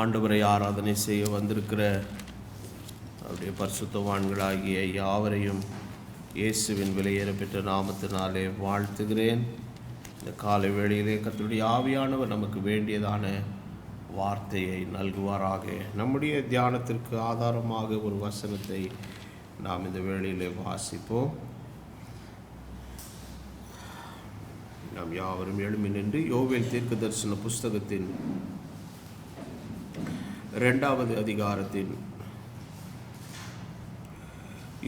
ஆண்டவரை ஆராதனை செய்ய வந்திருக்கிற அவருடைய பரிசுத்தவான்களாகிய யாவரையும் இயேசுவின் விலையேற பெற்ற நாமத்தினாலே வாழ்த்துகிறேன். இந்த காலை வேளையிலே கர்த்தருடைய ஆவியானவர் நமக்கு வேண்டியதான வார்த்தையை நல்குவாராக. நம்முடைய தியானத்திற்கு ஆதாரமாக ஒரு வசனத்தை நாம் இந்த வேளையிலே வாசிப்போம். நாம் யாவரும் எழும்பி நின்று யோவேல் தீர்க்கதரிசன புஸ்தகத்தின் 2வது அதிகாரத்தின்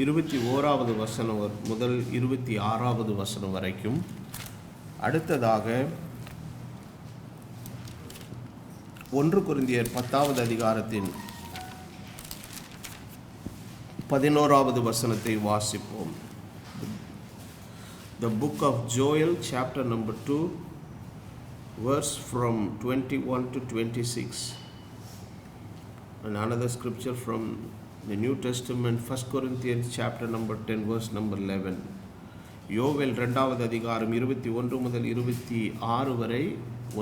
21வது வசனம் முதல் 26வது வசனம் வரைக்கும், அடுத்ததாக 1 கொரிந்தியர் 10வது அதிகாரத்தின் 11வது வசனத்தை வாசிப்போம். The book of Joel, chapter number 2, verse from 21 to 26. And another scripture from the New Testament, 1 Corinthians chapter number 10, verse number 11. யோவேல் 2வது அதிகாரம் 21 முதல் 26 வரை,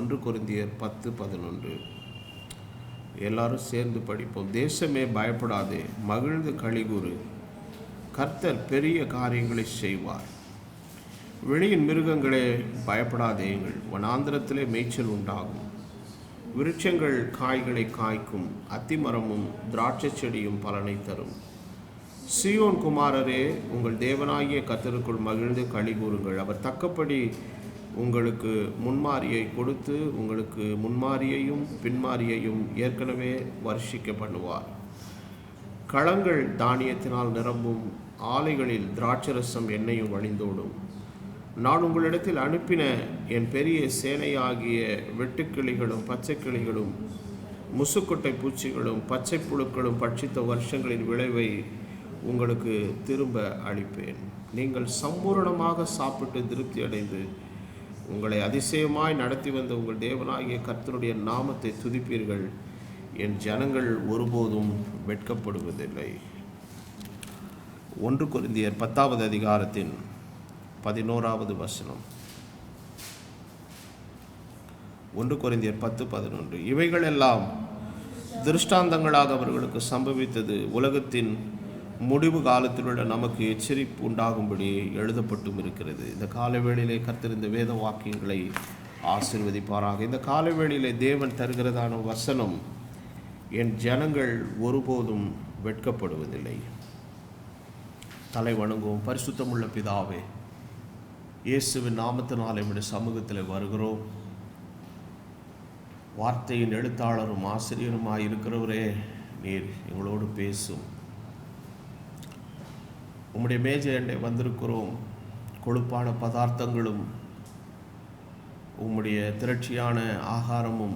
1 கொரிந்தியர் 10:11. எல்லாரும் சேர்ந்து படிப்போம். தேசமே பயப்படாதே, மகிழ்ந்து களிகூறு, கர்த்தர் பெரிய காரியங்களை செய்வார். வெளியின் மிருகங்களே பயப்படாதேங்கள், வனாந்திரத்திலே மேய்ச்சல் உண்டாகும், விருட்சங்கள் காய்களை காய்க்கும், அத்திமரமும் திராட்சை செடியும் பலனை தரும். சீயோன் குமாரரே, உங்கள் தேவனாகிய கர்த்தருக்குள் மகிழ்ந்து களி கூறுங்கள். அவர் தக்கப்படி உங்களுக்கு முன்மாரியை கொடுத்து உங்களுக்கு முன்மாரியையும் பின்மாரியையும் ஏற்கனவே வருஷிக்க பண்ணுவார். களங்கள் தானியத்தினால் நிரம்பும், ஆலைகளில் திராட்சரசம் எண்ணெயும் வழிந்தோடும். நான் உங்களிடத்தில் அனுப்பின என் பெரிய சேனையாகிய வெட்டுக்கிளிகளும் பச்சை கிளிகளும் முசுக்கொட்டை பூச்சிகளும் பச்சை புழுக்களும் பட்சித்த வருஷங்களின் விளைவை உங்களுக்கு திரும்ப அளிப்பேன். நீங்கள் சம்பூரணமாக சாப்பிட்டு திருப்தி அடைந்து உங்களை அதிசயமாய் நடத்தி வந்த உங்கள் தேவனாகிய கர்த்தருடைய நாமத்தை துதிப்பீர்கள். என் ஜனங்கள் ஒருபோதும் வெட்கப்படுவதில்லை. 1 கொரிந்தியர் 10வது அதிகாரத்தின் 11வது வசனம். 1 கொரிந்தியர் 10:11. இவைகளெல்லாம் திருஷ்டாந்தங்களாக அவர்களுக்கு சம்பவித்தது, உலகத்தின் முடிவு காலத்திலுள்ள நமக்கு எச்சரிப்பு உண்டாகும்படி எழுதப்பட்டும் இருக்கிறது. இந்த காலவேளையிலே கர்த்தர் இந்த வேத வாக்கியங்களை ஆசீர்வதிப்பாராக. இந்த காலவேளையிலே தேவன் தருகிறதான வசனம், என் ஜனங்கள் ஒருபோதும் வெட்கப்படுவதில்லை. தலை வணங்குவோம். பரிசுத்தமுள்ள பிதாவே, இயேசுவின் நாமத்தினால் நம்முடைய சமூகத்தில் வருகிறோம். வார்த்தையின் எழுத்தாளரும் ஆசிரியருமாய் இருக்கிறவரே, நீர் எங்களோடு பேசும். உம்முடைய மேஜை அண்டை வந்திருக்கிறோம். கொழுப்பான பதார்த்தங்களும் உம்முடைய திரட்சியான ஆகாரமும்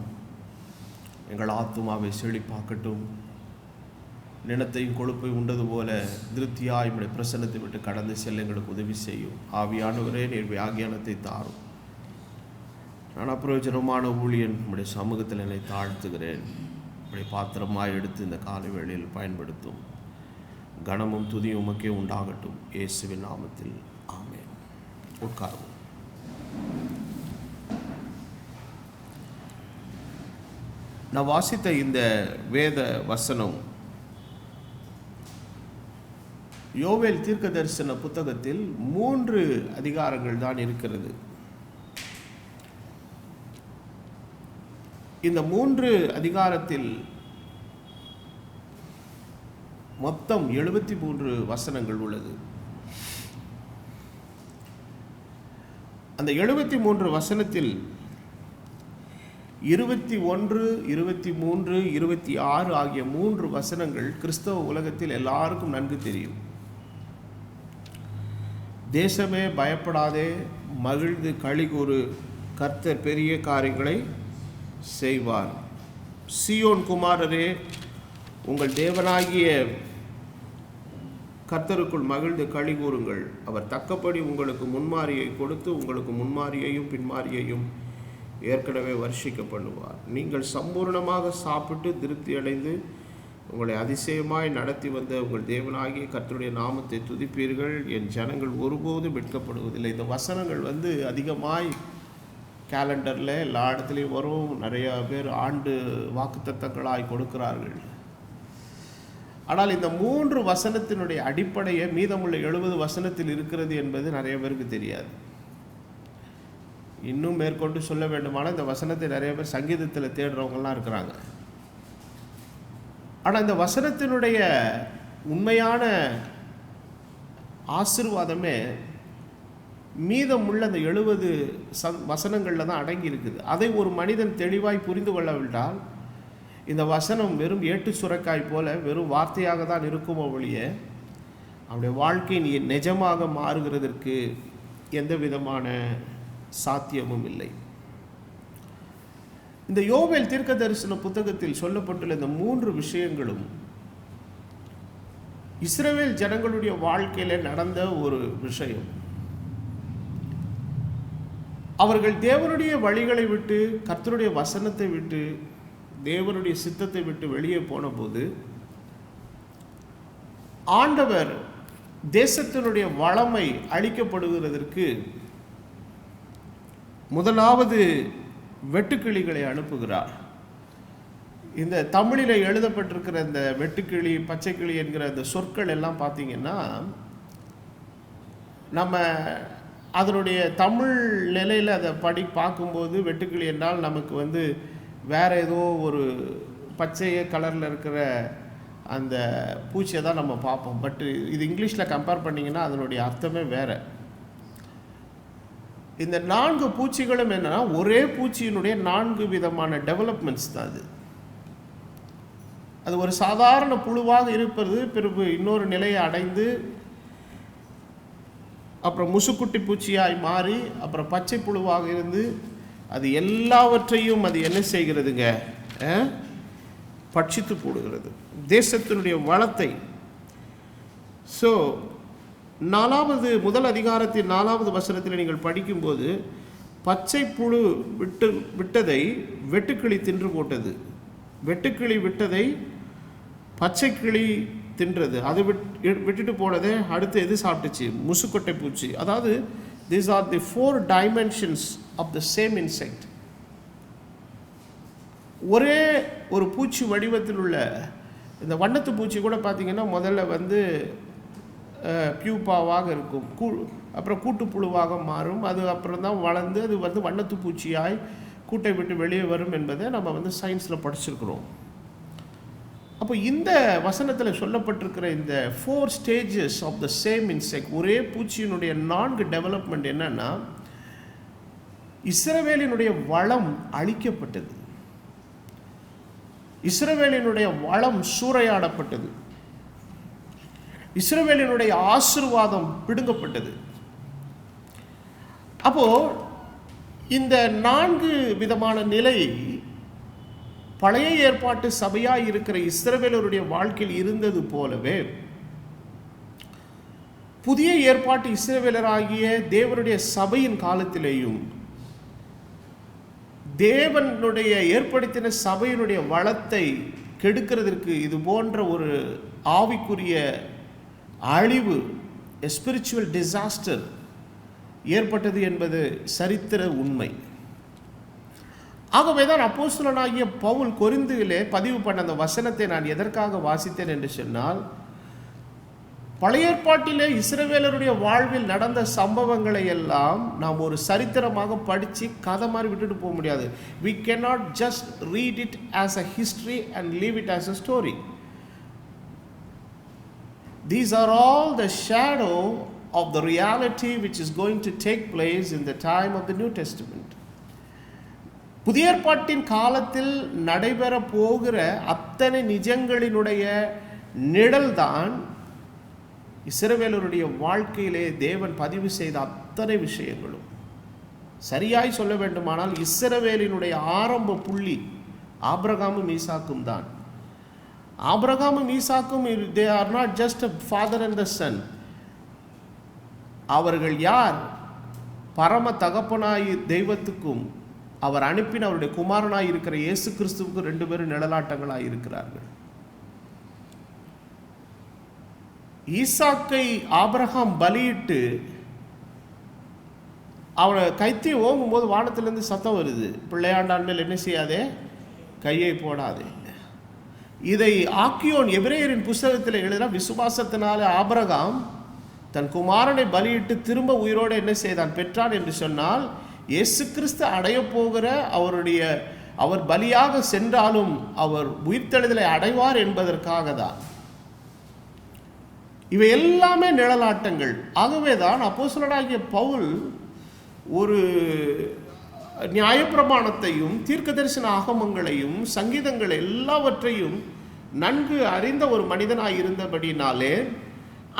எங்கள் ஆத்துமாவை செழிப்பாக்கட்டும். நிலத்தையும் கொழுப்பை உண்டது போல திருப்தியாய் நம்முடைய பிரசன்னத்தை விட்டு கடந்து செல்ல எங்களுக்கு உதவி செய்யும். ஆவியானவரே, நீர் வியாகியானத்தை தாரும். நான் அப்பிரயோஜனமான ஊழியன் நம்முடைய சமூகத்தில் என்னை தாழ்த்துகிறேன். நம்முடைய பாத்திரமாய் எடுத்து இந்த காலை வேளையில் பயன்படுத்தும். கனமும் துதியும் உமக்கே உண்டாகட்டும். இயேசுவின் நாமத்தில் ஆமென். உட்காரும். நான் வாசித்த இந்த வேத வசனம் யோவேல் தீர்க்க தரிசன புத்தகத்தில் 3 அதிகாரங்கள் தான் இருக்கிறது. இந்த 3 அதிகாரத்தில் மொத்தம் 73 வசனங்கள் உள்ளது. அந்த 73 வசனத்தில் 21, 23, 26 ஆகிய 3 வசனங்கள் கிறிஸ்தவ உலகத்தில் எல்லாருக்கும் நன்கு தெரியும். தேசமே பயப்படாதே, மகிழ்ந்து களிகூறு, கர்த்தர் பெரிய காரியங்களை செய்வார். சீயோன் குமாரரே, உங்கள் தேவனாகிய கர்த்தருக்குள் மகிழ்ந்து களிகூறுங்கள். அவர் தக்கப்படி உங்களுக்கு முன்மாரியை கொடுத்து உங்களுக்கு முன்மாரியையும் பின்மாரியையும் ஏற்கனவே வருஷிக்க பண்ணுவார். நீங்கள் சம்பூர்ணமாக சாப்பிட்டு திருப்தி அடைந்து உங்களை அதிசயமாய் நடத்தி வந்த உங்கள் தேவனாகிய கர்த்தருடைய நாமத்தை துதிப்பீர்கள். என் ஜனங்கள் ஒருபோதும் வெட்கப்படுவதில்லை. இந்த வசனங்கள் அதிகமாய் கேலண்டரில் எல்லா இடத்துலையும் வரும். நிறைய பேர் ஆண்டு வாக்குத்தத்தங்களாய் கொடுக்கிறார்கள். ஆனால் இந்த 3 வசனத்தினுடைய அடிப்படையை மீதமுள்ள 70 வசனத்தில் இருக்கிறது என்பது நிறைய பேருக்கு தெரியாது. இன்னும் மேற்கொண்டு சொல்ல வேண்டுமானால் இந்த வசனத்தை நிறைய பேர் சங்கீதத்தில் தேடுறவங்கலாம் இருக்கிறாங்க. ஆனால் இந்த வசனத்தினுடைய உண்மையான ஆசீர்வாதமே மீதமுள்ள அந்த 70 வசனங்களில் தான் அடங்கி இருக்குது. அதை ஒரு மனிதன் தெளிவாய் புரிந்து கொள்ளவிட்டால் இந்த வசனம் வெறும் ஏட்டு சுரைக்காய் போல வெறும் வார்த்தையாக தான் இருக்குமோ ஒழிய அவருடைய வாழ்க்கை நிஜமாக மாறுகிறதற்கு எந்த விதமான சாத்தியமும் இல்லை. இந்த யோவேல் தீர்க்க தரிசன புத்தகத்தில் சொல்லப்பட்டுள்ள இந்த 3 விஷயங்களும் இஸ்ரவேல் ஜனங்களுடைய வாழ்க்கையில் நடந்த ஒரு விஷயம். அவர்கள் தேவனுடைய வழிகளை விட்டு, கர்த்தருடைய வசனத்தை விட்டு, தேவனுடைய சித்தத்தை விட்டு வெளியே போன போது ஆண்டவர் தேசத்தினுடைய வளமை அளிக்கப்படுகிறதற்கு முதலாவது வெட்டுக்கிளிகளை அனுப்புகிறார். இந்த தமிழில் எழுதப்பட்டிருக்கிற இந்த வெட்டுக்கிளி, பச்சைக்கிளி என்கிற அந்த சொற்கள் எல்லாம் பார்த்தீங்கன்னா நம்ம அதனுடைய தமிழ் நிலையில் அதை பார்க்கும்போது வெட்டுக்கிளி என்றால் நமக்கு வேறு ஏதோ ஒரு பச்சை கலரில் இருக்கிற அந்த பூச்சியை தான் நம்ம பார்ப்போம். பட் இது இங்கிலீஷில் கம்பேர் பண்ணிங்கன்னா அதனுடைய அர்த்தமே வேறு. இந்த 4 பூச்சிகளும் என்னன்னா ஒரே பூச்சியினுடைய 4 விதமான டெவலப்மெண்ட்ஸ் தான் அது. அது ஒரு சாதாரண புழுவாக இருப்பது பிறகு இன்னொரு நிலையை அடைந்து அப்புறம் முசுக்குட்டி பூச்சியாய் மாறி அப்புறம் பச்சை புழுவாக இருந்து அது எல்லாவற்றையும் அது என்ன செய்கிறதுங்க, பட்சித்து போடுகிறது தேசத்தினுடைய வளத்தை. ஸோ முதல் அதிகாரத்தின் 4வது வசனத்தில் நீங்கள் படிக்கும்போது பச்சை புழு விட்டதை வெட்டுக்கிளி தின்று போட்டது, வெட்டுக்கிளி விட்டதை பச்சை கிளி தின்றது, அது விட்டுட்டு போனதை அடுத்து எது சாப்பிட்டுச்சு, முசுக்கொட்டை பூச்சி. அதாவது these are the 4 dimensions of the same insect. ஒரே ஒரு பூச்சி வடிவத்தில் உள்ள இந்த வண்ணத்து பூச்சி கூட பார்த்தீங்கன்னா முதல்ல பியூப்பாவாக இருக்கும், அப்புறம் கூட்டுப்புழுவாக மாறும், அது அப்புறம் தான் வளர்ந்து அது வண்ணத்து பூச்சியாய் கூட்டை விட்டு வெளியே வரும் என்பதை நம்ம சயின்ஸில் படிச்சிருக்கிறோம். அப்போ இந்த வசனத்தில் சொல்லப்பட்டிருக்கிற இந்த 4 stages of the same insect, ஒரே பூச்சியினுடைய 4 டெவலப்மெண்ட் என்னன்னா, இஸ்ரவேலினுடைய வளம் அழிக்கப்பட்டது, இஸ்ரவேலினுடைய வளம் சூறையாடப்பட்டது, இஸ்ரவேலினுடைய ஆசீர்வாதம் பிடுங்கப்பட்டது. அப்போ இந்த 4 விதமான நிலை பழைய ஏற்பாட்டு சபையாய் இருக்கிற இஸ்ரவேலருடைய வாழ்க்கையில் இருந்தது போலவே புதிய ஏற்பாட்டு இஸ்ரவேலராகிய தேவனுடைய சபையின் காலத்திலேயும் தேவனுடைய ஏற்படுத்தின சபையினுடைய வளத்தை கெடுக்கிறதற்கு இது போன்ற ஒரு ஆவிக்குரிய அழிவு, ஸ்பிரிச்சுவல் டிசாஸ்டர் ஏற்பட்டது என்பது சரித்திர உண்மை. ஆகவே தான் அப்போஸ்தலனாகிய பவுல் கொரிந்தியிலே பதிவு பண்ண அந்த வசனத்தை நான் எதற்காக வாசித்தேன் என்று சொன்னால், பழைய ஏற்பாட்டிலே இஸ்ரவேலருடைய வாழ்வில் நடந்த சம்பவங்களை எல்லாம் நாம் ஒரு சரித்திரமாக படித்து கதை மாதிரி விட்டுட்டு போக முடியாது. We cannot just read it as a history and leave it as a story. These are all the shadow of the reality which is going to take place in the time of the New Testament. புதிய ஏற்பாட்டின் காலத்தில் நடைபெற போகிற அத்தனை நிஜங்களினுடைய நிழல்தான் இஸ்ரவேலருடைய வாழ்க்கையிலே தேவன் பதிவு செய்த அத்தனை விஷயங்களும். சரியாய் சொல்ல வேண்டுமானால் இஸ்ரவேலினுடைய ஆரம்ப புள்ளி ஆபிரகாமும் ஈசாக்கும் தான். ஆபிரகாமும் ஈசாக்கும் they are not just a father and the son. அவர்கள் யார்? பரம தகப்பனாய் தெய்வத்துக்கும் அவர் அனுப்பின அவருடைய குமாரனாய் இருக்கிற இயேசு கிறிஸ்துவுக்கு 2 பேரும் நிழலாட்டங்களாய் இருக்கிறார்கள். ஈசாக்கை ஆபிரகாம் பலியிட்டு அவனை கைத்தி ஓங்கும்போது வானத்திலேருந்து சத்தம் வருது, பிள்ளையாண்டான் மேல் என்ன செய்யாதே, கையை போடாதே. இதை ஆக்கியோன் எபிரேயரின் புஸ்தகத்தில் எழுதுகிறார். விசுவாசத்தினாலே ஆபிரகாம் தன் குமாரனை பலியிட்டு திரும்ப உயிரோடு என்ன செய்தான், பெற்றான் என்று சொன்னால், இயேசு கிறிஸ்து அடைய போகிற அவர் பலியாக சென்றாலும் அவர் உயிர்த்தெழுதலை அடைவார் என்பதற்காக தான். இவை எல்லாமே நிழலாட்டங்கள். ஆகவேதான் அப்போஸ்தலனாகிய பவுல் ஒரு நியாயப்பிரமாணத்தையும் தீர்க்க தரிசன ஆகமங்களையும் சங்கீதங்கள் எல்லாவற்றையும் நன்கு அறிந்த ஒரு மனிதனாய் இருந்தபடினாலே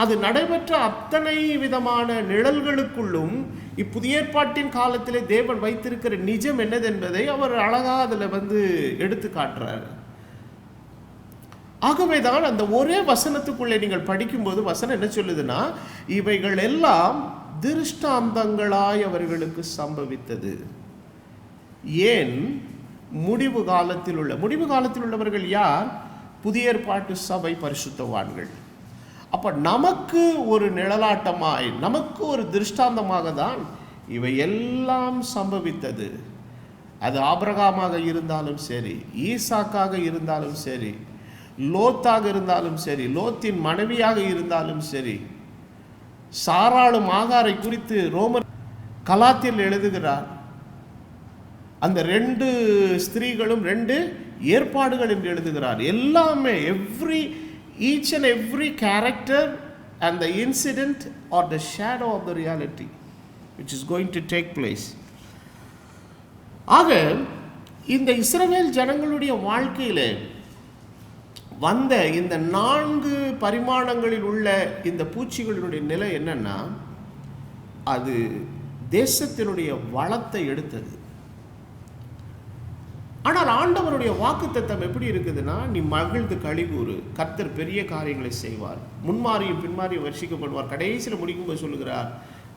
அது நடைபெற்ற அத்தனை விதமான நிழல்களுக்குள்ளும் இப்புதிய ஏற்பாட்டின் காலத்திலே தேவன் வைத்திருக்கிற நிஜம் என்னதென்பதை அவர் அழகாக அதில் எடுத்து காட்டுறார். ஆகவேதான் அந்த ஒரே வசனத்துக்குள்ளே நீங்கள் படிக்கும்போது வசனம் என்ன சொல்லுதுன்னா, இவைகள் எல்லாம் திருஷ்டாந்தங்களாய் அவர்களுக்கு சம்பவித்தது. ஏன்? முடிவு காலத்தில் உள்ளவர்கள் யார்? புதிய ஏற்பாட்டு சபை பரிசுத்தவான்கள். அப்ப நமக்கு ஒரு நிழலாட்டமாய், நமக்கு ஒரு திருஷ்டாந்தமாக தான் இவை எல்லாம் சம்பவித்தது. அது ஆபிரகாமாக இருந்தாலும் சரி, ஈசாக்காக இருந்தாலும் சரி, லோத்தாக இருந்தாலும் சரி, லோத்தின் மனைவியாக இருந்தாலும் சரி, சாராளும் ஆகாரை குறித்து ரோமர் கலாத்தியில் எழுதுகிறார். அந்த 2 ஸ்திரீகளும் 2 ஏற்பாடுகள் என்று எழுதுகிறார். எல்லாமே each and every character and the incident or the shadow of the reality which is going to take place. ஆக இந்த இஸ்ரவேல் ஜனங்களுடைய வாழ்க்கையிலே வந்த இந்த 4 பரிமாணங்களில் உள்ள இந்த பூச்சிகளினுடைய நிலை என்னன்னா, அது தேசத்தினுடைய வளத்தை எடுத்தது. ஆனால் ஆண்டவருடைய வாக்குத்தத்தம் எப்படி இருக்குதுன்னா, நீ மகிழ்ந்து களிகூறு, கர்த்தர் பெரிய காரியங்களை செய்வார், முன்மாறியும் பின்மாறியும் வர்ஷிக்கப்படுவார். கடைசியில் முடிக்கும்போது சொல்லுகிறார்,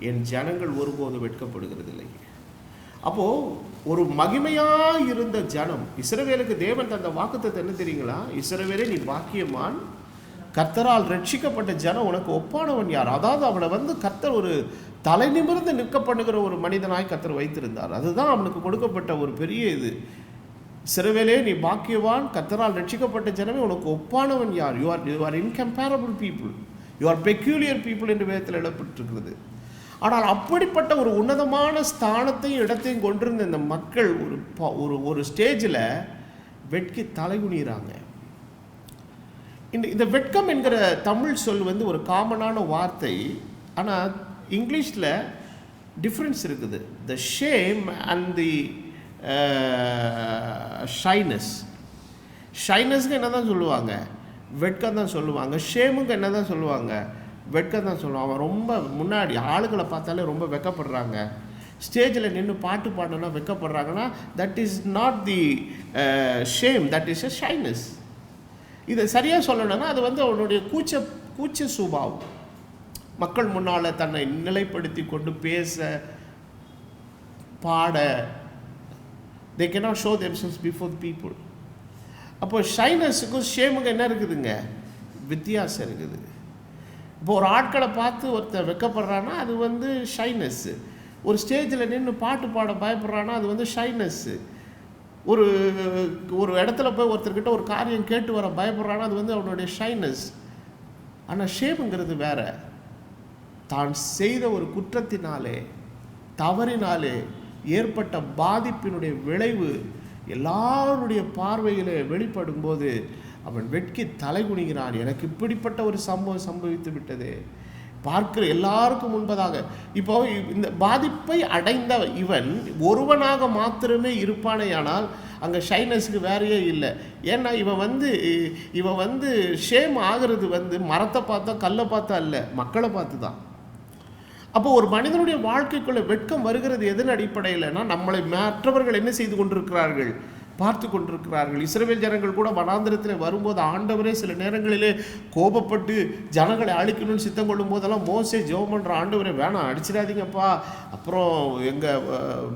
என் ஜனங்கள் ஒருபோது வெட்கப்படுகிறதில்லை. அப்போது ஒரு மகிமையாக இருந்த ஜனம் இஸ்ரவேலுக்கு தேவன் தந்த வாக்குத்தத்தம் என்ன தெரியுங்களா? இஸ்ரவேலே நீ பாக்கியமான், கர்த்தரால் ரட்சிக்கப்பட்ட ஜனம் உனக்கு ஒப்பானவன் யார்? அதாவது அவனை கர்த்தர் ஒரு தலை நிமிர்ந்து நிற்க பண்ணுகிற ஒரு மனிதனாய் கர்த்தர் வைத்திருந்தார். அதுதான் அவனுக்கு கொடுக்கப்பட்ட ஒரு பெரிய இது. இஸ்ரவேலே நீ பாக்கியவான், கர்த்தரால் ரட்சிக்கப்பட்ட ஜனமே உனக்கு ஒப்பானவன் யார்? You are incomparable people, you are peculiar people என்று வேதத்தில் எழுதப்பட்டிருக்கிறது. ஆனால் அப்படிப்பட்ட ஒரு உன்னதமான ஸ்தானத்தையும் இடத்தையும் கொண்டிருந்த இந்த மக்கள் ஒரு ஸ்டேஜில் வெட்கி தலைகுனிறாங்க. இந்த வெட்கம் என்கிற தமிழ் சொல் ஒரு காமனான வார்த்தை. ஆனால் இங்கிலீஷில் டிஃப்ரென்ஸ் இருக்குது. த ஷேம் அண்ட் தி ஷைனஸ்க்கு என்ன தான் சொல்லுவாங்க? வெட்கம் தான் சொல்லுவாங்க. ஷேமுக்கு என்ன தான் சொல்லுவாங்க? வெட்கம் தான் சொல்லுவாங்க. அவன் ரொம்ப முன்னாடி ஆளுகளை பார்த்தாலே ரொம்ப வெக்கப்படுறாங்க. ஸ்டேஜில் நின்று பாட்டு பாடணுன்னா வெக்கப்படுறாங்கன்னா, that is not the shame, that is a shyness. இதை சரியாக சொல்லணும்னா அது அவனுடைய கூச்ச சுபாவம். மக்கள் முன்னால் தன்னை நிலைப்படுத்தி கொண்டு பேச பாட, they cannot show themselves before the people. அப்போ ஷைனஸுக்கும் ஷேமுக்கும் என்ன இருக்குதுங்க? வித்தியாசம் இருக்குது. இப்போ ஒரு ஆட்களை பார்த்து ஒருத்தர் வெக்கப்படுறான்னா அது ஷைனஸ்ஸு. ஒரு ஸ்டேஜில் நின்று பாட்டு பாட பயப்படுறான்னா அது ஷைனஸ்ஸு. ஒரு இடத்துல போய் ஒருத்தர்கிட்ட ஒரு காரியம் கேட்டு வர பயப்படுறான்னா அது அவனுடைய ஷைனஸ். ஆனால் ஷேமுங்கிறது வேற. தான் செய்த ஒரு குற்றத்தினாலே, தவறினாலே ஏற்பட்ட பாதிப்பினுடைய விளைவு எல்லாருடைய பார்வையிலே வெளிப்படும் போது அவன் வெட்கி தலைகுனிகிறான். எனக்கு இப்படிப்பட்ட ஒரு சம்பவம் சம்பவித்து விட்டது, பார்க்கிற எல்லாருக்கும் முன்பதாக. இப்போ இந்த பாதிப்பை அடைந்த இவன் ஒருவனாக மாத்திரமே இருப்பானேயானால் அங்கே ஷைனஸுக்கு வேறையே இல்லை. ஏன்னா இவன் ஷேம் ஆகிறது மரத்தை பார்த்தா கல்லை பார்த்தா இல்லை, மக்களை பார்த்து தான். அப்போ ஒரு மனிதனுடைய வாழ்க்கைக்குள்ள வெட்கம் வருகிறது எதன் அடிப்படையில்னா, நம்மளை மற்றவர்கள் என்ன செய்து கொண்டிருக்கிறார்கள், பார்த்து கொண்டிருக்கிறார்கள். இஸ்ரவேல் ஜனங்கள் கூட வனாந்திரத்தில் வரும்போது ஆண்டவரே சில நேரங்களிலே கோபப்பட்டு ஜனங்களை அழிக்கணும்னு சித்தம் கொள்ளும் போதெல்லாம் மோசே ஜெபம் பண்ணுற, ஆண்டவரே வேணாம் அடிச்சிடாதீங்கப்பா, அப்புறம் எங்கள்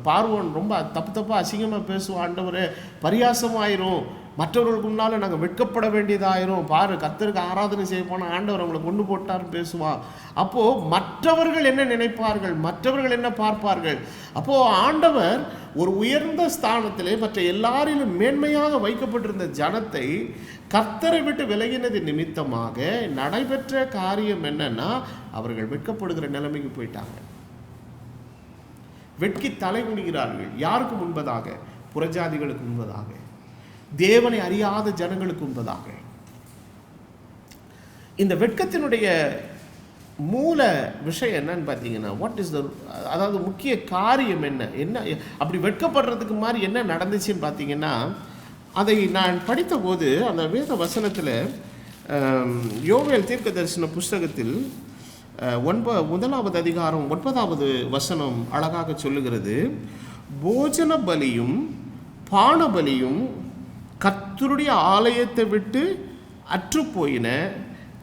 பார்வோன் ரொம்ப தப்பாக அசிங்கமாக பேசுவோம், ஆண்டவரே பரியாசமாயிரும், மற்றவர்களுக்கு முன்னால் நாங்கள் வெட்கப்பட வேண்டியதாயிரும். பாரு, கர்த்தருக்கு ஆராதனை செய்ய போனால் ஆண்டவர் அவங்களை கொண்டு போட்டார்னு பேசுவான். அப்போது மற்றவர்கள் என்ன நினைப்பார்கள், மற்றவர்கள் என்ன பார்ப்பார்கள்? அப்போது ஆண்டவர் ஒரு உயர்ந்த ஸ்தானத்திலே மற்ற எல்லாரிலும் மேன்மையாக வைக்கப்பட்டிருந்த ஜனத்தை கர்த்தரை விட்டு விலகினது நிமித்தமாக நடைபெற்ற காரியம் என்னன்னா, அவர்கள் வெட்கப்படுகிற நிலைமைக்கு போயிட்டாங்க. வெட்கி தலை குனிகிறார்கள். யாருக்கு முன்பதாக? புறஜாதிகளுக்கு முன்பதாக, தேவனை அறியாத ஜனங்களுக்கு முன்பதாக. இந்த வெட்கத்தினுடைய மூல விஷயம் என்னன்னு பார்த்தீங்கன்னா, வாட் இஸ் த, அதாவது முக்கிய காரியம் என்ன அப்படி வெட்கப்படுறதுக்கு மாதிரி என்ன நடந்துச்சுன்னு பார்த்தீங்கன்னா, அதை நான் படித்தபோது அந்த வேத வசனத்தில் யோவேல் தீர்க்க தரிசன புஸ்தகத்தில் 1வது அதிகாரம் 9வது வசனம் அழகாக சொல்லுகிறது, போஜன பலியும் பான பலியும் கர்த்தருடைய ஆலயத்தை விட்டு அற்றுப்போயின.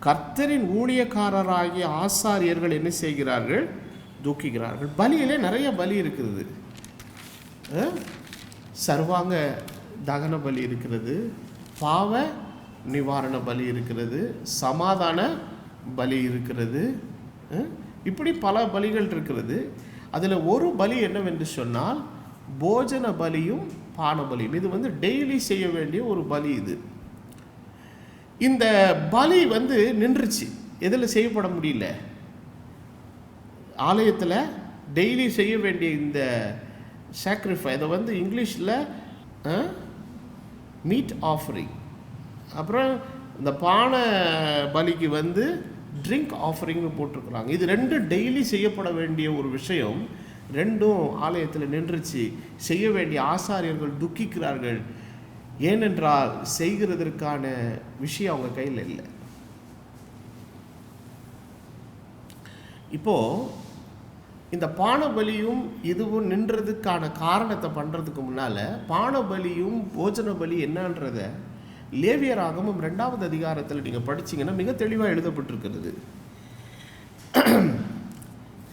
கர்த்தரின் ஊழியக்காரராகிய ஆசாரியர்கள் என்ன செய்கிறார்கள்? தூக்குகிறார்கள். பலியிலே நிறைய பலி இருக்கிறது. சர்வாங்க தகன பலி இருக்கிறது, பாவ நிவாரண பலி இருக்கிறது, சமாதான பலி இருக்கிறது, இப்படி பல பலிகள் இருக்கிறது. அதில் ஒரு பலி என்னவென்று சொன்னால் போஜன பலியும் பான பலியும். இது டெய்லி செய்ய வேண்டிய ஒரு பலி. இந்த பலி நின்றுச்சு. எதில் செய்யப்பட முடியல? ஆலயத்தில் டெய்லி செய்ய வேண்டிய இந்த சாக்ரிஃபை, அதை இங்கிலீஷில் மீட் ஆஃபரிங், அப்புறம் இந்த பானை பலிக்கு ட்ரிங்க் ஆஃபரிங்னு போட்டிருக்கிறாங்க. இது ரெண்டும் டெய்லி செய்யப்பட வேண்டிய ஒரு விஷயம். ரெண்டும் ஆலயத்தில் நின்றுச்சு. செய்ய வேண்டிய ஆசாரியர்கள் துக்கிக்கிறார்கள். ஏனென்றால் செய்கிறதற்கான விஷயம் அவங்க கையில் இல்லை. இப்போது இந்த பானபலியும் இதுவும் நின்றதுக்கான காரணத்தை பண்ணுறதுக்கு முன்னால், பானபலியும் போஜன பலி என்னன்றத லேவியராகமம் 2வது அதிகாரத்தில் நீங்கள் படிச்சிங்கன்னா மிக தெளிவாக எழுதப்பட்டிருக்கிறது.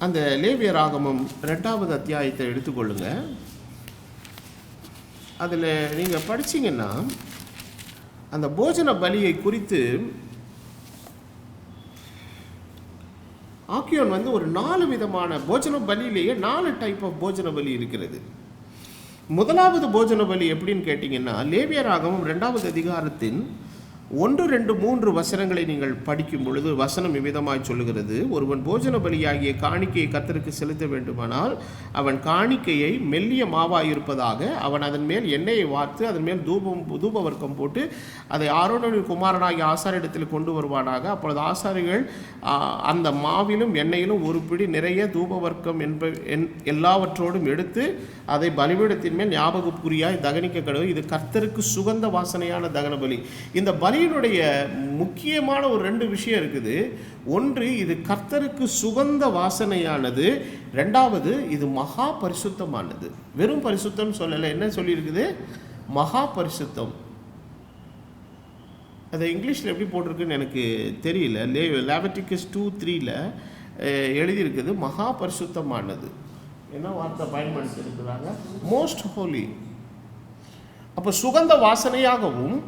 அந்த லேவியராகமம் 2வது அத்தியாயத்தை எடுத்துக்கொள்ளுங்க. அதில் நீங்கள் படிச்சிங்கன்னா அந்த போஜன பலியை குறித்து ஆக்கியோன் ஒரு 4 விதமான போஜன பலியிலேயே 4 டைப் ஆஃப் போஜன பலி இருக்கிறது. முதலாவது போஜன பலி எப்படின்னு கேட்டிங்கன்னா, லேவியராகமம் 2வது அதிகாரத்தின் 1, 2, 3 வசனங்களை நீங்கள் படிக்கும் பொழுது வசனம் இவ்விதமாய் சொல்லுகிறது, ஒருவன் போஜன பலியாகிய காணிக்கையை கர்த்தருக்கு செலுத்த வேண்டுமானால் அவன் காணிக்கையை மெல்லிய மாவாய் இருப்பதாக அவன் அதன் மேல் எண்ணெயை வார்த்து அதன் மேல் தூப வர்க்கம் போட்டு அதை ஆரோனின் குமாரனாகிய ஆசாரிடத்தில் கொண்டு வருவானாக. அப்பொழுது ஆசாரிகள் அந்த மாவிலும் எண்ணெயிலும் ஒரு பிடி நிறைய தூப வர்க்கம் எல்லாவற்றோடும் எடுத்து அதை பலிபீடத்தின் மேல் ஞாபகக்குறியாய் தகனிக்க கடவுள். இது கர்த்தருக்கு சுகந்த வாசனையான தகன பலி. இந்த பலியினுடைய முக்கியமான ஒரு 2 விஷயம் இருக்குது. ஒன்று, இது கர்த்தருக்கு சுகந்த வாசனையானது. 2வது, இது மகா பரிசுத்தமானது. வெறும் பரிசுத்தம் சொல்லலை, என்ன சொல்லியிருக்குது? மகா பரிசுத்தம். அதை இங்கிலீஷில் எப்படி போட்டிருக்குன்னு எனக்கு தெரியல. லேவிட்டிகஸ் 2:3 எழுதியிருக்குது மகா பரிசுத்தமானது. என்ன வார்த்தை பயன்படுத்தி இருக்கிறாங்க? மோஸ்ட் ஹோலி. அப்போ சுகந்த வாசனையாகவும்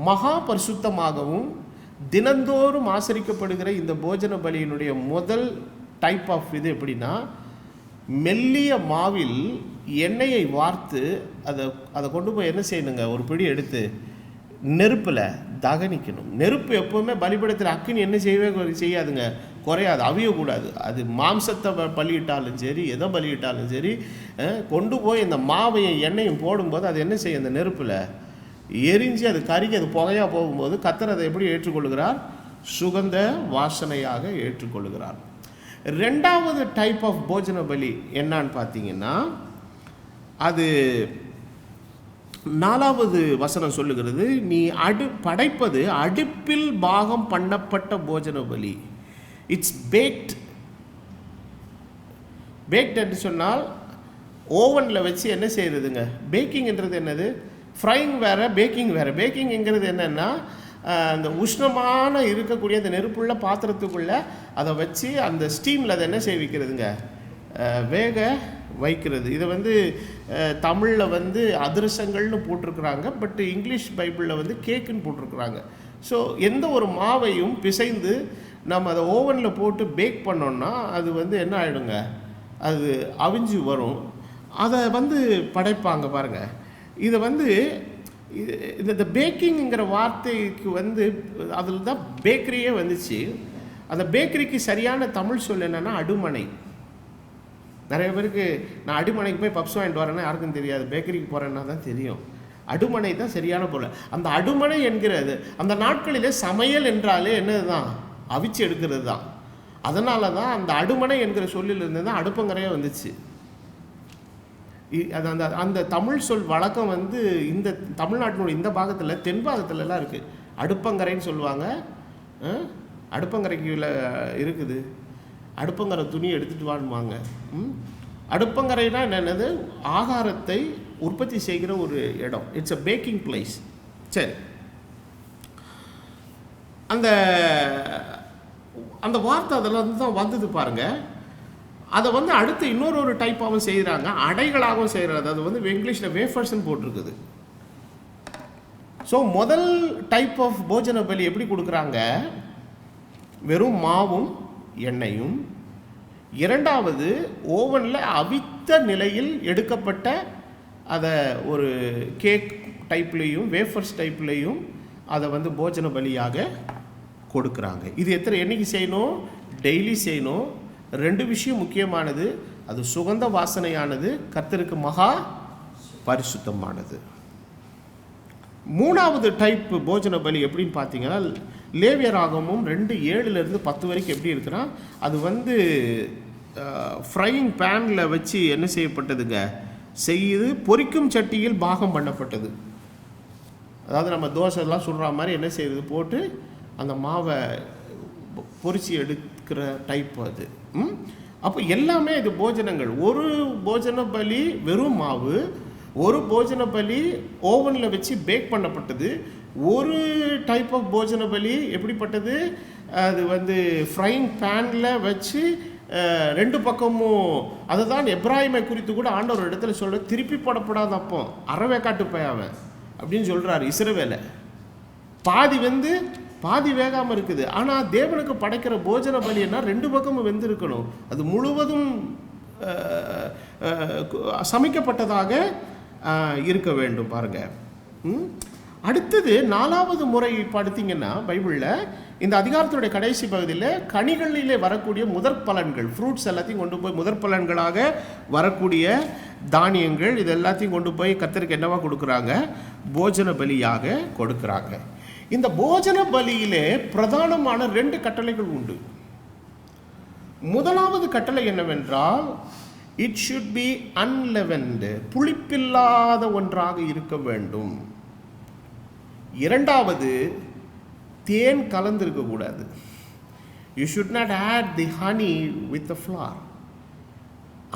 மகா பரிசுத்தமாகவும் தினந்தோறும் ஆசரிக்கப்படுகிற இந்த போஜன பலியினுடைய முதல் டைப் ஆஃப் இது எப்படின்னா, மெல்லிய மாவில் எண்ணெயை வார்த்து அதை கொண்டு போய் என்ன செய்யணுங்க? ஒரு பிடி எடுத்து நெருப்பில் தகனிக்கணும். நெருப்பு எப்போவுமே பலிபீடத்தில் அக்கினி என்ன செய்யாதுங்க, குறையாது, அவியக்கூடாது. அது மாம்சத்தை பலியிட்டாலும் சரி, எதை பலியிட்டாலும் சரி, கொண்டு போய் இந்த மாவையும் எண்ணெயும் போடும்போது அது என்ன செய்யும்? அந்த நெருப்பில் எரிஞ்சு அது கருகி அது புகையாக போகும்போது கர்த்தர் அதை எப்படி ஏற்றுக்கொள்கிறார்? சுகந்த வாசனையாக ஏற்றுக்கொள்கிறார். 2வது டைப் ஆஃப் போஜன பலி என்னான்னு பார்த்தீங்கன்னா, அது 4வது வசனம் சொல்லுகிறது, நீ படைப்பது அடுப்பில் பாகம் பண்ணப்பட்ட போஜன பலி. It's fact. பேக்ட் என்று சொன்னால் ஓவனில் வச்சு என்ன செய்கிறதுங்க? பேக்கிங்ன்றது என்னது? ஃப்ரைங் வேறு, பேக்கிங் வேறு. பேக்கிங்கிறது என்னென்னா, அந்த உஷ்ணமான இருக்கக்கூடிய அந்த நெருப்புள்ள பாத்திரத்துக்குள்ளே அதை வச்சு அந்த ஸ்டீமில் அதை என்ன செய்விக்கிறதுங்க? வேக வைக்கிறது. இதை வந்து தமிழில் வந்து அதிரசங்கள்னு போட்டிருக்கிறாங்க, பட் இங்கிலீஷ் பைபிளில் வந்து கேக்குன்னு போட்டிருக்கிறாங்க. ஸோ எந்த ஒரு மாவையும் பிசைந்து நம்ம அதை ஓவனில் போட்டு பேக் பண்ணோன்னா அது வந்து என்ன ஆகிடுங்க, அது அவிஞ்சு வரும். அதை வந்து படைப்பாங்க பாருங்கள். இதை வந்து இந்த பேக்கிங்கிற வார்த்தைக்கு வந்து அதில் தான் பேக்கரியே வந்துச்சு. அந்த பேக்கரிக்கு சரியான தமிழ் சொல் என்னென்னா அடுமனை. நிறைய பேருக்கு நான் அடிமனைக்கு போய் பப்ஸ் வாங்கிட்டு வரேன்னா யாருக்கும் தெரியாது, பேக்கரிக்கு போகிறேன்னா தான் தெரியும். அடுமனை தான் சரியான பொருள். அந்த அடுமனை என்கிறது அந்த நாட்களிலே சமையல் என்றாலே என்னது தான், அவிச்சு எடுக்கிறது தான். அதனால தான் அந்த அடுமனை என்கிற சொல்லிலிருந்து தான் அடுப்பங்கரையே வந்துச்சு. அது அந்த அந்த தமிழ் சொல் வழக்கம் வந்து இந்த தமிழ்நாட்டினுடைய இந்த பாகத்தில் தென் பாகத்துலலாம் இருக்குது. அடுப்பங்கரைன்னு சொல்லுவாங்க. அடுப்பங்கரைக்குள்ள இருக்குது, அடுப்பங்கரை துணி எடுத்துகிட்டு வாங்குவாங்க. அடுப்பங்கரைனா என்னது, ஆகாரத்தை உற்பத்தி செய்கிற ஒரு இடம். It's a packing place. சரி, அந்த அந்த வார்த்தை அதெல்லாம் தான் வந்தது பாருங்கள். அதை வந்து அடுத்து இன்னொரு டைப்பாகவும் செய்கிறாங்க, அடைகளாகவும் செய்கிறது. அது வந்து இங்கிலீஷில் வேஃபர்ஸ்ன்னு போட்டிருக்குது. ஸோ முதல் டைப் ஆஃப் போஜன பலி எப்படி கொடுக்குறாங்க, வெறும் மாவும் எண்ணெயும். இரண்டாவது ஓவனில் அவித்த நிலையில் எடுக்கப்பட்ட அதை ஒரு கேக் டைப்லேயும் வேஃபர்ஸ் டைப்லேயும் அதை வந்து போஜன பலியாக கொடுக்குறாங்க. இது என்னைக்கு செய்யணும், டெய்லி செய்யணும். ரெண்டு விஷயம் முக்கியமானது, அது சுகந்த வாசனையானது, கர்த்தருக்கு மகா பரிசுத்தமானது. மூணாவது டைப் போஜன பலி எப்படின்னு பார்த்தீங்கன்னா, லேவியராகமும் 2:7-10 வரைக்கும் எப்படி இருக்குன்னா, அது வந்து ஃப்ரையிங் பேனில் வச்சு என்ன செய்யப்பட்டதுங்க, செய்து பொரிக்கும் சட்டியில் பாகம் பண்ணப்பட்டது. அதாவது நம்ம தோசைலாம் சுடுற மாதிரி என்ன செய்யுது, போட்டு அந்த மாவை பொரிச்சு எடுக்கிற டைப் அது. அப்போ எல்லாமே இது போஜனங்கள். ஒரு போஜன பலி வெறும் மாவு, ஒரு போஜன பலி ஓவனில் வச்சு பேக் பண்ணப்பட்டது, ஒரு டைப் ஆஃப் போஜன பலி எப்படிப்பட்டது, அது வந்து ஃப்ரைங் பேனில் வச்சு ரெண்டு பக்கமும். அதுதான் எப்ராஹிமை குறித்து கூட ஆண்டவர் இடத்துல சொல்ல, திருப்பி போடப்படாத அப்போ அறவேக்காட்டு பையவன் அப்படின்னு சொல்கிறாரு. இஸ்ரவேலை பாதி வந்து பாதி வேகாமல் இருக்குது. ஆனால் தேவனுக்கு படைக்கிற போஜன பலின்னா ரெண்டு பக்கமும் வெந்து இருக்கணும். அது முழுவதும் சமைக்கப்பட்டதாக இருக்க வேண்டும் பாருங்க. அடுத்தது 4வது முறை பார்த்தீங்கன்னா பைபிளில் இந்த அதிகாரத்தினுடைய கடைசி பகுதியில் கனிகளிலே வரக்கூடிய முதற் பலன்கள், ஃப்ரூட்ஸ் எல்லாத்தையும் கொண்டு போய் முதற் பலன்களாக வரக்கூடிய தானியங்கள், இது எல்லாத்தையும் கொண்டு போய் கர்த்தருக்கு என்னவா கொடுக்குறாங்க, போஜன பலியாக கொடுக்குறாங்க. இந்த போஜன பலியிலே பிரதானமான 2 கட்டளைகள் உண்டு. முதலாவது கட்டளை என்னவென்றால், இட் ஷுட் பி அன்லெவன்டு, புளிப்பில்லாத ஒன்றாக இருக்க வேண்டும். இரண்டாவது, தேன் கலந்திருக்க கூடாது. You should not add the honey with the flour.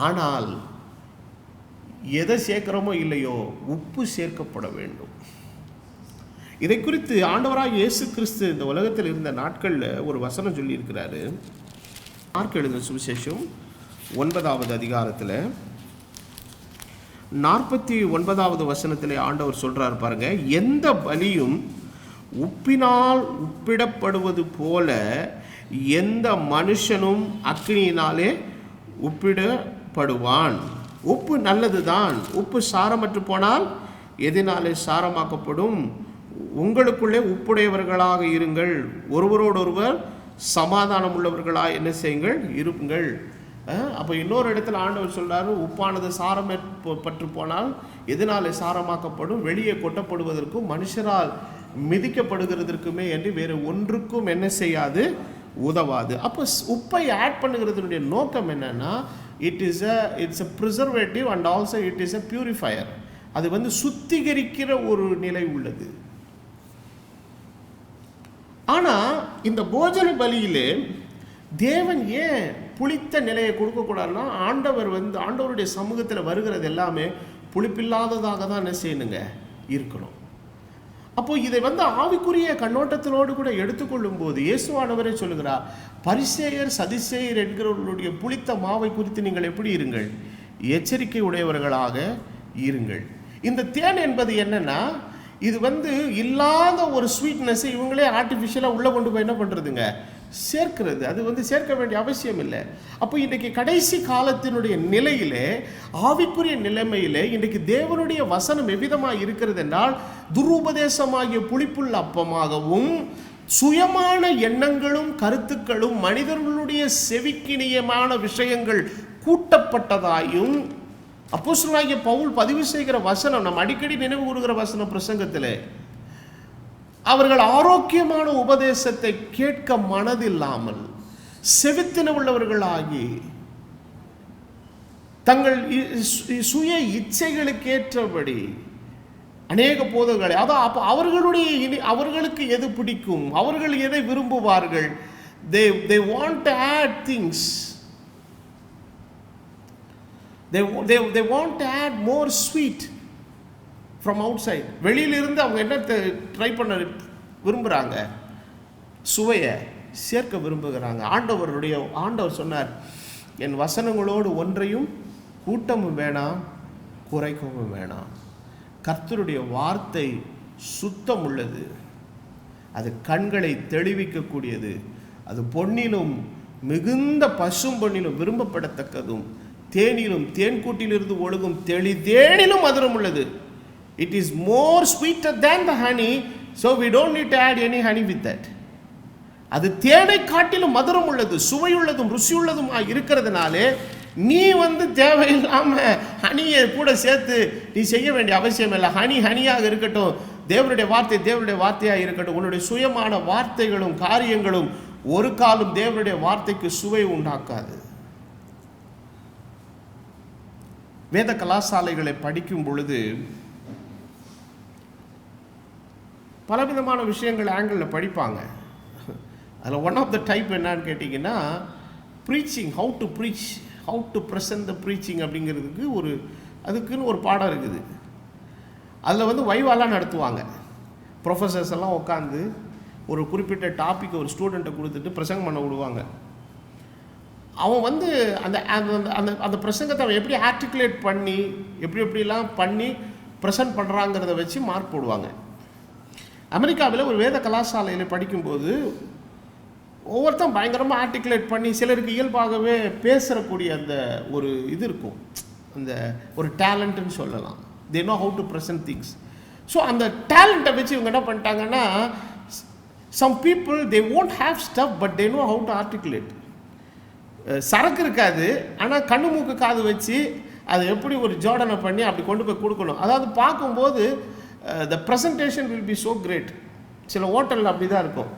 ஆனால் எதை சேர்க்கிறோமோ இல்லையோ உப்பு சேர்க்கப்பட வேண்டும். இதை குறித்து ஆண்டவராக இயேசு கிறிஸ்து இந்த உலகத்தில் இருந்த நாட்களில் ஒரு வசனம் சொல்லியிருக்கிறாரு. மார்க் எழுதின சுவிசேஷம் 9வது அதிகாரத்தில் 49வது வசனத்தில் ஆண்டவர் சொல்கிறார் பாருங்க, எந்த பலியும் உப்பினால் உப்பிடப்படுவது போல எந்த மனுஷனும் அக்கினியினாலே உப்பிடப்படுவான். உப்பு நல்லது தான், உப்பு சாரமற்று போனால் எதனாலே சாரமாக்கப்படும். உங்களுக்குள்ளே உப்புடையவர்களாக இருங்கள், ஒருவரோடொருவர் சமாதானம் உள்ளவர்களாக என்ன செய்யுங்கள், இருங்கள். அப்போ இன்னொரு இடத்துல ஆண்டவர் சொல்றாரு, உப்பானது சாரம் பற்று போனால் எதனாலே சாரமாக்கப்படும், வெளியே கொட்டப்படுவதற்கும் மனுஷரால் மிதிக்கப்படுகிறதற்குமே என்று வேறு ஒன்றுக்கும் என்ன செய்யாது, உதவாது. அப்போ உப்பை ஆட் பண்ணுகிறதுனுடைய நோக்கம் என்னன்னா, it's a preservative and also it is a purifier. அது வந்து சுத்திகரிக்கிற ஒரு நிலை உள்ளது. ஆனால் இந்த போஜன பலியிலே தேவன் ஏன் புளித்த நிலையை கொடுக்கக்கூடாதுன்னா, ஆண்டவருடைய சமூகத்தில் வருகிறது எல்லாமே புளிப்பில்லாததாக தான் என்ன செய்யணுங்க இருக்கணும். அப்போ இதை ஆவிக்குரிய கண்ணோட்டத்திலோடு கூட எடுத்துக்கொள்ளும் போது இயேசுவானவரே சொல்லுகிறார், பரிசேயர் சதிசேயர் என்கிறவர்களுடைய புளித்த மாவை குறித்து நீங்கள் எப்படி இருங்கள்? எச்சரிக்கை உடையவர்களாக இருங்கள். இந்த தேன் என்பது என்னன்னா, இது இல்லாத ஒரு ஸ்வீட்னஸ் இவங்களே ஆர்டிஃபிஷியலாக உள்ளே கொண்டு போய் என்ன பண்ணுறதுங்க, சேர்க்கிறது. அது சேர்க்க வேண்டிய அவசியம் இல்லை. அப்போ இன்றைக்கு கடைசி காலத்தினுடைய நிலையிலே, ஆவிக்குரிய நிலைமையிலே இன்றைக்கு தேவனுடைய வசனம் எவ்விதமாக இருக்கிறது என்றால், துருபதேசமாகிய புளிப்புள்ள அப்பமாகவும் சுயமான எண்ணங்களும் கருத்துக்களும் மனிதர்களுடைய செவிக்கினியமான விஷயங்கள் கூட்டப்பட்டதாயும், அப்போஸ்தலனாகிய பவுல் பதிவு செய்கிற வசனம், நம்ம அடிக்கடி நினைவு கூறுகிற வசனம் பிரசங்கத்தில், அவர்கள் ஆரோக்கியமான உபதேசத்தை கேட்க மனதில்லாமல் செவித்தின உள்ளவர்களாகி தங்கள் சுய இச்சைகளுக்கு ஏற்றபடி அநேக போதங்களை, அதான் அப்போ அவர்களுக்கு எது பிடிக்கும், அவர்கள் எதை விரும்புவார்கள், they want to add things, they want to add more sweet from outside. வெளியிலிருந்து அவங்க என்ன ட்ரை பண்ண விரும்புகிறாங்க, சுவையை சேர்க்க விரும்புகிறாங்க. ஆண்டவர் சொன்னார், என் வசனங்களோடு ஒன்றையும் கூட்டமும் வேணாம், குறைக்கவும் வேணாம். கர்த்தருடைய வார்த்தை சுத்தம் உள்ளது, அது கண்களை தெளிவிக்கக்கூடியது, அது பொன்னிலும் மிகுந்த பசும் பொன்னிலும் விரும்பப்படத்தக்கதும், தேனிலும் தேன்கூட்டிலிருந்து ஒழுகும் தெளி தேனிலும் மதுரம் உள்ளது. It is more sweeter than the honey, so we don't need to add any honey with that. அது தேனை காட்டிலும் மதுரம் உள்ளது, சுவையுள்ளதும் ருசியுள்ளதும் இருக்கிறதுனாலே நீ தேவையில்லாம ஹனியை கூட சேர்த்து நீ செய்ய வேண்டிய அவசியம் இல்லை. ஹனியாக இருக்கட்டும், தேவனுடைய வார்த்தையாக இருக்கட்டும். உன்னுடைய சுயமான வார்த்தைகளும் காரியங்களும் ஒரு காலம் தேவனுடைய வார்த்தைக்கு சுவை உண்டாக்காது. வேத கலாசாலைகளை படிக்கும் பொழுது பலவிதமான விஷயங்கள் ஆங்கிளில் படிப்பாங்க. அதில் ஒன் ஆஃப் த டைப் என்னன்னு கேட்டிங்கன்னா, preaching, how to preach, how to present the preaching அப்படிங்கிறதுக்கு அதுக்குன்னு ஒரு பாடம் இருக்குது. அதில் வைவாலாம் நடத்துவாங்க. ப்ரொஃபஸர்ஸ் எல்லாம் உட்காந்து ஒரு குறிப்பிட்ட டாப்பிக்கை ஒரு ஸ்டூடெண்ட்டை கொடுத்துட்டு பிரசங்கம் பண்ண விடுவாங்க. அவன் அந்த அந்த அந்த பிரசங்கத்தை அவன் எப்படி ஆர்டிகுலேட் பண்ணி எப்படிலாம் பண்ணி ப்ரெசன்ட் பண்ணுறாங்கிறத வச்சு மார்க் போடுவாங்க. அமெரிக்காவில் ஒரு வேத கலாசாலையில் படிக்கும்போது ஒவ்வொருத்தரும் பயங்கரமாக ஆர்டிகுலேட் பண்ணி, சிலருக்கு இயல்பாகவே பேசுகிறக்கூடிய அந்த ஒரு இது இருக்கும், அந்த ஒரு டேலண்ட்டுன்னு சொல்லலாம். they know how to present things. So அந்த டேலண்ட்டை வச்சு இவங்க என்ன பண்ணிட்டாங்கன்னா, some people they won't have stuff but they know how to articulate. சரக்கு இருக்காது, ஆனால் கண்ணு மூக்கு காது வச்சு அதை எப்படி ஒரு ஜோடனை பண்ணி அப்படி கொண்டு போய் கொடுக்கணும். அதாவது பார்க்கும்போது the presentation will be so great. சில ஹோட்டலில் அப்படி தான் இருக்கும்,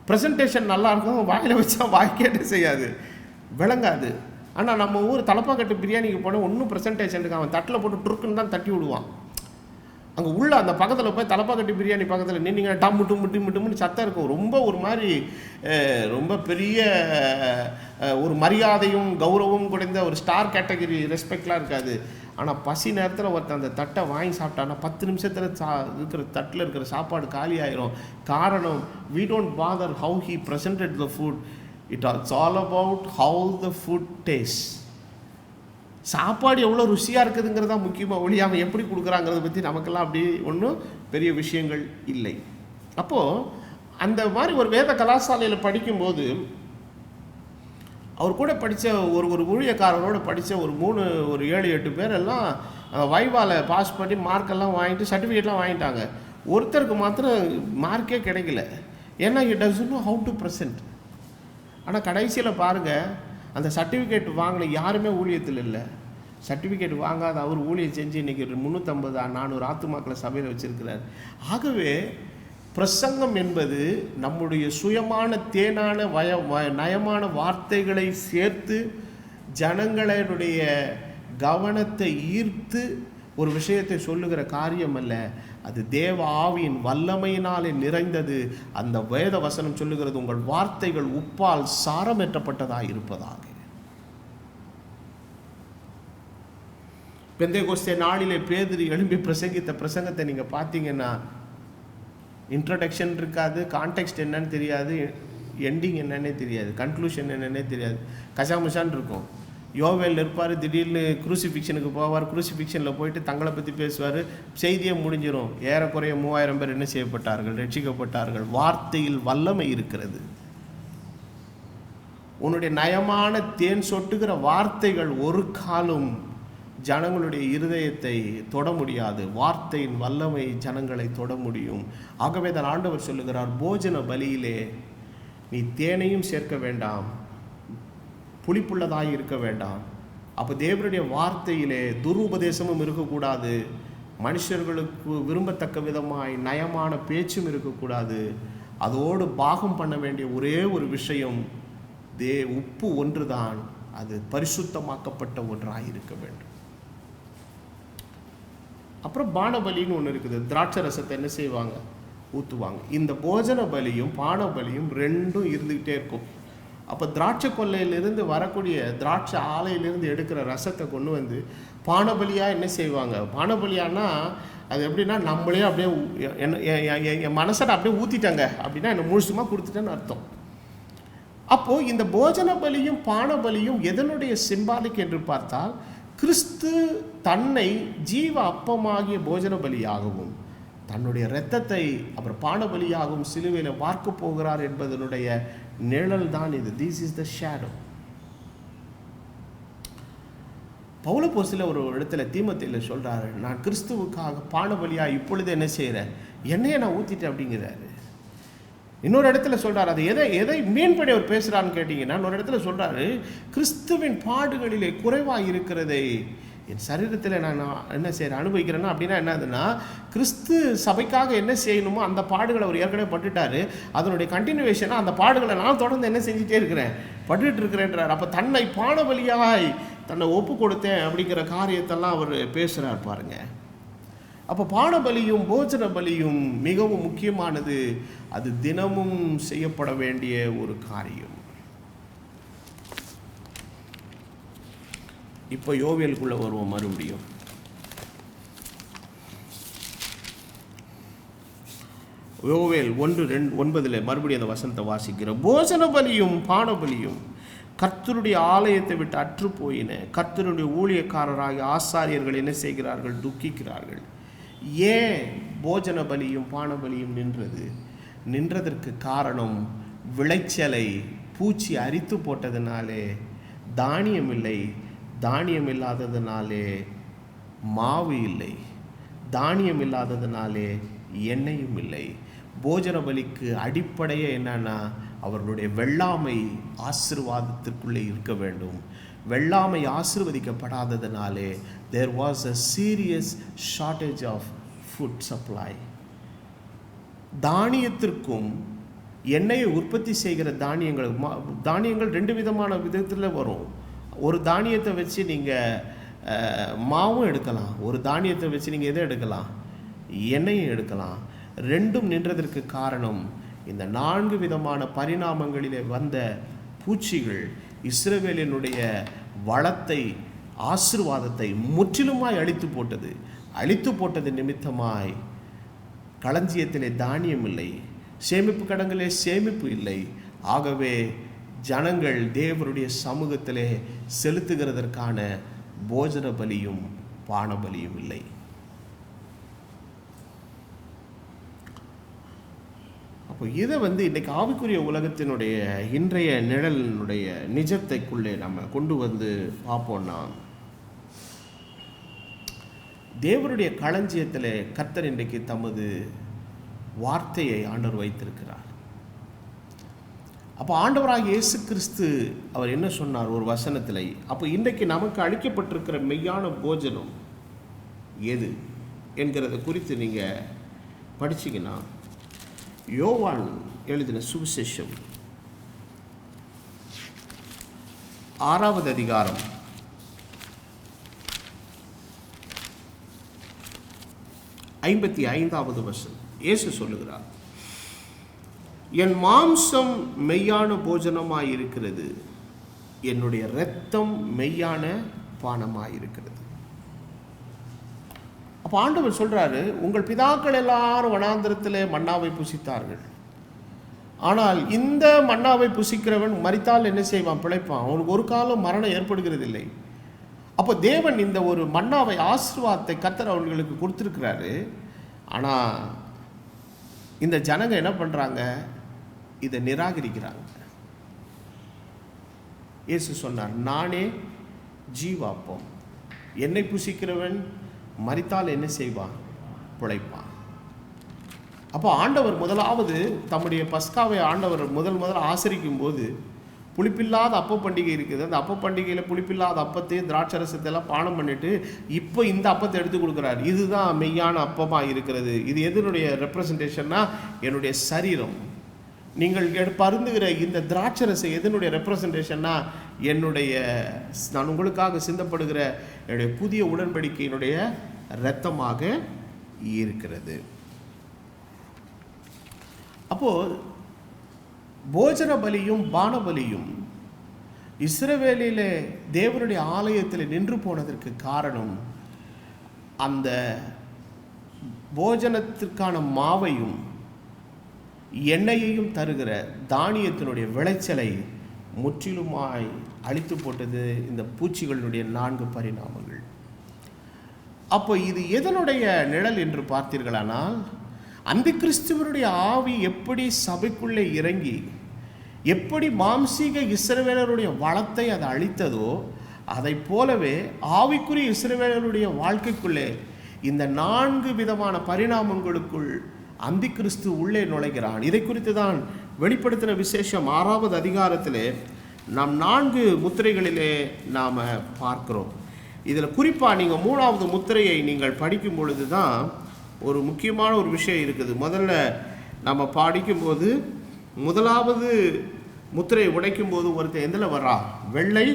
ப்ரெசன்டேஷன் நல்லாயிருக்கும், வாயில் வச்சா வாய்க்கேட்டு செய்யாது, விளங்காது. ஆனால் நம்ம ஊர் தலப்பாக்கட்டு பிரியாணிக்கு போனால் ஒன்றும் ப்ரெசன்டேஷன் இருக்கு, அவன் தட்டில் போட்டு ட்ருக்குன்னு தான் தட்டி விடுவான். அங்கே உள்ள அந்த பக்கத்தில் போய் தலப்பாக்கட்டு பிரியாணி பக்கத்தில் நின்னீங்க டம்முட்டு முட்டுன்னு சத்தம் இருக்கும். ரொம்ப ஒரு மாதிரி ரொம்ப பெரிய ஒரு மரியாதையும் கௌரவமும் குறைந்த ஒரு ஸ்டார் கேட்டகரி ரெஸ்பெக்ட்லாம் இருக்காது. ஆனால் பசி நேரத்தில் ஒருத்தன் அந்த தட்டை வாங்கி சாப்பிட்டான்னா 10 நிமிஷத்தில் இருக்கிற தட்டில் இருக்கிற சாப்பாடு காலி ஆயிரும். காரணம், we don't bother how he presented the food, it's all about how the food tastes. சாப்பாடு எவ்வளோ ருசியாக இருக்குதுங்கிறதா முக்கியமாக ஒளி, அவன் எப்படி கொடுக்குறாங்கிறத பற்றி நமக்கெல்லாம் அப்படி ஒன்றும் பெரிய விஷயங்கள் இல்லை. அப்போது அந்த மாதிரி ஒரு வேத கலாசாலையில் படிக்கும்போது அவர் கூட படித்த ஒரு ஊழியக்காரரோடு படித்த ஒரு 7-8 பேர் எல்லாம் வைவாவில் பாஸ் பண்ணி மார்க்கெல்லாம் வாங்கிட்டு சர்டிஃபிகேட்லாம் வாங்கிட்டாங்க. ஒருத்தருக்கு மாத்திரம் மார்க்கே கிடைக்கல. ஏன்னா he doesn't know how to present. ஆனால் கடைசியில் பாருங்கள், அந்த சர்டிஃபிகேட் வாங்கின யாருமே ஊழியத்தில் இல்லை. சர்டிஃபிகேட் வாங்காத அவர் ஊழியம் செஞ்சு இன்றைக்கி 350-400 ஆத்துமாக்களை சபையில் வச்சுருக்கிறார். ஆகவே பிரசங்கம் என்பது நம்முடைய சுயமான தேனான நயமான வார்த்தைகளை சேர்த்து ஜனங்களுடைய கவனத்தை ஈர்த்து ஒரு விஷயத்தை சொல்லுகிற காரியம் அல்ல. அது தேவ ஆவியின் வல்லமையினாலே நிறைந்தது. அந்த வேத வசனம் சொல்லுகிறது, உங்கள் வார்த்தைகள் உப்பால் சாரமேற்றப்பட்டதாக இருப்பதாக. பெந்தேகோஸ்தே நாளிலே பேதுரு எழும்பி பிரசங்கித்த பிரசங்கத்தை நீங்கள் பார்த்தீங்கன்னா, இன்ட்ரடக்ஷன் இருக்காது, கான்டெக்ஸ்ட் என்னன்னு தெரியாது, எண்டிங் என்னன்னே தெரியாது, கன்க்ளூஷன் என்னன்னே தெரியாது, கசாமுசான்னு இருக்கும். யோவேல் இருப்பார், திடீர்னு குரூசிஃபிக்ஷனுக்கு போவார், குரூசிஃபிக்ஷனில் போயிட்டு தங்களை பற்றி பேசுவார், செய்தியே முடிஞ்சிடும். ஏறக்குறைய 3000 பேர் என்ன செய்யப்பட்டார்கள்? ரட்சிக்கப்பட்டார்கள். வார்த்தையில் வல்லமை இருக்கிறது. உன்னுடைய நயமான தேன் சொட்டுகிற வார்த்தைகள் ஒரு காலும் ஜனங்களுடைய இருதயத்தை தொட முடியாது. வார்த்தையின் வல்லமை ஜனங்களை தொட முடியும். ஆகவே தான் ஆண்டவர் சொல்லுகிறார், போஜன பலியிலே நீ தேனையும் சேர்க்க வேண்டாம், புளிப்புள்ளதாய் இருக்க வேண்டாம். அப்போ தேவனுடைய வார்த்தையிலே துருபதேசமும் இருக்கக்கூடாது, மனுஷர்களுக்கு விரும்பத்தக்க விதமாய் நயமான பேச்சும் இருக்கக்கூடாது. அதோடு பாகம் பண்ண வேண்டிய ஒரே ஒரு விஷயம், உப்பு ஒன்றுதான், அது பரிசுத்தமாக்கப்பட்ட ஒன்றாக இருக்க வேண்டும். அப்புறம் பானபலின்னு ஒன்று இருக்குது. திராட்சை ரசத்தை என்ன செய்வாங்க? ஊற்றுவாங்க. இந்த போஜன பலியும் பான பலியும் ரெண்டும் இருந்துக்கிட்டே இருக்கும். அப்போ திராட்சை கொல்லையிலிருந்து வரக்கூடிய திராட்சை ஆலையிலிருந்து எடுக்கிற ரசத்தை கொண்டு வந்து பானபலியாக என்ன செய்வாங்க? பானபலியானா அது எப்படின்னா, நம்மளே அப்படியே என் மனசை அப்படியே ஊற்றிட்டாங்க அப்படின்னா என்னை முழுசுமாக கொடுத்துட்டேன்னு அர்த்தம். அப்போது இந்த போஜன பலியும் பானபலியும் எதனுடைய சிம்பாலிக் என்று பார்த்தால், கிறிஸ்து தன்னை ஜீவ அப்பமாகிய போஜன பலியாகவும் தன்னுடைய இரத்தத்தை அப்புறம் பானபலியாகவும் சிலுவையில் வார்க்க போகிறார் என்பதனுடைய நிழல் தான் இது. This is the shadow. பவுலப்போஸ்தலர் ஒரு இடத்துல தீமோத்தேயுவில் சொல்கிறாரு, நான் கிறிஸ்துவுக்காக பானபலியாக இப்பொழுது என்ன செய்கிறேன்? எண்ணெயை நான் ஊற்றிட்டேன் அப்படிங்கிறாரு. இன்னொரு இடத்துல சொல்கிறார், அது எதை மீன்படி அவர் பேசுகிறான்னு கேட்டிங்கன்னா, இன்னொரு இடத்துல சொல்கிறாரு, கிறிஸ்துவின் பாடுகளிலே குறைவாக இருக்கிறதை என் சரீரத்தில் நான் என்ன செய்கிறேன், அனுபவிக்கிறேன்னா அப்படின்னா என்னதுன்னா, கிறிஸ்து சபைக்காக என்ன செய்யணுமோ அந்த பாடுகளை அவர் ஏற்கனவே பட்டுட்டார். அதனுடைய கண்டினியூவேஷனாக அந்த பாடுகளை நான் தொடர்ந்து என்ன செஞ்சுட்டே இருக்கிறேன், பட்டுட்டு இருக்கிறேன்றார். அப்போ தன்னை பானபலியாய் தன்னை ஒப்பு கொடுத்தேன் அப்படிங்கிற காரியத்தெல்லாம் அவர் பேசுகிறார் பாருங்க. அப்போ பானபலியும் போஜன பலியும் மிகவும் முக்கியமானது. அது தினமும் செய்யப்பட வேண்டிய ஒரு காரியம். இப்போ யோவேலுக்குள்ள வருவோம் மறுபடியும். யோவேல் 1:9 மறுபடியும் அந்த வசனத்தை வாசிக்கிறோம். போஜன பலியும் பானபலியும் கர்த்தருடைய ஆலயத்தை விட்டு அற்று போயின. கர்த்தருடைய ஊழியக்காரராகிய ஆசாரியர்கள் என்ன செய்கிறார்கள்? துக்கிக்கிறார்கள். ஏன் போஜன பலியும் பானபலியும் நின்றதற்கு காரணம், விளைச்சலை பூச்சி அரித்து போட்டதுனாலே தானியம் இல்லை, தானியம் இல்லாததுனாலே மாவு இல்லை, தானியம் இல்லாததுனாலே எண்ணெயும் இல்லை. போஜன பலிக்கு அடிப்படையே என்னன்னா, அவர்களுடைய வெள்ளாமை ஆசீர்வாதத்திற்குள்ளே இருக்க வேண்டும். வெள்ளாமை ஆசீர்வதிக்கப்படாததுனாலே there was a serious shortage of food supply. தானியத்திற்கும் எண்ணெயை உற்பத்தி செய்கிற தானியங்கள் ரெண்டு விதமான விதத்தில் வரும். ஒரு தானியத்தை வச்சு நீங்கள் மாவும் எடுக்கலாம், ஒரு தானியத்தை வச்சு நீங்கள் எதை எடுக்கலாம்? எண்ணெயும் எடுக்கலாம். ரெண்டும் நின்றதற்கு காரணம், இந்த 4 விதமான பரிணாமங்களிலே வந்த பூச்சிகள் இஸ்ரவேலினுடைய வளத்தை ஆசீர்வாதத்தை முற்றிலுமாய் அழித்து போட்டது நிமித்தமாய் களஞ்சியத்திலே தானியம் இல்லை, சேமிப்பு கடங்களே சேமிப்பு இல்லை. ஆகவே ஜனங்கள் தேவருடைய சமூகத்திலே செலுத்துகிறதற்கான போஜன பலியும் பானபலியும் இல்லை. அப்போ இதை இன்றைக்கு ஆவிக்குரிய உலகத்தினுடைய இன்றைய நிழலினுடைய நிஜத்தைக்குள்ளே நம்ம கொண்டு வந்து பார்ப்போம்னா, தேவருடைய களஞ்சியத்தில் கர்த்தர் இன்றைக்கு தமது வார்த்தையை ஆண்டவர் வைத்திருக்கிறார். அப்போ ஆண்டவராக இயேசு கிறிஸ்து அவர் என்ன சொன்னார் ஒரு வசனத்தில்? அப்போ இன்றைக்கு நமக்கு அளிக்கப்பட்டிருக்கிற மெய்யான போஜனம் எது என்கிறத குறித்து நீங்கள் படிச்சிங்கன்னா, யோவான் எழுதின சுவிசேஷம் 6வது அதிகாரம் 55வது வசனம் இயேசு சொல்லுகிறார், என் மாம்சம் மெய்யான போஜனமாயிருக்கிறது, என்னுடைய இரத்தம் மெய்யான பானமாயிருக்கிறது. அப்போ அப்போ ஆண்டவர் சொல்றாரு, உங்கள் பிதாக்கள் எல்லாரும் வனாந்திரத்திலே மன்னாவை புசித்தார்கள். ஆனால் இந்த மன்னாவை புசிக்கிறவன் மரித்தால் என்ன செய்வான்? பிழைப்பான். அவனுக்கு ஒரு காலம் மரணம் ஏற்படுகிறது இல்லை. அப்போ தேவன் இந்த ஒரு மன்னாவை ஆசீர்வாதத்தை கர்த்தர் அவர்களுக்கு கொடுத்துருக்கிறாரு. ஆனால் இந்த ஜனங்க என்ன பண்ணுறாங்க? இதை நிராகரிக்கிறாங்க. இயேசு சொன்னார், நானே ஜீவாப்பம், என்னை புசிக்கிறவன் மரித்தால் என்ன செய்வான்? பிழைப்பான். அப்போ ஆண்டவர் முதலாவது தம்முடைய பஸ்காவை ஆண்டவர் முதல் ஆசரிக்கும் போது புளிப்பில்லாத அப்ப பண்டிகை இருக்குது. அந்த அப்ப பண்டிகையில் புளிப்பில்லாத அப்பத்தையும் திராட்சரசத்தை எல்லாம் பானம் பண்ணிட்டு இப்போ இந்த அப்பத்தை எடுத்து கொடுக்குறாரு. இதுதான் மெய்யான அப்பமாக இருக்கிறது. இது எதனுடைய ரெப்ரசன்டேஷன்னா என்னுடைய சரீரம். நீங்கள் பருந்துகிற இந்த திராட்சரசை எதனுடைய ரெப்ரசன்டேஷன்னா நான் உங்களுக்காக சிந்தப்படுகிற என்னுடைய புதிய உடன்படிக்கையினுடைய இரத்தமாக இருக்கிறது. அப்போ போஜன பலியும் பான பலியும் இஸ்ரவேலிலே தேவனுடைய ஆலயத்தில் நின்று போனதற்கு காரணம் அந்த போஜனத்திற்கான மாவையும் எண்ணெயையும் தருகிற தானியத்தினுடைய விளைச்சலை முற்றிலுமாய் அழித்து போட்டது இந்த பூச்சிகளினுடைய 4 பரிணாமங்கள். அப்போ இது எதனுடைய நிழல் என்று பார்த்தீர்களானால், அந்த கிறிஸ்துவனுடைய ஆவி எப்படி சபைக்குள்ளே இறங்கி எப்படி மாம்சீக இஸ்ரவேலருடைய வளத்தை அது அழித்ததோ, அதை போலவே ஆவிக்குரிய இஸ்ரவேலருடைய வாழ்க்கைக்குள்ளே இந்த 4 விதமான பரிணாமங்களுக்குள் அந்த கிறிஸ்து உள்ளே நுழைகிறான். இதை குறித்து தான் வெளிப்படுத்தின விசேஷம் 6வது அதிகாரத்திலே நாம் 4 முத்திரைகளிலே நாம் பார்க்கிறோம். இதில் குறிப்பாக நீங்கள் 3வது முத்திரையை நீங்கள் படிக்கும் பொழுது தான் ஒரு முக்கியமான ஒரு விஷயம் இருக்குது. முதல்ல நம்ம படிக்கும்போது 1வது முத்திரையை உடைக்கும்போது ஒருத்தர் எதில் வரா? வெள்ளை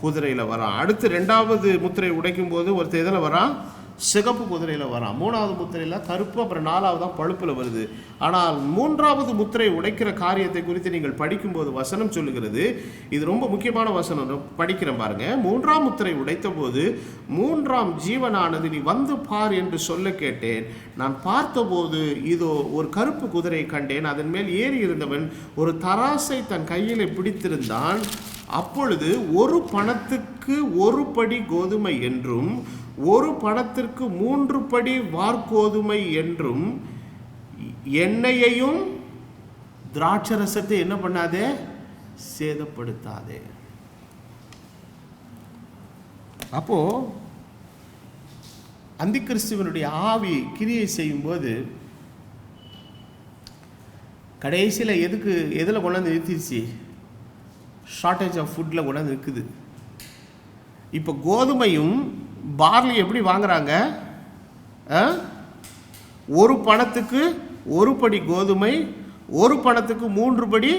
குதிரையில் வரான். அடுத்து 2வது முத்திரை உடைக்கும்போது ஒருத்தர் எதில் வரான்? சிகப்பு குதிரையில் வரான். 3வது முத்திரையில் கருப்பு, அப்புறம் 4வது தான் பழுப்பில் வருது. ஆனால் 3வது முத்திரை உடைக்கிற காரியத்தை குறித்து நீங்கள் படிக்கும்போது வசனம் சொல்லுகிறது. இது ரொம்ப முக்கியமான வசனம், படிக்கிறேன் பாருங்க. 3ஆம் முத்திரை உடைத்த போது 3ஆம் ஜீவனானது, நீ வந்து பார் என்று சொல்ல கேட்டேன். நான் பார்த்தபோது இதோ ஒரு கருப்பு குதிரை கண்டேன். அதன் மேல் ஏறி இருந்தவன் ஒரு தராசை தன் கையில் பிடித்திருந்தான். அப்பொழுது ஒரு பணத்துக்கு 1 படி கோதுமை என்றும் ஒரு பணத்திற்கு 3 படி வார்கோதுமை என்றும் எண்ணெயையும் திராட்சரசத்தை என்ன பண்ணாதே? சேதப்படுத்தாதே. அப்போ அந்த கிறிஸ்துவனுடைய ஆவி கிரியை செய்யும்போது கடைசியில் எதில் கொண்டாந்து நிறுத்திடுச்சு? ஷார்ட்டேஜ் ஆஃப் ஃபுட்டில் கொண்டாந்து இருக்குது. இப்போ கோதுமையும் பார்லி எப்படி வாங்குறாங்க? 1 பணத்துக்கு 1 படி கோதுமை, 1 பணத்துக்கு 3 படி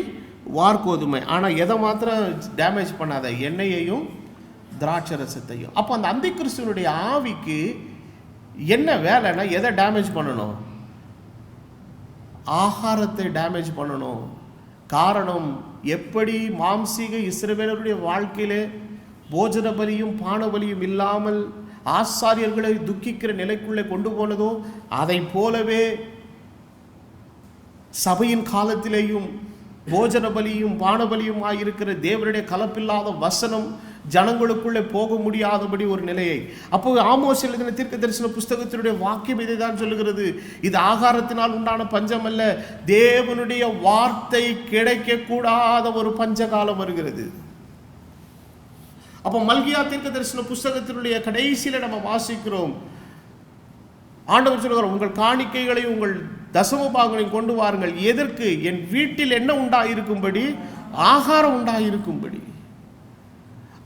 வார்கோதுமை. ஆனால் எதை மாத்திரம் டேமேஜ் பண்ணாத? எண்ணெயையும் திராட்சரசத்தையும். அப்போ அந்த அந்த கிறிஸ்துவனுடைய ஆவிக்கு என்ன வேலைன்னா எதை டேமேஜ் பண்ணணும்? ஆகாரத்தை டேமேஜ் பண்ணணும். காரணம், எப்படி மாம்சீக இஸ்ரவேலருடைய வாழ்க்கையிலே போஜன பலியும் பான பலியும் இல்லாமல் ஆசாரியர்களை துக்கிக்கிற நிலைக்குள்ளே கொண்டு போனதோ, அதை போலவே சபையின் காலத்திலேயும் போஜன பலியும் பான பலியும் ஆகியிருக்கிற தேவனுடைய கலப்பில்லாத வசனம் ஜனங்களுக்குள்ளே போக முடியாதபடி ஒரு நிலையை. அப்போ ஆமோஸ் எழுதின தீர்க்க தரிசன புஸ்தகத்தினுடைய வாக்கியம் இதை தான் சொல்லுகிறது. இது ஆகாரத்தினால் உண்டான பஞ்சம் அல்ல, தேவனுடைய வார்த்தை கிடைக்க கூடாத ஒரு பஞ்சகாலம் வருகிறது. அப்போ மல்கியா தீர்க்க தரிசன புஸ்தகத்தினுடைய கடைசியில் நம்ம வாசிக்கிறோம், ஆண்டவர் சொல்லுகிறார், உங்கள் காணிக்கைகளை உங்கள் தசம பாகங்களையும் கொண்டு வாருங்கள். எதற்கு? என் வீட்டில் என்ன உண்டாயிருக்கும்படி? ஆகாரம் உண்டாயிருக்கும்படி.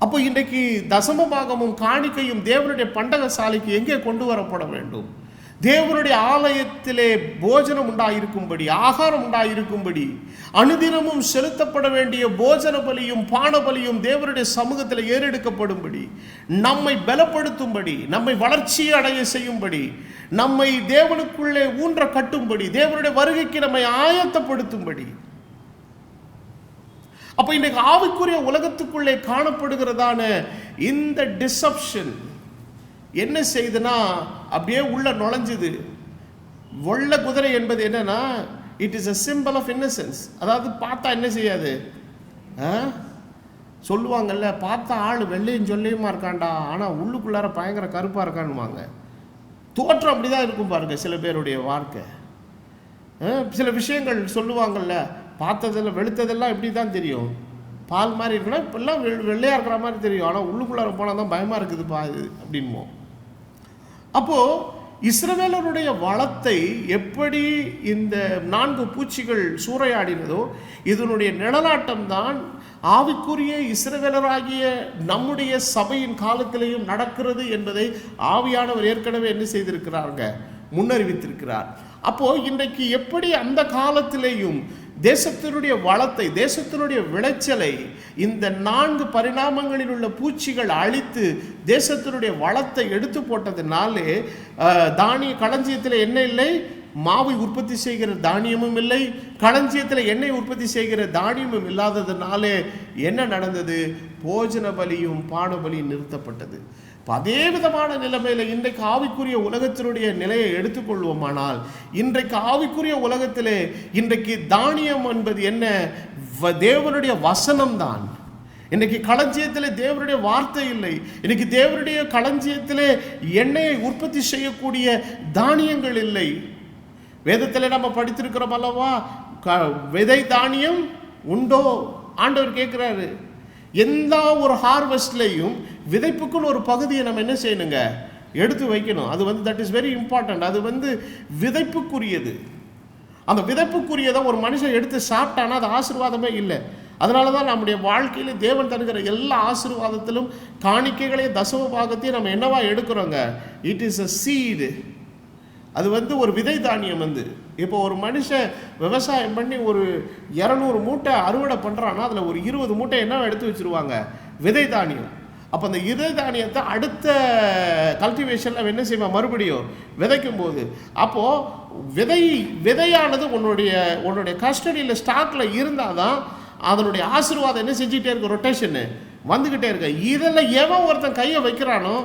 அப்போ இன்றைக்கு தசம பாகமும் காணிக்கையும் தேவனுடைய பண்டக சாலைக்கு எங்கே கொண்டு வரப்பட வேண்டும்? தேவனுடைய ஆலயத்திலே போஜனம் உண்டாயிருக்கும்படி, ஆகாரம் உண்டாயிருக்கும்படி, அனுதினமும் செலுத்தப்பட வேண்டிய போஜன பலியும் பான பலியும் தேவனுடைய சமூகத்தில் ஏறெடுக்கப்படும்படி, நம்மை பலப்படுத்தும்படி, நம்மை வளர்ச்சி அடைய செய்யும்படி, நம்மை தேவனுக்குள்ளே ஊன்ற கட்டும்படி, தேவனுடைய வருகைக்கு நம்மை ஆயத்தப்படுத்தும்படி. அப்போ இன்றைக்கு ஆவிக்குரிய உலகத்துக்குள்ளே காணப்படுகிறதான இந்த டிசப்ஷன், என்ன செய்யுதுன்னா அப்படியே உள்ள நுழைஞ்சுது. வெள்ளை குதிரை என்பது என்னன்னா, it is a symbol of innocence. அதாவது பார்த்தா என்ன செய்யாது, சொல்லுவாங்கல்ல, பார்த்தா ஆள் வெள்ளையும் சொல்லியுமா இருக்காண்டா, ஆனால் உள்ளுக்குள்ளார பயங்கர கருப்பாக இருக்கான்னுவாங்க. தோற்றம் அப்படி தான் இருக்கும் பாருங்க சில பேருடைய வாழ்க்கை. சில விஷயங்கள் சொல்லுவாங்கல்ல, பார்த்ததில் வெளுத்ததெல்லாம் எப்படி தான் தெரியும், பால் மாதிரி இருக்குன்னா இப்பெல்லாம் வெள்ளையாக இருக்கிற மாதிரி தெரியும், ஆனால் உள்ளுக்குள்ளார போனால் தான் பயமாக இருக்குதுப்பா இது அப்படின்வோம். அப்போது இஸ்ரவேலருடைய வளத்தை எப்படி இந்த 4 பூச்சிகள் சூறையாடினதோ, இதனுடைய நிழலாட்டம் தான் ஆவிக்குரிய இஸ்ரவேலராகிய நம்முடைய சபையின் காலத்திலேயும் நடக்கிறது என்பதை ஆவியானவர் ஏற்கனவே என்ன செய்திருக்கிறாங்க, முன்னறிவித்திருக்கிறார். அப்போ இன்றைக்கு எப்படி அந்த காலத்திலேயும் தேசத்தினுடைய வளத்தை, தேசத்தினுடைய விளைச்சலை இந்த 4 பரிணாமங்களில் உள்ள பூச்சிகள் அழித்து தேசத்தினுடைய வளத்தை எடுத்து போட்டதுனாலே, தானிய களஞ்சியத்தில் என்ன இல்லை, மாவை உற்பத்தி செய்கிற தானியமும் இல்லை, களஞ்சியத்தில் எண்ணெய் உற்பத்தி செய்கிற தானியமும் இல்லாததுனாலே என்ன நடந்தது, போஜன பலியும் பான பலியும் நிறுத்தப்பட்டது. அதே விதமான நிலைமையில் இன்றைக்கு ஆவிக்குரிய உலகத்தினுடைய நிலையை எடுத்துக்கொள்வோமானால், இன்றைக்கு ஆவிக்குரிய உலகத்திலே இன்றைக்கு தானியம் என்பது என்ன, தேவனுடைய வசனம் தான். இன்னைக்கு களஞ்சியத்தில் தேவனுடைய வார்த்தை இல்லை. இன்னைக்கு தேவனுடைய களஞ்சியத்தில் எண்ணெயை உற்பத்தி செய்யக்கூடிய தானியங்கள் இல்லை. வேதத்தில் நம்ம படித்திருக்கிறோம் அல்லவா, விதை தானியம் உண்டோ, ஆண்டவர் கேட்குறாரு. எந்த ஒரு ஹார்வெஸ்ட்லையும் விதைப்புக்குன்னு ஒரு பகுதியை நம்ம என்ன செய்யணுங்க, எடுத்து வைக்கணும். அது தட் இஸ் வெரி இம்பார்ட்டன்ட். அது விதைப்புக்குரியது. அந்த விதைப்புக்குரியதை ஒரு மனுஷன் எடுத்து சாப்பிட்டானா அது ஆசீர்வாதமே இல்லை. அதனால தான் நம்முடைய வாழ்க்கையில் தேவன் தருகிற எல்லா ஆசீர்வாதத்திலும் காணிக்கைகளையும் தசம பாகத்தையும் நம்ம என்னவா எடுக்கிறோங்க, இட் இஸ் அ சீடு. அது ஒரு விதை தானியம். இப்போ ஒரு மனுஷன் விவசாயம் பண்ணி ஒரு 200 மூட்டை அறுவடை பண்ணுறான்னா அதில் ஒரு 20 மூட்டை என்ன எடுத்து வச்சுருவாங்க, விதை தானியம். அப்போ அந்த விதை தானியத்தை அடுத்த கல்டிவேஷனில் என்ன செய்வான், மறுபடியும் விதைக்கும் போது, அப்போது விதையானது உன்னுடைய கஸ்டடியில் ஸ்டாக்கில் இருந்தால் தான் அதனுடைய ஆசீர்வாதம் என்ன செஞ்சுக்கிட்டே இருக்கு, ரொட்டேஷனு வந்துக்கிட்டே இருக்கு. இதெல்லாம் எவன் ஒருத்தன் கையை வைக்கிறானோ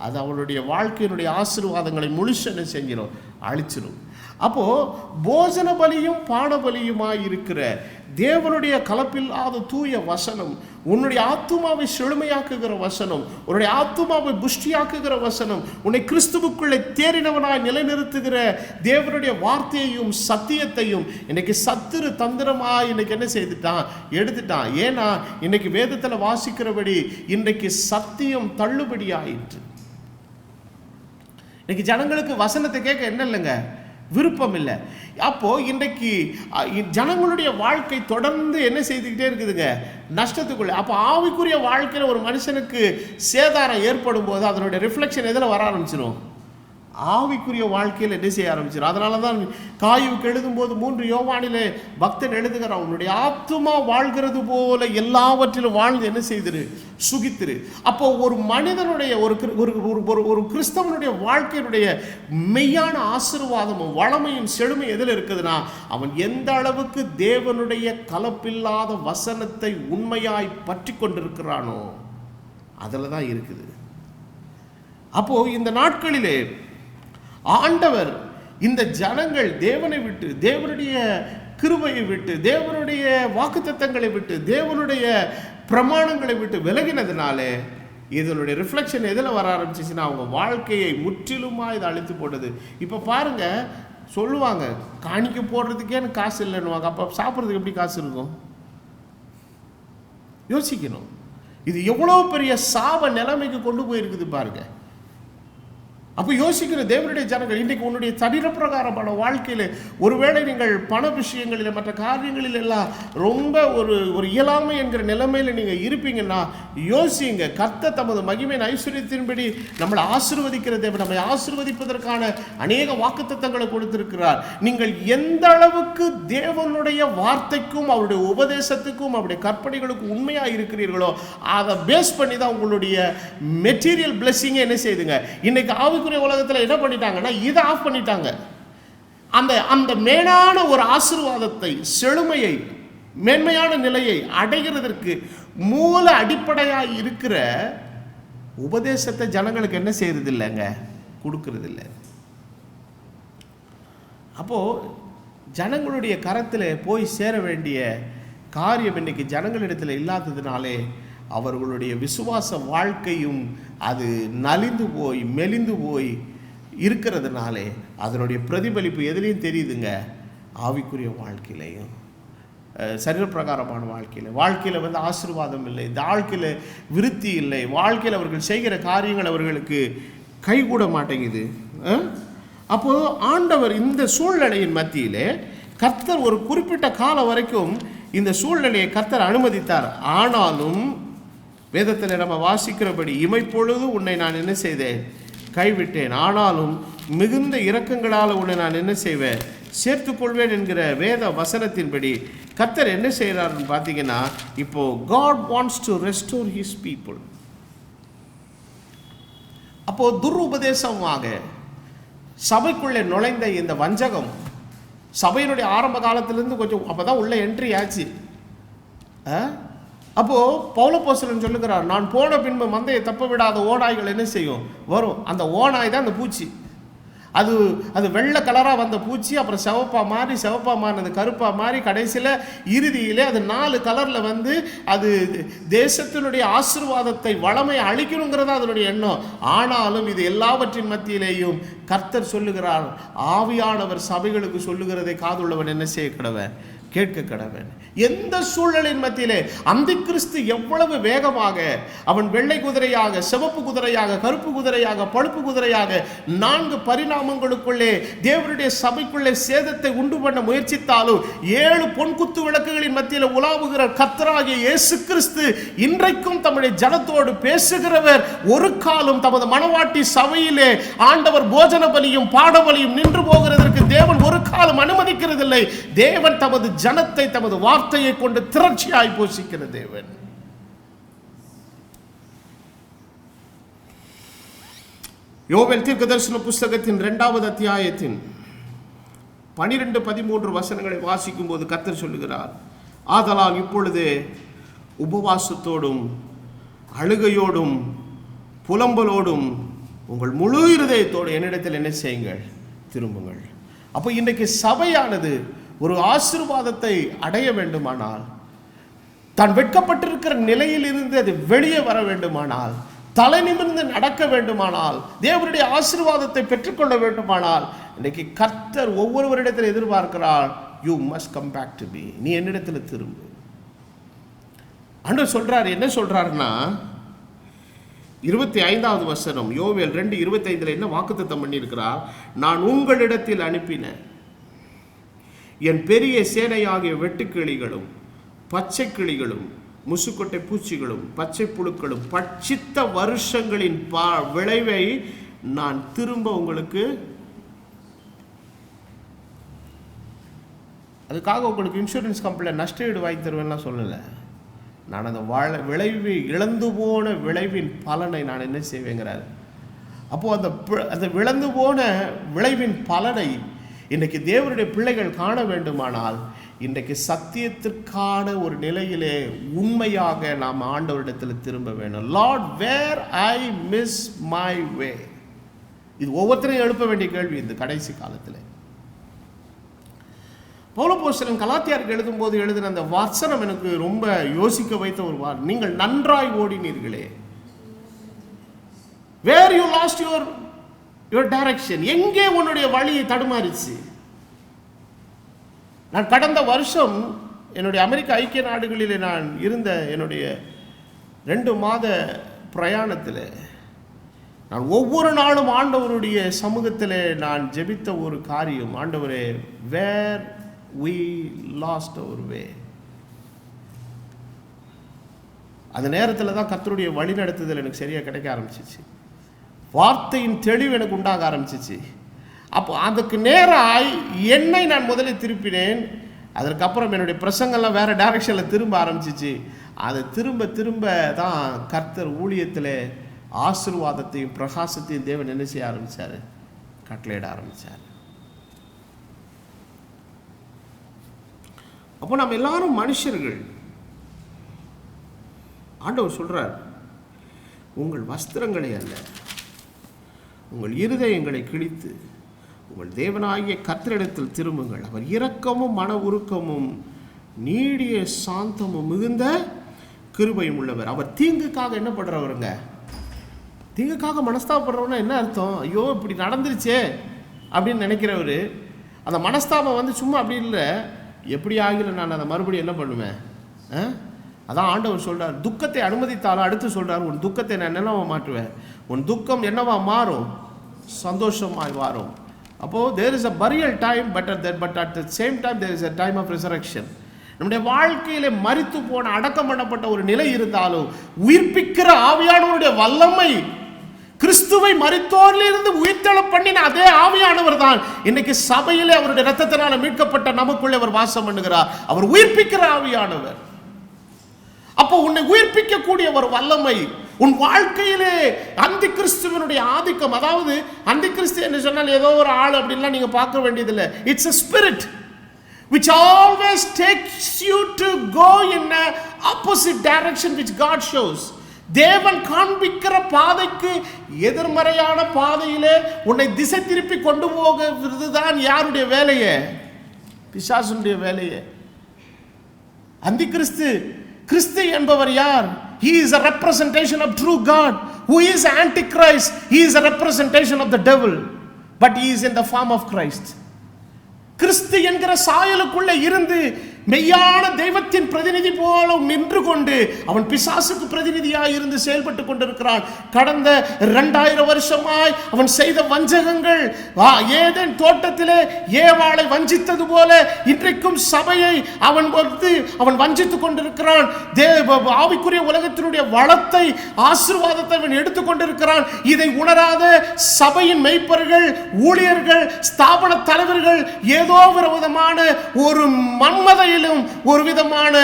அது அவளுடைய வாழ்க்கையினுடைய ஆசீர்வாதங்களை முழுசனை செஞ்சிடும், அழிச்சிடும். அப்போது போஜன பலியும் பான பலியுமாய் இருக்கிற தேவனுடைய கலப்பில்லாத தூய வசனம், உன்னுடைய ஆத்துமாவை செழுமையாக்குகிற வசனம், உன்னுடைய ஆத்துமாவை புஷ்டியாக்குகிற வசனம், உன்னை கிறிஸ்துவுக்குள்ளே தேறினவனாய் நிலைநிறுத்துகிற தேவனுடைய வார்த்தையையும் சத்தியத்தையும் இன்னைக்கு சத்துரு தந்திரமாய் இன்னைக்கு என்ன செய்துட்டான், எடுத்துட்டான். ஏன்னா இன்னைக்கு வேதத்தில் வாசிக்கிறபடி இன்றைக்கு சத்தியம் தள்ளுபடி ஆயிற்று. இன்னைக்கு ஜனங்களுக்கு வசனத்தை கேட்க என்ன இல்லைங்க, விருப்பம் இல்லை. அப்போது இன்றைக்கு ஜனங்களுடைய வாழ்க்கை தொடர்ந்து என்ன செய்துக்கிட்டே இருக்குதுங்க, நஷ்டத்துக்குள்ளே. அப்போ ஆவிக்குரிய வாழ்க்கையில் ஒரு மனுஷனுக்கு சேதாரம் ஏற்படும் போது அதனுடைய ரிஃப்ளெக்ஷன் எதில் வர ஆரம்பிச்சிடும், ஆவிக்குரிய வாழ்க்கையில் என்ன செய்ய ஆரம்பிச்சிடும். அதனால தான் காயுவுக்கு எழுதும்போது 3 யோவானிலே பக்தன் எழுதுகிறான், உன்னுடைய ஆத்துமா வாழ்கிறது போல எல்லாவற்றிலும் வாழ்ந்து என்ன செய்திரு, சுகித்திரு. அப்போ ஒரு மனிதனுடைய ஒரு கிறிஸ்தவனுடைய வாழ்க்கையினுடைய மெய்யான ஆசீர்வாதமும் வளமையும் செழுமையும் எதில் இருக்குதுன்னா, அவன் எந்த அளவுக்கு தேவனுடைய கலப்பில்லாத வசனத்தை உண்மையாய் பற்றி கொண்டிருக்கிறானோ அதில் தான் இருக்குது. அப்போ இந்த நாட்களிலே ஆண்டவர் இந்த ஜனங்கள் தேவனை விட்டு, தேவனுடைய கிருபையை விட்டு, தேவனுடைய வாக்குத்தத்தங்களை விட்டு, தேவனுடைய பிரமாணங்களை விட்டு விலகினதுனாலே இதனுடைய ரிஃப்ளெக்ஷன் எதில் வர ஆரம்பிச்சிச்சுன்னா அவங்க வாழ்க்கையை முற்றிலுமாக இதை அழித்து போட்டது. இப்போ பாருங்க, சொல்லுவாங்க காணிக்க போடுறதுக்கே எனக்கு காசு இல்லைன்னுவாங்க. அப்போ சாப்பிட்றதுக்கு எப்படி காசு இருக்கும், யோசிக்கணும். இது எவ்வளோ பெரிய சாப நிலைமைக்கு கொண்டு போயிருக்குது பாருங்க. அப்போ யோசிக்கிற தேவனுடைய ஜனங்கள், இன்றைக்கு உன்னுடைய சரீரப்பிரகாரமான வாழ்க்கையில் ஒருவேளை நீங்கள் பண விஷயங்களில் மற்ற காரியங்களில் எல்லாம் ரொம்ப ஒரு இயலாமை என்கிற நிலைமையில் நீங்கள் இருப்பீங்கன்னா யோசிங்க. கர்த்தர் தமது மகிமையின் ஐஸ்வர்யத்தின்படி நம்மளை ஆசீர்வதிக்கிற தேவன் நம்மை ஆசீர்வதிப்பதற்கான அநேக வாக்குத்தத்தங்களை கொடுத்திருக்கிறார். நீங்கள் எந்த அளவுக்கு தேவனுடைய வார்த்தைக்கும் அவருடைய உபதேசத்துக்கும் அவருடைய கற்பனைகளுக்கும் உண்மையாக இருக்கிறீர்களோ அதை பேஸ் பண்ணி தான் உங்களுடைய மெட்டீரியல் பிளெஸிங்கை என்ன செய்யுதுங்க. இன்னைக்கு ஆவிக்குரிய உலகத்தில் என்ன பண்ணிட்டாங்கன்னா இதை ஆஃப் பண்ணிட்டாங்க. அந்த மேலான ஒரு ஆசீர்வாதத்தை, செழுமையை, மேன்மையான நிலையை அடைகிறதற்கு மூல அடிப்படையாக இருக்கிற உபதேசத்தை ஜனங்களுக்கு என்ன செய்யறது இல்லைங்க, கொடுக்கறது இல்லை. அப்போது ஜனங்களுடைய கரத்தில் போய் சேர வேண்டிய காரியம் இன்னைக்கு ஜனங்களிடத்தில் இல்லாததுனாலே அவர்களுடைய விசுவாச வாழ்க்கையும் அது நலிந்து போய் மெலிந்து போய் இருக்கிறதுனாலே அதனுடைய பிரதிபலிப்பு எதுலேயும் தெரியுதுங்க. ஆவிக்குரிய வாழ்க்கையிலையும் சரீரப்பிரகாரமான வாழ்க்கையில் ஆசீர்வாதம் இல்லை, இந்த வாழ்க்கையில் விருத்தி இல்லை, வாழ்க்கையில் அவர்கள் செய்கிற காரியங்கள் அவர்களுக்கு கைகூட மாட்டேங்குது. அப்போது ஆண்டவர் இந்த சூழ்நிலையின் மத்தியிலே கர்த்தர் ஒரு குறிப்பிட்ட காலம் வரைக்கும் இந்த சூழ்நிலையை கர்த்தர் அனுமதித்தார். ஆனாலும் வேதத்தில் நம்ம வாசிக்கிறபடி இமைப்பொழுது உன்னை நான் என்ன செய்தேன், கைவிட்டேன், ஆனாலும் மிகுந்த இரக்கங்களால் உன்னை நான் என்ன செய்வேன், சேர்த்துக்கொள்வேன் என்கிற வேத வசனத்தின்படி கர்த்தர் என்ன செய்கிறார்னு பார்த்தீங்கன்னா, இப்போ God wants to restore his people. அப்போ துருபதேசமாக சபைக்குள்ளே நுழைந்த இந்த வஞ்சகம் சபையினுடைய ஆரம்ப காலத்திலிருந்து கொஞ்சம் அப்போதான் உள்ள என்ட்ரி ஆச்சு. அப்போது பவுலப்போஸ்தலன் சொல்லுகிறார், நான் போன பின்பு மந்தையை தப்ப விடாத ஓநாய்கள் என்ன செய்யும், வரும். அந்த ஓநாய் தான் அந்த பூச்சி. அது வெள்ளை கலராக வந்த பூச்சி அப்புறம் செவப்பாக மாறினது கருப்பாக மாறி கடைசியில் இறுதியிலே அது 4 கலரில் வந்து அது தேசத்தினுடைய ஆசீர்வாதத்தை வளமை அழிக்கணுங்கிறதா அதனுடைய எண்ணம். ஆனாலும் இது எல்லாவற்றின் மத்தியிலேயும் கர்த்தர் சொல்லுகிறார், ஆவியானவர் சபைகளுக்கு சொல்லுகிறதை காதுள்ளவன் என்ன செய்ய கடவன், கேட்க கடவன். எந்த சூழலின் மத்தியிலே அந்தி கிறிஸ்து எவ்வளவு வேகமாக அவன் வெள்ளை குதிரையாக, சிவப்பு குதிரையாக, கருப்பு குதிரையாக, பழுப்பு குதிரையாக 4 பரிணாமங்களுக்குள்ளே தேவனுடைய சபைக்குள்ளே சேதத்தை உண்டு பண்ண முயற்சித்தாலும் 7 பொன்குத்து விளக்குகளின் மத்தியில் உலாவுகிற கர்த்தராகிய இயேசு கிறிஸ்து இன்றைக்கும் தம்முடைய ஜனத்தோடு பேசுகிறவர். ஒரு காலம் தமது மனவாட்டி சபையிலே ஆண்டவர் போஜன பலியும் பாட பலியும் நின்று போகிறதற்கு தேவன் ஒரு காலம் அனுமதிக்கிறதில்லை. தேவன் தமது ஜனத்தை தமது வார்த்தையை கொண்டு திரட்சியாய் போஷிக்கிற தேவன். யோவேல் தீர்க்கதரிசன புஸ்தகத்தின் 2வது அத்தியாயத்தின் 12-13 வசனங்களை வாசிக்கும் போது கர்த்தர் சொல்லுகிறார், ஆதலால் இப்பொழுது உபவாசத்தோடும் அழுகையோடும் புலம்பலோடும் உங்கள் முழு இருதயத்தோடு என்னிடத்தில் என்ன செய்யுங்கள், திரும்புங்கள். அப்போ இன்றைக்கு சபையானது ஒரு ஆசீர்வாதத்தை அடைய வேண்டுமானால், தான் வெட்கப்பட்டிருக்கிற நிலையில் இருந்து அது வெளியே வர வேண்டுமானால், தலை நிமிர்ந்து நடக்க வேண்டுமானால், தேவனுடைய ஆசீர்வாதத்தை பெற்றுக்கொள்ள வேண்டுமானால், இன்றைக்கு கர்த்தர் ஒவ்வொருவரிடத்தில் எதிர்பார்க்கிறார், you must come back to me, நீ என்னிடத்தில் திரும்பு. ஆண்டவர் சொல்றார், என்ன சொல்றாருன்னா 25வது வசனம் யோவேல் 2:25 என்ன வாக்குத்தத்தம் பண்ணி இருக்கிறார், நான் உங்களிடத்தில் அனுப்பின என் பெரிய சேனையாகிய வெட்டுக்கிளிகளும் பச்சை கிளிகளும் முசுக்கொட்டை பூச்சிகளும் பச்சை புழுக்களும் பட்சித்த வருஷங்களின் விளைவை நான் திரும்ப உங்களுக்கு, அதுக்காக உங்களுக்கு இன்சூரன்ஸ் கம்பெனியில் நஷ்டஈடு வாங்கி தருவேன்லாம் சொல்லலை. நான் அந்த விளைவு இழந்து போன விளைவின் பலனை நான் என்ன செய்வேங்கிறார். அப்போது அந்த இழந்து போன விளைவின் பலனை இன்றைக்கு தேவனுடைய பிள்ளைகள் காண வேண்டுமானால், இன்றைக்கு சத்தியத்திற்கான ஒரு நிலையிலே உண்மையாக நாம் ஆண்டவரிடத்தில் திரும்ப வேணும். Lord, where I miss my way. இது ஒவ்வொருத்தரையும் எழுப்ப வேண்டிய கேள்வி இந்த கடைசி காலத்தில். பவுலப்போஸ்தலன் கலாத்தியருக்கு எழுதும்போது எழுதின அந்த வசனம் எனக்கு ரொம்ப யோசிக்க வைத்த ஒரு வார்த்தை. நீங்கள் நன்றாய் ஓடினீர்களே, where you lost your direction, எங்கே உன்னுடைய வழியை தடுமாறிச்சு. நான் கடந்த வருஷம் என்னுடைய அமெரிக்க ஐக்கிய நாடுகளில் நான் இருந்த என்னுடைய 2 மாத பிரயாணத்தில் நான் ஒவ்வொரு நாளும் ஆண்டவருடைய சமூகத்தில் நான் ஜெபித்த ஒரு காரியம், ஆண்டவரே, வேர் we lost our way. அந்த நேரத்தில் தான் கர்த்தருடைய வழி நடத்துதல் எனக்கு சரியாக கிடைக்க ஆரம்பிச்சிச்சு. வார்த்தையின் தெளிவு எனக்கு உண்டாக ஆரம்பிச்சிச்சு. அப்போ அதுக்கு நேராக என்னை நான் முதலில் திருப்பினேன். அதற்கப்புறம் என்னுடைய பிரசங்கெல்லாம் வேறு டைரக்ஷனில் திரும்ப ஆரம்பிச்சிச்சு. அது திரும்ப திரும்ப தான் கர்த்தர் ஊழியத்தில் ஆசீர்வாதத்தையும் பிரகாசத்தையும் தேவன் என்ன செய்ய ஆரம்பித்தார், கட்டளையிட ஆரம்பித்தார். அப்போ நம்ம எல்லாரும் மனுஷர்கள். ஆண்டவர் சொல்றார், உங்கள் வஸ்திரங்களை அல்ல, உங்கள் இருதயங்களை கிழித்து உங்கள் தேவனாகிய கர்த்தரிடத்தில் திரும்புங்கள். அவர் இரக்கமும் மன உருக்கமும் நீடிய சாந்தமும் மிகுந்த கிருபையும் உள்ளவர். அவர் தீங்குக்காக என்ன பண்றவருங்க? தீங்குக்காக மனஸ்தாபப்படுறவனா என்ன அர்த்தம்? ஐயோ இப்படி நடந்துருச்சே அப்படின்னு நினைக்கிறவர். அந்த மனஸ்தாபம் சும்மா அப்படி இல்லை, எப்படி ஆகல நான் அதை மறுபடியும் என்ன பண்ணுவேன்? அதான் ஆண்டவர் சொல்றார், துக்கத்தை அனுமதித்தாலும் அடுத்து சொல்றார், உன் துக்கத்தை நான் என்னவா மாற்றுவேன்? உன் துக்கம் என்னவா மாறும்? சந்தோஷமாய் மாறும். அப்போ there is a burial time, but at the same time there is a time of resurrection. நம்முடைய வாழ்க்கையிலே மரித்து போன அடக்கம் பண்ணப்பட்ட ஒரு நிலை இருந்தாலும் உயிர்ப்பிக்கிற ஆவியானவருடைய வல்லமை, கிறிஸ்துவை மரித்தோரிலிருந்து உயிர்த்தெழ பண்ணின அதே ஆவியானவர் தான் இன்னைக்கு சபையிலே அவருடைய இரத்தத்தினால மீட்கப்பட்ட நமக்குள்ளே அவர் வாசம் பண்ணுகிறார். அவர் உயிர்ப்பிக்கிற ஆவியானவர். அப்போ உன்னை உயிர்ப்பிக்கக்கூடிய ஒரு வல்லமை உன் வாழ்க்கையிலே அந்தி கிறிஸ்துவனுடைய ஆதிக்கம், அதாவது அந்தி கிறிஸ்து என்று சொன்னால் ஏதோ ஒரு ஆள் அப்படின்லாம் நீங்க பார்க்க வேண்டியதில்லை. It's a spirit which always takes you to go in a opposite direction which God shows. தேவன் காண்பிக்கிற பாதைக்கு எதிர்மறையான பாதையிலே உன்னை திசை திருப்பி கொண்டு போகிறதுதான் யாருடைய வேலையே? பிசாசுடைய வேலையே. அந்தி கிறிஸ்து, கிறிஸ்து என்பவர் யார்? He is a representation of true God. Who is Antichrist? He is a representation of the devil, but he is in the form of Christ. கிறிஸ்து என்கிற சாயலுக்குள்ள இருந்து மெய்யான தெய்வத்தின் பிரதிநிதி போல நின்று கொண்டு அவன் பிசாசுக்கு பிரதிநிதியாய் இருந்து செயல்பட்டு கொண்டிருக்கிறான். கடந்த 2000 வருஷமாய் அவன் செய்த வஞ்சகங்கள், ஏதேன் தோட்டத்திலே ஏவாளை வஞ்சித்தது போல இன்றைக்கும் சபையை அவன் வஞ்சித்துக் கொண்டிருக்கிறான். ஆவிக்குரிய உலகத்தினுடைய வளத்தை, ஆசீர்வாதத்தை அவன் எடுத்துக் கொண்டிருக்கிறான். இதை உணராத சபையின் மெய்ப்பர்கள், ஊழியர்கள், ஸ்தாபன தலைவர்கள் ஏதோ ஒரு விதமான ஒரு மன்மதையிலும் ஒரு விதமான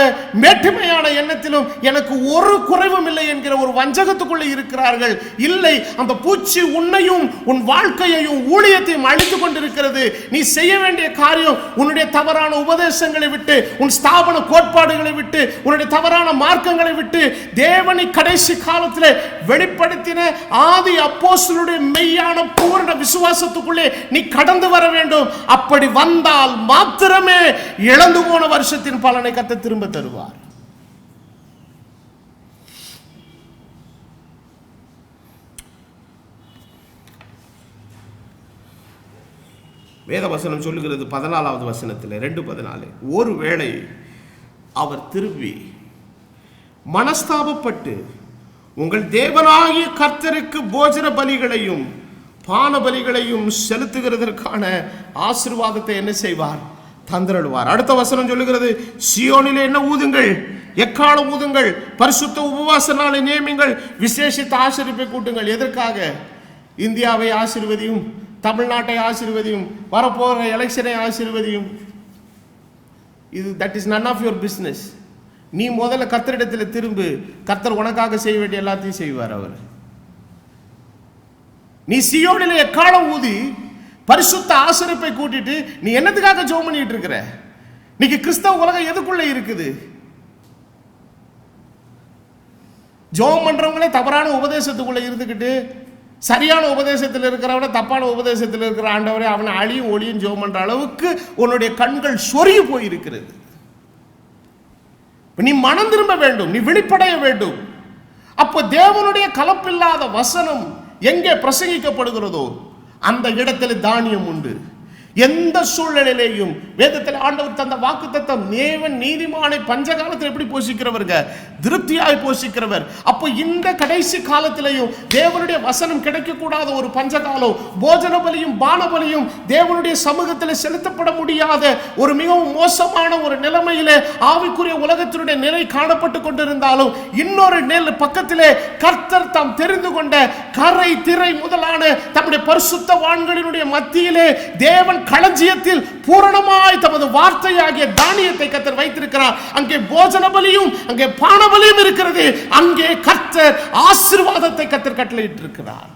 மேட்டுமையான எண்ணத்திலும் எனக்கு ஒரு குறைவும் இல்லை என்கிற ஒரு வஞ்சகத்துக்குள்ளே இருக்கிறார்கள். இல்லை, அந்த பூச்சி உன்னையும் உன் வாழ்க்கையையும் ஊழியத்தையும் அழித்துக் கொண்டிருக்கிறது. நீ செய்ய வேண்டிய காரியம் உன்னுடைய தவறான உபதேசங்களை விட்டு, உன் ஸ்தாபன கோட்பாடுகளை விட்டு, உன்னுடைய தவறான மார்க்கங்களை விட்டு தேவனை கடைசி காலத்தில் வெளிப்படுத்தின ஆதி அப்போஸ்தலருடைய மெய்யான பூரண விசுவாசத்துக்குள்ளே நீ கடந்து வர வேண்டும். அப்படி வந்தால் மாத்திரமே இழந்து போன வருஷத்தின் பலனை கர்த்தர் திரும்ப தருவார். வேத வசனம் சொல்லுகிறது 14வது வசனத்தில் 2:14, ஒருவேளை அவர் திரும்பி மனஸ்தாபப்பட்டு உங்கள் தேவனாகிய கர்த்தருக்கு போஜன பலிகளையும் பான பலிகளையும் செலுத்துகிறதற்கான ஆசீர்வாதத்தை என்ன செய்வார்? தந்திரடுவார். அடுத்த வசனம் சொல்லுகிறது, சியோனிலே என்ன ஊதுங்கள்? எக்காலம் ஊதுங்கள், பரிசுத்த உபவாச நாளை நியமிங்கள், விசேஷித்த ஆசரிப்பை கூட்டுங்கள். எதற்காக? இந்தியாவை ஆசீர்வதியும், தமிழ்நாட்டை ஆசீர்வதியும், வரப்போகிற எலெக்ஷனை ஆசீர்வதியும். இது that is none of your business. நீ முதல்ல கர்த்தரிடத்தில் திரும்பு. கர்த்தர் உனக்காக செய்ய வேண்டிய எல்லாத்தையும் செய்வார் அவர். நீ சியோனிலே எக்காலம் ஊதி பரிசுத்த ஆசரிப்பை கூட்டிட்டு நீ என்னத்துக்காக ஜெபம் பண்ணிட்டு இருக்கிற? இன்னைக்கு கிறிஸ்தவ உலகம் எதுக்குள்ள இருக்குது? ஜெபம் பண்றவங்களே தவறான உபதேசத்துக்குள்ள இருந்துக்கிட்டு, சரியான உபதேசத்தில் இருக்கிறவன தப்பான உபதேசத்தில் இருக்கிற ஆண்டவரே அவனை அழியும் ஒளியும் ஜெபம் பண்ற அளவுக்கு உன்னுடைய கண்கள் சொருகி போயிருக்கிறது. நீ மனம் திரும்ப வேண்டும், நீ வெளிப்படைய வேண்டும். அப்போ தேவனுடைய கலப்பில்லாத வசனம் எங்கே பிரசங்கிக்கப்படுகிறதோ அந்த இடத்தில் தானியம் உண்டு. எந்த சூழ்நிலையிலேயும் வேதத்தில் ஆண்டவர் தந்த வாக்குத்தத்தம், தேவன் நீதிமானை பஞ்சகாலத்தில் எப்படி போஷிக்கிறவருங்க? திருப்தியாய் போஷிக்கிறவர். அப்போ இந்த கடைசி காலத்திலேயும் தேவனுடைய வசனம் கிடைக்கக்கூடாத ஒரு பஞ்சகாலம், போஜன பலியும் பான பலியும் தேவனுடைய சமூகத்தில் செலுத்தப்பட முடியாத ஒரு மிகவும் மோசமான ஒரு நிலைமையிலே ஆவிக்குரிய உலகத்தினுடைய நிலை காணப்பட்டு கொண்டிருந்தாலும், இன்னொரு பக்கத்திலே கர்த்தர் தாம் தெரிந்து கொண்ட கரை திரை முதலான தம்முடைய பரிசுத்தவான்களினுடைய மத்தியிலே தேவன் களஞ்சியத்தில் பூரணமாய் தமது வார்த்தையாகிய தானியத்தை கர்த்தர் வைத்திருக்கிறார். அங்கே போஜன பலியும் அங்கே பான பலியும் இருக்கிறது. அங்கே கர்த்தர் ஆசீர்வாதத்தை கர்த்தர் கட்டளையிட்டிருக்கிறார்.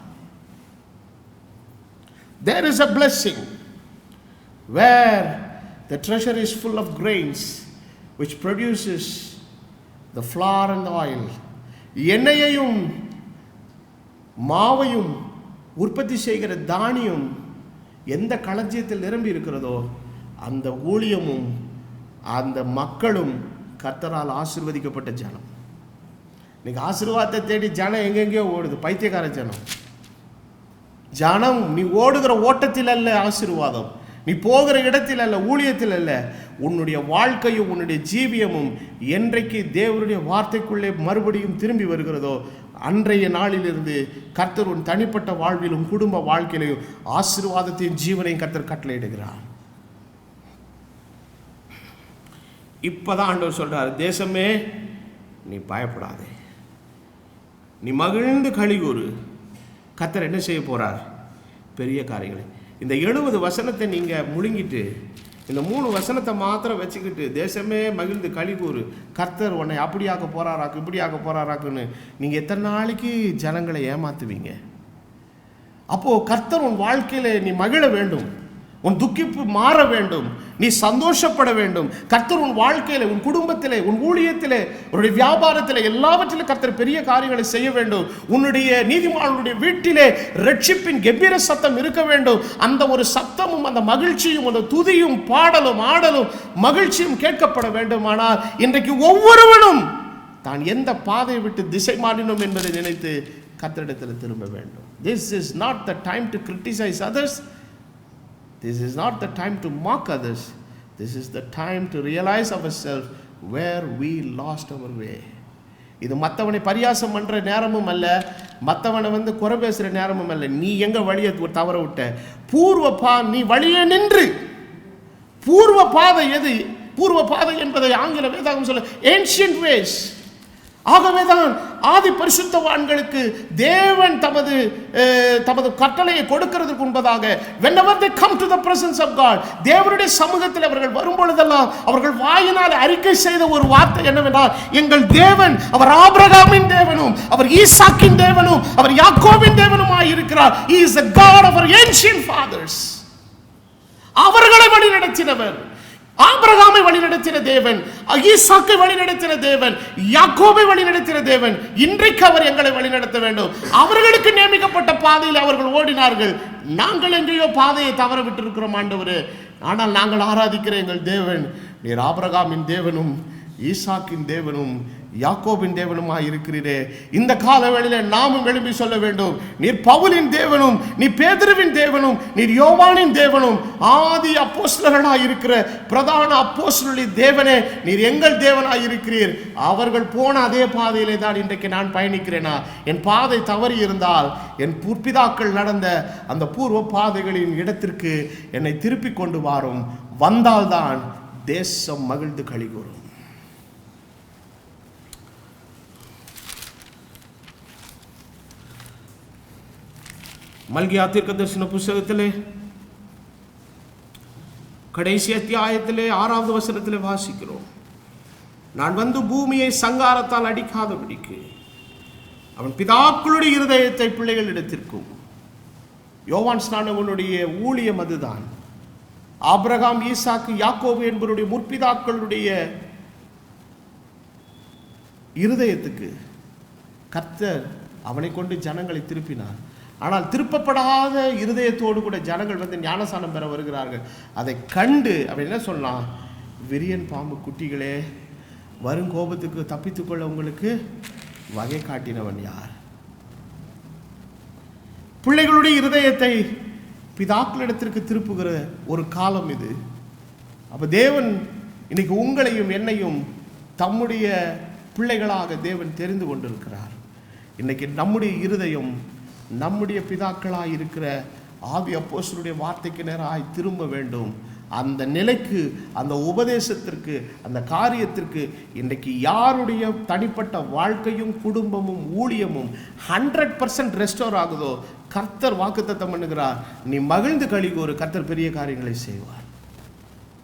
There is a blessing where the treasure is full of grains which produces the flour and the oil. எண்ணெயையும் மாவையும் உற்பத்தி செய்கிற தானியம் எந்த களஞ்சியத்தில் நிரம்பி இருக்கிறதோ அந்த ஊழியமும் அந்த மக்களும் கர்த்தரால் ஆசீர்வதிக்கப்பட்ட ஜனம். இன்னைக்கு ஆசீர்வாதத்தை தேடி ஜனம் எங்கெங்கேயோ ஓடுது. பைத்தியக்கார ஜனம். நீ ஓடுகிற ஓட்டத்தில் அல்ல ஆசீர்வாதம், நீ போகிற இடத்தில் அல்ல, ஊழியத்தில் அல்ல. உன்னுடைய வாழ்க்கையும் உன்னுடைய ஜீவியமும் என்றைக்கு தேவனுடைய வார்த்தைக்குள்ளே மறுபடியும் திரும்பி வருகிறதோ அன்றைய நாளிலிருந்து கர்த்தர் உன் தனிப்பட்ட வாழ்விலும் குடும்ப வாழ்க்கையிலும் ஆசீர்வாதத்தையும் ஜீவனையும் கர்த்தர் கட்டளையிடுகிறார். இப்பதான் ஆண்டவர் சொல்றார், தேசமே நீ பயப்படாதே, நீ மகிழ்ந்து களிகூறு. கர்த்தர் என்ன செய்ய போறார்? பெரிய காரியங்களை. இந்த 70 வசனத்தை நீங்க முழுங்கிட்டு இந்த 3 வசனத்தை மாத்திரம் வச்சுக்கிட்டு தேசமே மகிழ்ந்து களிகூறு, கர்த்தர் உன்னை அப்படியாக்க போறாராக்கு இப்படியாக்க போறாராக்குன்னு நீங்க எத்தனை நாளைக்கு ஜனங்களை ஏமாத்துவீங்க? அப்போ கர்த்தர் உன் வாழ்க்கையில நீ மகிழ வேண்டும், உன் துக்கிப்பு மாற வேண்டும், நீ சந்தோஷப்பட வேண்டும். கர்த்தர் உன் வாழ்க்கையில, உன் குடும்பத்திலே, உன் ஊழியத்திலே, உன்னுடைய வியாபாரத்திலே, எல்லாவற்றிலும் கர்த்தர் பெரிய காரியங்களை செய்ய வேண்டும். உன்னுடைய நீதிமானுடைய வீட்டிலே ரட்சிப்பின் கெம்பீர சத்தம் இருக்க வேண்டும். அந்த ஒரு சத்தமும் அந்த மகிழ்ச்சியும் அந்த துதியும் பாடலும் ஆடலும் மகிழ்ச்சியும் கேட்கப்பட வேண்டுமானால் இன்றைக்கு ஒவ்வொருவனும் தான் எந்த பாதையை விட்டு திசை மாறினோம் என்பதை நினைத்து கர்த்தரிடத்தில் திரும்ப வேண்டும். This is not the time to criticize others. This is not the time to mock others. This is the time to realize ourselves where we lost our way. இது மற்றவனை பரியாசம் பண்ற நேரமும் அல்ல, மற்றவனை குறை பேசுற நேரமும் அல்ல. நீ எங்க வழியை தவற விட்ட? நீ வழியே நின்று பூர்வ பாதை எது? பூர்வ பாதை என்பதை ஆங்கில வேதாகம் சொல்ல ancient ways. ஆகவேதான் ஆதி பரிசுத்தவான்களுக்கு தேவன் தமது கட்டளையை கொடுக்கிறதுக்கு முன்பதாக whenever they come to the presence of God, தேவனுடைய சமூகத்தில் அவர்கள் வரும்பொழுதெல்லாம் அவர்கள் வாயினால் அறிக்கை செய்த ஒரு வார்த்தை என்னவென்றால், எங்கள் தேவன் அவர் ஆபிரகாமின் தேவனும் அவர் ஈசாக்கின் தேவனும் அவர் யாக்கோபின் தேவனுமாய் இருக்கிறார். He is the God of our ancient fathers. அவர்களை வழி நடத்தினவர், ஆபிரகாமை வழிநடத்தின தேவன், ஈசாக்கை வழிநடத்தின தேவன், யாக்கோபை வழிநடத்தின தேவன். இன்றைக்கு அவர் எங்களை வழிநடத்த வேண்டும். அவர்களுக்கு நியமிக்கப்பட்ட பாதையில் அவர்கள் ஓடினார்கள். நாங்கள் எங்கேயோ பாதையை தவற விட்டு இருக்கிறோம் ஆண்டவரே. ஆனால் நாங்கள் ஆராதிக்கிற எங்கள் தேவன் நீர் ஆபிரகாமின் தேவனும் ஈசாக்கின் தேவனும் யாக்கோபின் தேவனுமாய் இருக்கிறீரே. இந்த காலவேளையிலே நாமும் எழுப்பி சொல்ல வேண்டும், நீர் பவுலின் தேவனும் நீ பேதுருவின் தேவனும் நீர் யோவானின் தேவனும் ஆதி அப்போஸ்தலர்களாய் இருக்கிற பிரதான அப்போஸ்தலரின் தேவனே, நீர் எங்கள் தேவனாய் இருக்கிறீர். அவர்கள் போன அதே பாதையிலே தான் இன்றைக்கு நான் பயணிக்கிறேனா? என் பாதை தவறி இருந்தால் என் பிதாக்கள் நடந்த அந்த பூர்வ பாதைகளின் இடத்திற்கு என்னை திருப்பி கொண்டு வாரும். வந்தால்தான் தேசம் மகிழ்ந்து களிகூரும். மல்கியா தீர்க்கதரிசன புத்தகத்திலே கடைசி அத்தியாயத்திலே 6வது வசனத்திலே வாசிக்கிறோம், நான் வந்து பூமியை சங்காரத்தால் அடிக்காதபடிக்கு அவன் பிதாக்களுடைய இருதயத்தை பிள்ளைகளிடத்திற்கும். யோவான் ஸ்நானகனுடைய ஊழியம் அதுதான். ஆபிரகாம், ஈசாக்கு, யாக்கோபு என்பவருடைய முற்பிதாக்களுடைய இருதயத்துக்கு கர்த்தர் அவனை கொண்டு ஜனங்களை திருப்பினார். ஆனால் திருப்பப்படாத இருதயத்தோடு கூட ஜனங்கள் ஞானசானம் பெற வருகிறார்கள். அதை கண்டு அவன் என்ன சொன்னான்? விரியன் பாம்பு குட்டிகளே, வரும் கோபத்துக்கு தப்பித்துக்கொள்ள உங்களுக்கு வகை காட்டினவன் யார்? பிள்ளைகளுடைய இருதயத்தை பிதாக்களிடத்திற்கு திருப்புகிற ஒரு காலம் இது. அப்ப தேவன் இன்னைக்கு உங்களையும் என்னையும் தம்முடைய பிள்ளைகளாக தேவன் தெரிந்து கொண்டிருக்கிறார். இன்னைக்கு நம்முடைய இருதயம் நம்முடைய பிதாக்களாய் இருக்கிற ஆவி அப்போஸ்தலருடைய வார்த்தைக்கு நேராய் திரும்ப வேண்டும். அந்த நிலைக்கு, அந்த உபதேசத்திற்கு, அந்த காரியத்திற்கு இன்றைக்கு யாருடைய தனிப்பட்ட வாழ்க்கையும் குடும்பமும் ஊழியமும் 100% ரெஸ்டோர் ஆகுதோ, கர்த்தர் வாக்குத்தத்தம் பண்ணுகிறார், நீ மகிழ்ந்து களிகூறு, கர்த்தர் பெரிய காரியங்களை செய்வார்.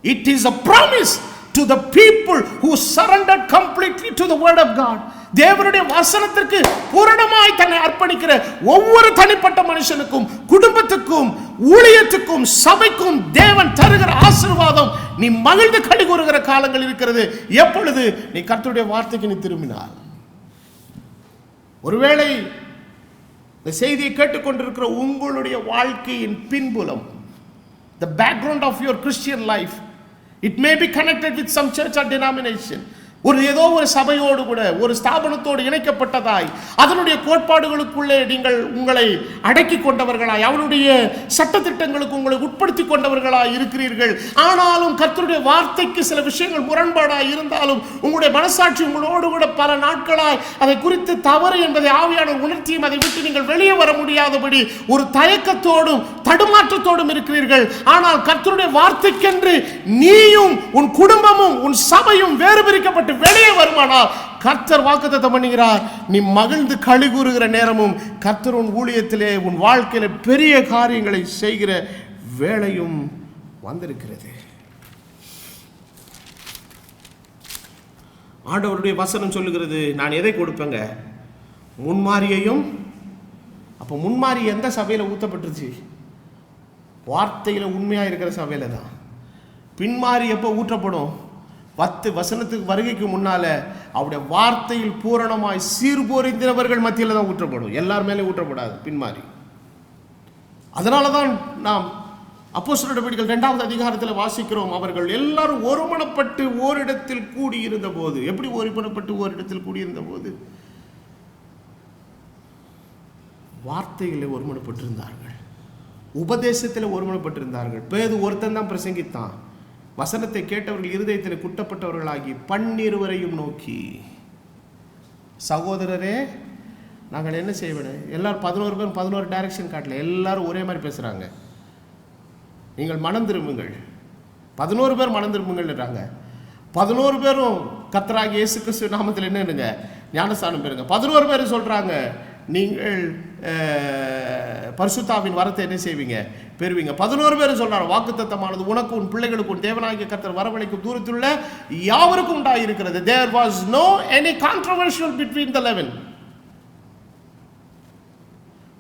It is a promise to the people who surrendered completely to the word of God. தேவனுடைய வசனத்திற்கு பூரணமாய் தன்னை அர்ப்பணிக்கிற ஒவ்வொரு தனிப்பட்ட மனுஷனுக்கும், குடும்பத்துக்கும், ஊழியத்துக்கும், சபைக்கும் தேவன் தருகிற ஆசீர்வாதம், நீ மகிழ்ந்து களிகூறுகிற காலங்கள் இருக்கிறது. எப்பொழுது நீ கர்த்தருடைய வார்த்தைக்கு நீ திரும்பினார். ஒருவேளை இந்த செய்தியை கேட்டுக்கொண்டிருக்கிற உங்களுடைய வாழ்க்கையின் பின்புலம், the background of your Christian life, it may be connected with some church or denomination. ஏதோ ஒரு சபையோடு கூட ஒரு ஸ்தாபனத்தோடு இணைக்கப்பட்டதாய் அதனுடைய கோட்பாடுகளுக்குள்ளே நீங்கள் உங்களை அடக்கி கொண்டவர்களாய் அவனுடைய சட்டத்திட்டங்களுக்கு உங்களை உட்படுத்தி கொண்டவர்களாய் இருக்கிறீர்கள். ஆனாலும் கர்த்தருடைய வார்த்தைக்கு சில விஷயங்கள் முரண்பாடாய் இருந்தாலும் உங்களுடைய மனசாட்சி உங்களோடு கூட பல நாட்களாய் அதை குறித்து தவறு என்பதை ஆவியானவர் உணர்த்தியும் அதை விட்டு நீங்கள் வெளியே வர முடியாதபடி ஒரு தயக்கத்தோடும் தடுமாற்றத்தோடும் இருக்கிறீர்கள். ஆனால் கர்த்தருடைய வார்த்தைக்கென்று நீயும் உன் குடும்பமும் உன் சபையும் வேறு பிரிக்கப்பட்டு வெளியே வருமானால் கர்த்தர் வாக்குத்தத்தம் பண்ணுகிறார், நீ மகிழ்ந்து களி கூறுகிற நேரமும் கர்த்தர் உன் ஊழியத்திலே உன் வாழ்க்கையில பெரிய காரியங்களை செய்கிற வேளையும் வந்திருக்கிறது. ஆண்டவருடைய வசனம் சொல்லுகிறது, நான் எதை கொடுப்பேங்க? முன்மாரியையும். அப்போ முன்மாரி எந்த சபையில் ஊற்றப்பட்டுருச்சு? வார்த்தையில் உண்மையாக இருக்கிற சபையில் தான். பின்மாரி எப்போ ஊற்றப்படும்? வசனத்துக்கு வருகைக்கு முன்னால அவருடைய வார்த்தையில் பூரணமாய் சீர்பொருந்தினவர்கள் மத்தியில் தான் ஊற்றப்படும். எல்லார் மேலே ஊற்றப்படாது பின்மாறி. அதனால தான் நாம் அப்போஸ்தலர் நடவடிக்கைகள் 2வது அதிகாரத்தில் வாசிக்கிறோம், அவர்கள் எல்லாரும் ஒருமனப்பட்டு ஓரிடத்தில் கூடியிருந்த போது. எப்படி ஒருமனப்பட்டு ஓரிடத்தில் கூடியிருந்த போது? வார்த்தையில் ஒருமனப்பட்டிருந்தார்கள், உபதேசத்தில் ஒருமனப்பட்டிருந்தார்கள். பேது ஒருத்தன் தான் பிரசங்கித்தான். வசனத்தை கேட்டவர்கள் இருதயத்தில் குட்டப்பட்டவர்களாகி 12 நோக்கி, சகோதரரே நாங்கள் என்ன செய்வேன்? எல்லாரும் 11 பேர் 11 டைரக்ஷன் காட்டல, எல்லாரும் ஒரே மாதிரி பேசுகிறாங்க. நீங்கள் மனம் திரும்புங்கள். 11 பேர் மனம் திரும்புங்கள்ன்றாங்க. 11 பேரும் கர்த்தராகிய இயேசு கிறிஸ்து நாமத்தில் என்னங்க ஞானஸ்தானம் பெறுங்க. 11 பேர் சொல்கிறாங்க, நீங்கள் பரிசுத்தாவின் வரத்தை என்ன செய்வீங்க? பெறுவீங்க. 11 பேர் சொல்றாங்க, வாக்குத்தத்தமானது உனக்கு உன் பிள்ளைகளுக்கு உன் தேவனாகிய கர்த்தர் வரவழைக்கும் தூரத்துள்ள யாவருக்கும் உண்டாயிருக்கிறது. There was no any controversial between the 11.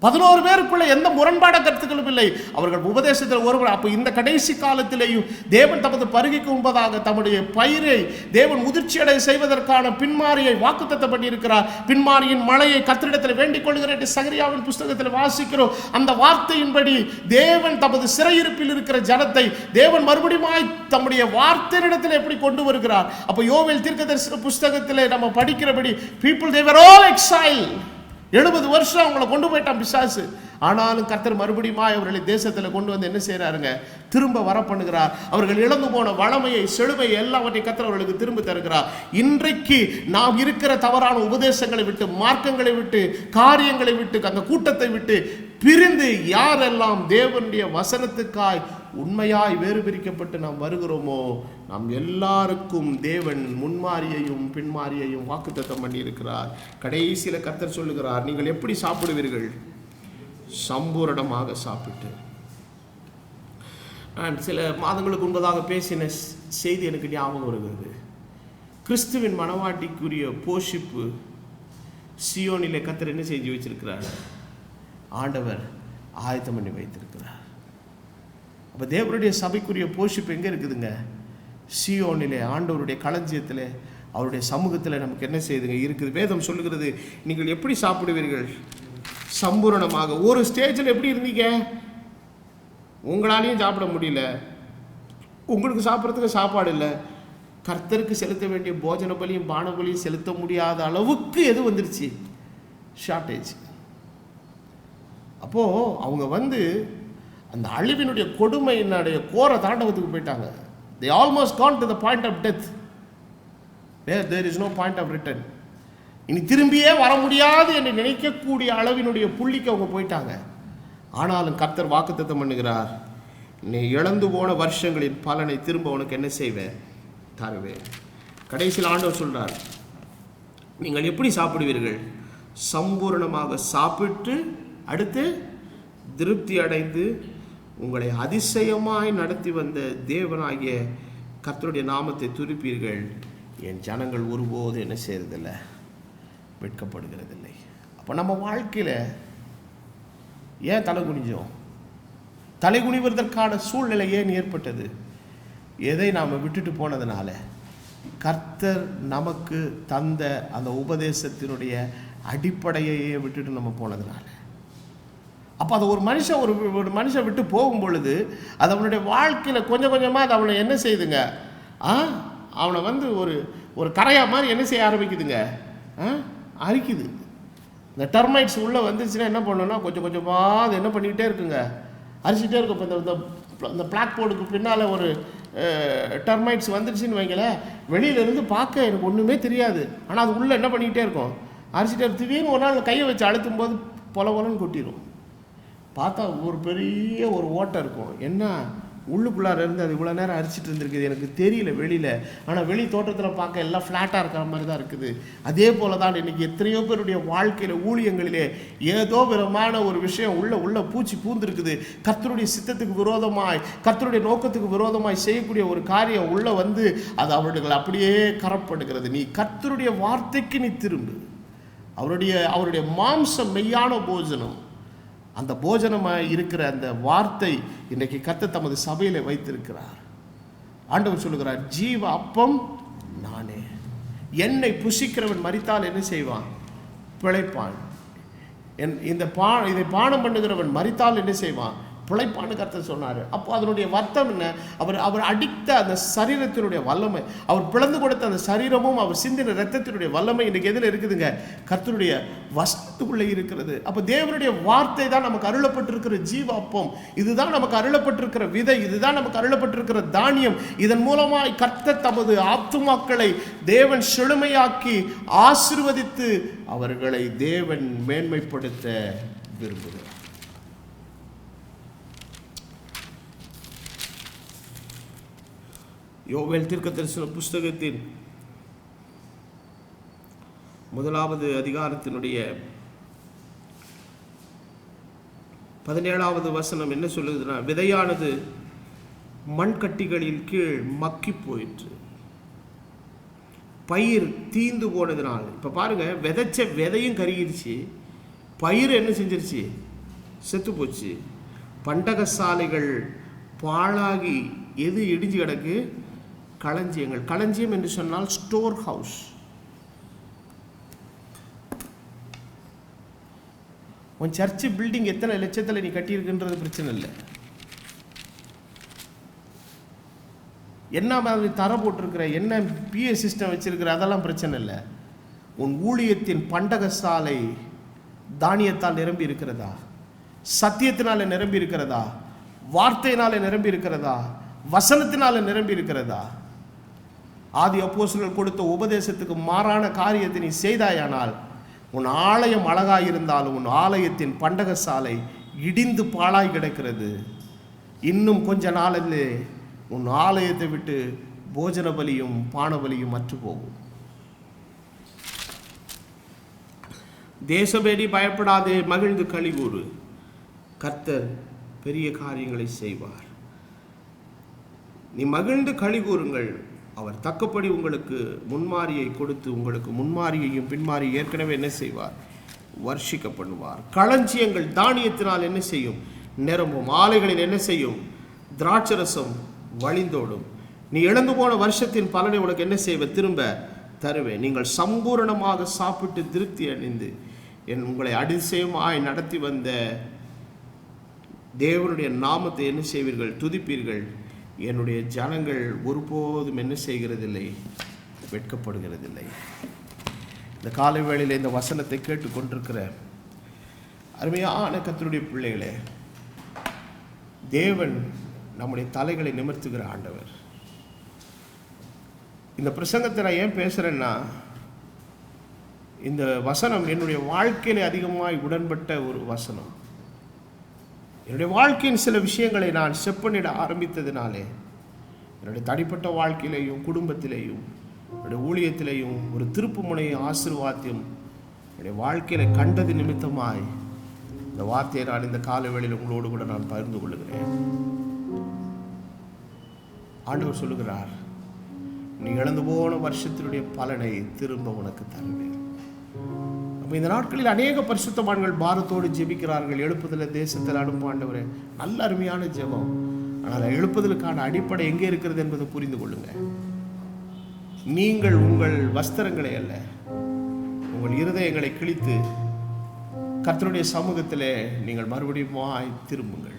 11 பேருக்குள்ள எந்த முரண்பாட கருத்துக்களும் இல்லை. அவர்கள் உபதேசத்தில் ஒருவர். அப்போ இந்த கடைசி காலத்திலேயும் தேவன் தமது பருகைக்கு முன்பதாக தம்முடைய பயிரை தேவன் முதிர்ச்சியடை செய்வதற்கான பின்மாரியை வாக்குத்தத்தம் பண்ணியிருக்கிறார். பின்மாரியின் மழையை கர்த்தரிடத்தில் வேண்டிக் கொள்கிறேன் என்று சகரியாவின் புஸ்தகத்தில் வாசிக்கிறோம். அந்த வார்த்தையின்படி தேவன் தமது சிறையிருப்பில் இருக்கிற ஜனத்தை தேவன் மறுபடியும் தம்முடைய வார்த்தையிடத்தில் எப்படி கொண்டு வருகிறார். அப்போ யோவேல் தீர்க்கதரிசன புஸ்தகத்தில் நம்ம படிக்கிறபடி people they were all exiled. 70 வருஷம் அவங்களை கொண்டு போயிட்டான் பிசாசு. ஆனாலும் கர்த்தர் மறுபடியும் அவர்களை தேசத்தில் கொண்டு வந்து என்ன செய்யறாருங்க? திரும்ப வர பண்ணுகிறார். அவர்கள் இழந்து போன வளமையை செழுமையை எல்லாவற்றையும் கர்த்தர் அவர்களுக்கு திரும்ப தருகிறார். இன்றைக்கு நாம் இருக்கிற தவறான உபதேசங்களை விட்டு, மார்க்கங்களை விட்டு, காரியங்களை விட்டு, அந்த கூட்டத்தை விட்டு பிரிந்து யாரெல்லாம் தேவனுடைய வசனத்துக்காய் உண்மையாய் வேறு பிரிக்கப்பட்டு நாம் வருகிறோமோ, நாம் எல்லாருக்கும் தேவன் முன்மாரியையும் பின்மாரியையும் வாக்குத்தத்தம் பண்ணி இருக்கிறார். கடைசியில் கர்த்தர் சொல்லுகிறார், நீங்கள் எப்படி சாப்பிடுவீர்கள்? சம்பூரணமாக சாப்பிட்டு. நான் சில மாதங்களுக்கு முன்பதாக பேசின செய்தி எனக்கு ஞாபகம் வருகிறது. கிறிஸ்துவின் மனவாட்டிக்குரிய போஷிப்பு சியோனிலே கர்த்தர் என்ன செஞ்சு வச்சிருக்கிறார்? ஆண்டவர் ஆயத்தம் பண்ணி வைத்திருக்கிறார். அப்போ தேவனுடைய சபைக்குரிய போஷிப்பு எங்கே இருக்குதுங்க? சியோனிலே, ஆண்டவருடைய களஞ்சியத்தில், அவருடைய சமூகத்தில் நமக்கு என்ன செய்யுதுங்க? இருக்குது. வேதம் சொல்லுகிறது, நீங்கள் எப்படி சாப்பிடுவீர்கள்? சம்பூரணமாக. ஒரு ஸ்டேஜில் எப்படி இருந்தீங்க? உங்களாலையும் சாப்பிட முடியல, உங்களுக்கு சாப்பிட்றதுக்கு சாப்பாடு இல்லை, கர்த்தருக்கு செலுத்த வேண்டிய போஜன பலியும் பான பலியும் செலுத்த முடியாத அளவுக்கு எது வந்துருச்சு? ஷார்ட்டேஜ். அப்போது அவங்க அந்த அழிவினுடைய கொடுமையினுடைய கோர தாண்டவத்துக்கு போயிட்டாங்க. They almost gone to the point of death where there is no point of return. இனி திரும்பியே வர முடியாது என்று நினைக்கக்கூடிய அளவினுடைய புள்ளிக்கு அவங்க போயிட்டாங்க. ஆனாலும் கர்த்தர் வாக்குத்தத்தம் பண்ணுகிறார், நீ இழந்து போன வருஷங்களின் பலனை திரும்ப உனக்கு என்ன செய்வேன்? தருவேன். கடைசியில் ஆண்டவர் சொல்றார், நீங்கள் எப்படி சாப்பிடுவீர்கள்? சம்பூரணமாக சாப்பிட்டு அடுத்து திருப்தி அடைந்து உங்களை அதிசயமாய் நடத்தி வந்த தேவனாகிய கர்த்தருடைய நாமத்தை துதிப்பீர்கள். என் ஜனங்கள் ஒருபோது என்ன செய்யறதில்லை? வெட்கப்படுகிறதில்லை. அப்போ நம்ம வாழ்க்கையில் ஏன் தலை குனிஞ்சோம்? தலை குனிவதற்கான சூழ்நிலை ஏன் ஏற்பட்டது? எதை நாம் விட்டுட்டு போனதுனால? கர்த்தர் நமக்கு தந்த அந்த உபதேசத்தினுடைய அடிப்படையையே விட்டுட்டு நம்ம போனதுனால. அப்போ அது ஒரு மனுஷன் விட்டு போகும் பொழுது அது அவனுடைய வாழ்க்கையில் கொஞ்சம் கொஞ்சமாக அது அவனை என்ன செய்யுதுங்க, அவனை வந்து ஒரு கரையா மாதிரி என்ன செய்ய ஆரம்பிக்குதுங்க, அரிக்குது. இந்த டெர்மைட்ஸ் உள்ளே வந்துச்சுன்னா என்ன பண்ணணும்னா கொஞ்சம் கொஞ்சமாக அது என்ன பண்ணிக்கிட்டே இருக்குங்க, அரிச்சிட்டே இருக்கும். இப்போ இந்த பிளாக் போர்டுக்கு பின்னால் ஒரு டெர்மைட்ஸ் வந்துடுச்சுன்னு வைங்களேன், வெளியிலேருந்து பார்க்க எனக்கு ஒன்றுமே தெரியாது, ஆனால் அது உள்ளே என்ன பண்ணிக்கிட்டே இருக்கும், அரிச்சிட்டே இருக்கும். திடீர்னு ஒரு நாள் கையை வச்சு அழுத்தும் போது பொலன்னு கொட்டிடும். பார்த்தா ஒரு பெரிய ஒரு ஓட்டை இருக்கும். என்ன உள்ளுக்குள்ளார இருந்து அது இவ்வளோ நேரம் அரிச்சிட்டு இருந்திருக்குது எனக்கு தெரியல வெளியில், ஆனால் வெளி தோட்டத்தில் பார்க்க எல்லாம் ஃப்ளாட்டாக இருக்கிற மாதிரி தான் இருக்குது. அதே போல தான் இன்றைக்கி எத்தனையோ பேருடைய வாழ்க்கையில் ஊழியங்களிலே ஏதோ விதமான ஒரு விஷயம் உள்ள பூச்சி பூந்துருக்குது. கர்த்தருடைய சித்தத்துக்கு விரோதமாய், கர்த்தருடைய நோக்கத்துக்கு விரோதமாய் செய்யக்கூடிய ஒரு காரியம் உள்ளே வந்து அது அவர்கள் அப்படியே கரப்படுகிறது. நீ கர்த்தருடைய வார்த்தைக்கு நீ திரும்பு. அவருடைய மாம்சம் மெய்யான போஜனம், அந்த போஜனமாக இருக்கிற அந்த வார்த்தை இன்றைக்கு கர்த்தர் தமது சபையில் வைத்திருக்கிறார். ஆண்டவர் சொல்லுகிறார், ஜீவ அப்பம் நானே, என்னை புசிக்கிறவன் மரித்தால் என்ன செய்வான், பிழைப்பான். இதை பானம் பண்ணுகிறவன் மரித்தால் என்ன செய்வான், பிழைப்பான்னு கர்த்தர் சொன்னார். அப்போ அதனுடைய வர்த்தம் என்ன, அவர் அடித்த அந்த சரீரத்தினுடைய வல்லமை, அவர் பிளந்து கொடுத்த அந்த சரீரமும் அவர் சிந்தின ரத்தத்தினுடைய வல்லமை இன்றைக்கு எதில் இருக்குதுங்க, கர்த்தருடைய வசனத்துக்குள்ளே இருக்கிறது. அப்போ தேவனுடைய வார்த்தை தான் நமக்கு அருளப்பட்டிருக்கிற ஜீவ அப்பம், இதுதான் நமக்கு அருளப்பட்டிருக்கிற விதை, இதுதான் நமக்கு அருளப்பட்டிருக்கிற தானியம். இதன் மூலமாய் கர்த்தர் தமது ஆத்துமாக்களை தேவன் செழுமையாக்கி ஆசீர்வதித்து அவர்களை தேவன் மேன்மைப்படுத்த விரும்புகிறார். யோவேல் தீர்க்கதரிசன புஸ்தகத்தின் 1வது அதிகாரத்தினுடைய 17வது வசனம் என்ன சொல்லுதுன்னா, விதையானது மண்கட்டிகளின் கீழ் மக்கி போயிற்று, பயிர் தீந்து போனதுனால். இப்போ பாருங்க, விதைச்ச விதையும் கருகிருச்சு, பயிர் என்ன செஞ்சிருச்சு, செத்து போச்சு. பண்டகசாலைகள் பாழாகி எது இடிஞ்சு கிடக்கு, களஞ்சியங்கள். களஞ்சியம் என்று சொன்னால் ஸ்டோர் ஹவுஸ். உன் சர்ச்சு பில்டிங் எத்தனை லட்சத்தில் நீ கட்டியிருக்குன்றது பிரச்சனை இல்லை, என்ன மாதிரி தர போட்டிருக்கிற, என்ன பிஏ சிஸ்டம் வச்சிருக்கிற, அதெல்லாம் பிரச்சனை இல்லை. உன் ஊழியத்தின் பண்டகசாலை தானியத்தால் நிரம்பி இருக்கிறதா, சத்தியத்தினால நிரம்பி இருக்கிறதா, வார்த்தையினால நிரம்பி இருக்கிறதா, வசனத்தினால நிரம்பி இருக்கிறதா? ஆதி அப்போஸ்தலர்கள் கொடுத்த உபதேசத்துக்கு மாறான காரியத்தை நீ செய்தாயானால் உன் ஆலயம் அழகாயிருந்தாலும் உன் ஆலயத்தின் பண்டகசாலை இடிந்து பாழாய் கிடக்கிறது. இன்னும் கொஞ்ச நாளிலே உன் ஆலயத்தை விட்டு போஜன பலியும் பானபலியும் அற்று போகும். தேசபேடி பயப்படாதே, மகிழ்ந்து களிகூறு, கர்த்தர் பெரிய காரியங்களை செய்வார். நீ மகிழ்ந்து களிகூறுங்கள், அவர் தக்கபடி உங்களுக்கு முன்மாரியை கொடுத்து உங்களுக்கு முன்மாரியையும் பின்மாரி ஏற்கனவே என்ன செய்வார், வர்ஷிக்க பண்ணுவார். களஞ்சியங்கள் தானியத்தினால் என்ன செய்யும், நிரம்பும். ஆலைகளில் என்ன செய்யும், திராட்சரசம் வழிந்தோடும். நீ இழந்து போன வருஷத்தின் பலனை உனக்கு என்ன செய்வேன், திரும்ப தருவேன். நீங்கள் சம்பூரணமாக சாப்பிட்டு திருப்தி அடைந்து உங்களை அதிசயமாய் நடத்தி வந்த தேவனுடைய நாமத்தை என்ன செய்வீர்கள், துதிப்பீர்கள். என்னுடைய ஜனங்கள் ஒருபோதும் என்ன செய்கிறதில்லை, வெட்கப்படுகிறதில்லை. இந்த காலை வேளையில் இந்த வசனத்தை கேட்டுக்கொண்டிருக்கிற அருமையான கர்த்தருடைய பிள்ளைகளே, தேவன் நம்முடைய தலைகளை நிமிர்த்துகிற ஆண்டவர். இந்த பிரசங்கத்தை நான் ஏன் பேசுகிறேன்னா, இந்த வசனம் என்னுடைய வாழ்க்கையில் அதிகமாக உடன்பட்ட ஒரு வசனம். என்னுடைய வாழ்க்கையின் சில விஷயங்களை நான் செப்பனிட ஆரம்பித்ததினாலே என்னுடைய தனிப்பட்ட வாழ்க்கையிலேயும் குடும்பத்திலேயும் என்னுடைய ஊழியத்திலேயும் ஒரு திருப்பு முனை ஆசீர்வாதம் என்னுடைய வாழ்க்கையில் கண்டது நிமித்தமாய் இந்த வார்த்தையை நான் இந்த காலவேளையில் உங்களோடு கூட நான் பகிர்ந்து கொள்ளுகிறேன். ஆண்டவர் சொல்லுகிறார், நீ இழந்து போன வருஷத்தினுடைய பலனை திரும்ப உனக்கு தருவேன். அப்போ இந்த நாட்களில் அநேக பரிசுத்தவான்கள் பாரத்தோடு ஜெபிக்கிறார்கள். எழுப்புதல தேசத்தில் அனுப்பும் ஆண்டவரே, நல்ல அருமையான ஜெபம். ஆனால் எழுப்புதலுக்கான அடிப்படை எங்கே இருக்கிறது என்பதை புரிந்து கொள்ளுங்கள். நீங்கள் உங்கள் வஸ்திரங்களை அல்ல, உங்கள் இருதயங்களை கிழித்து கர்த்தருடைய சமூகத்திலே நீங்கள் மறுபடியும் திரும்புங்கள்.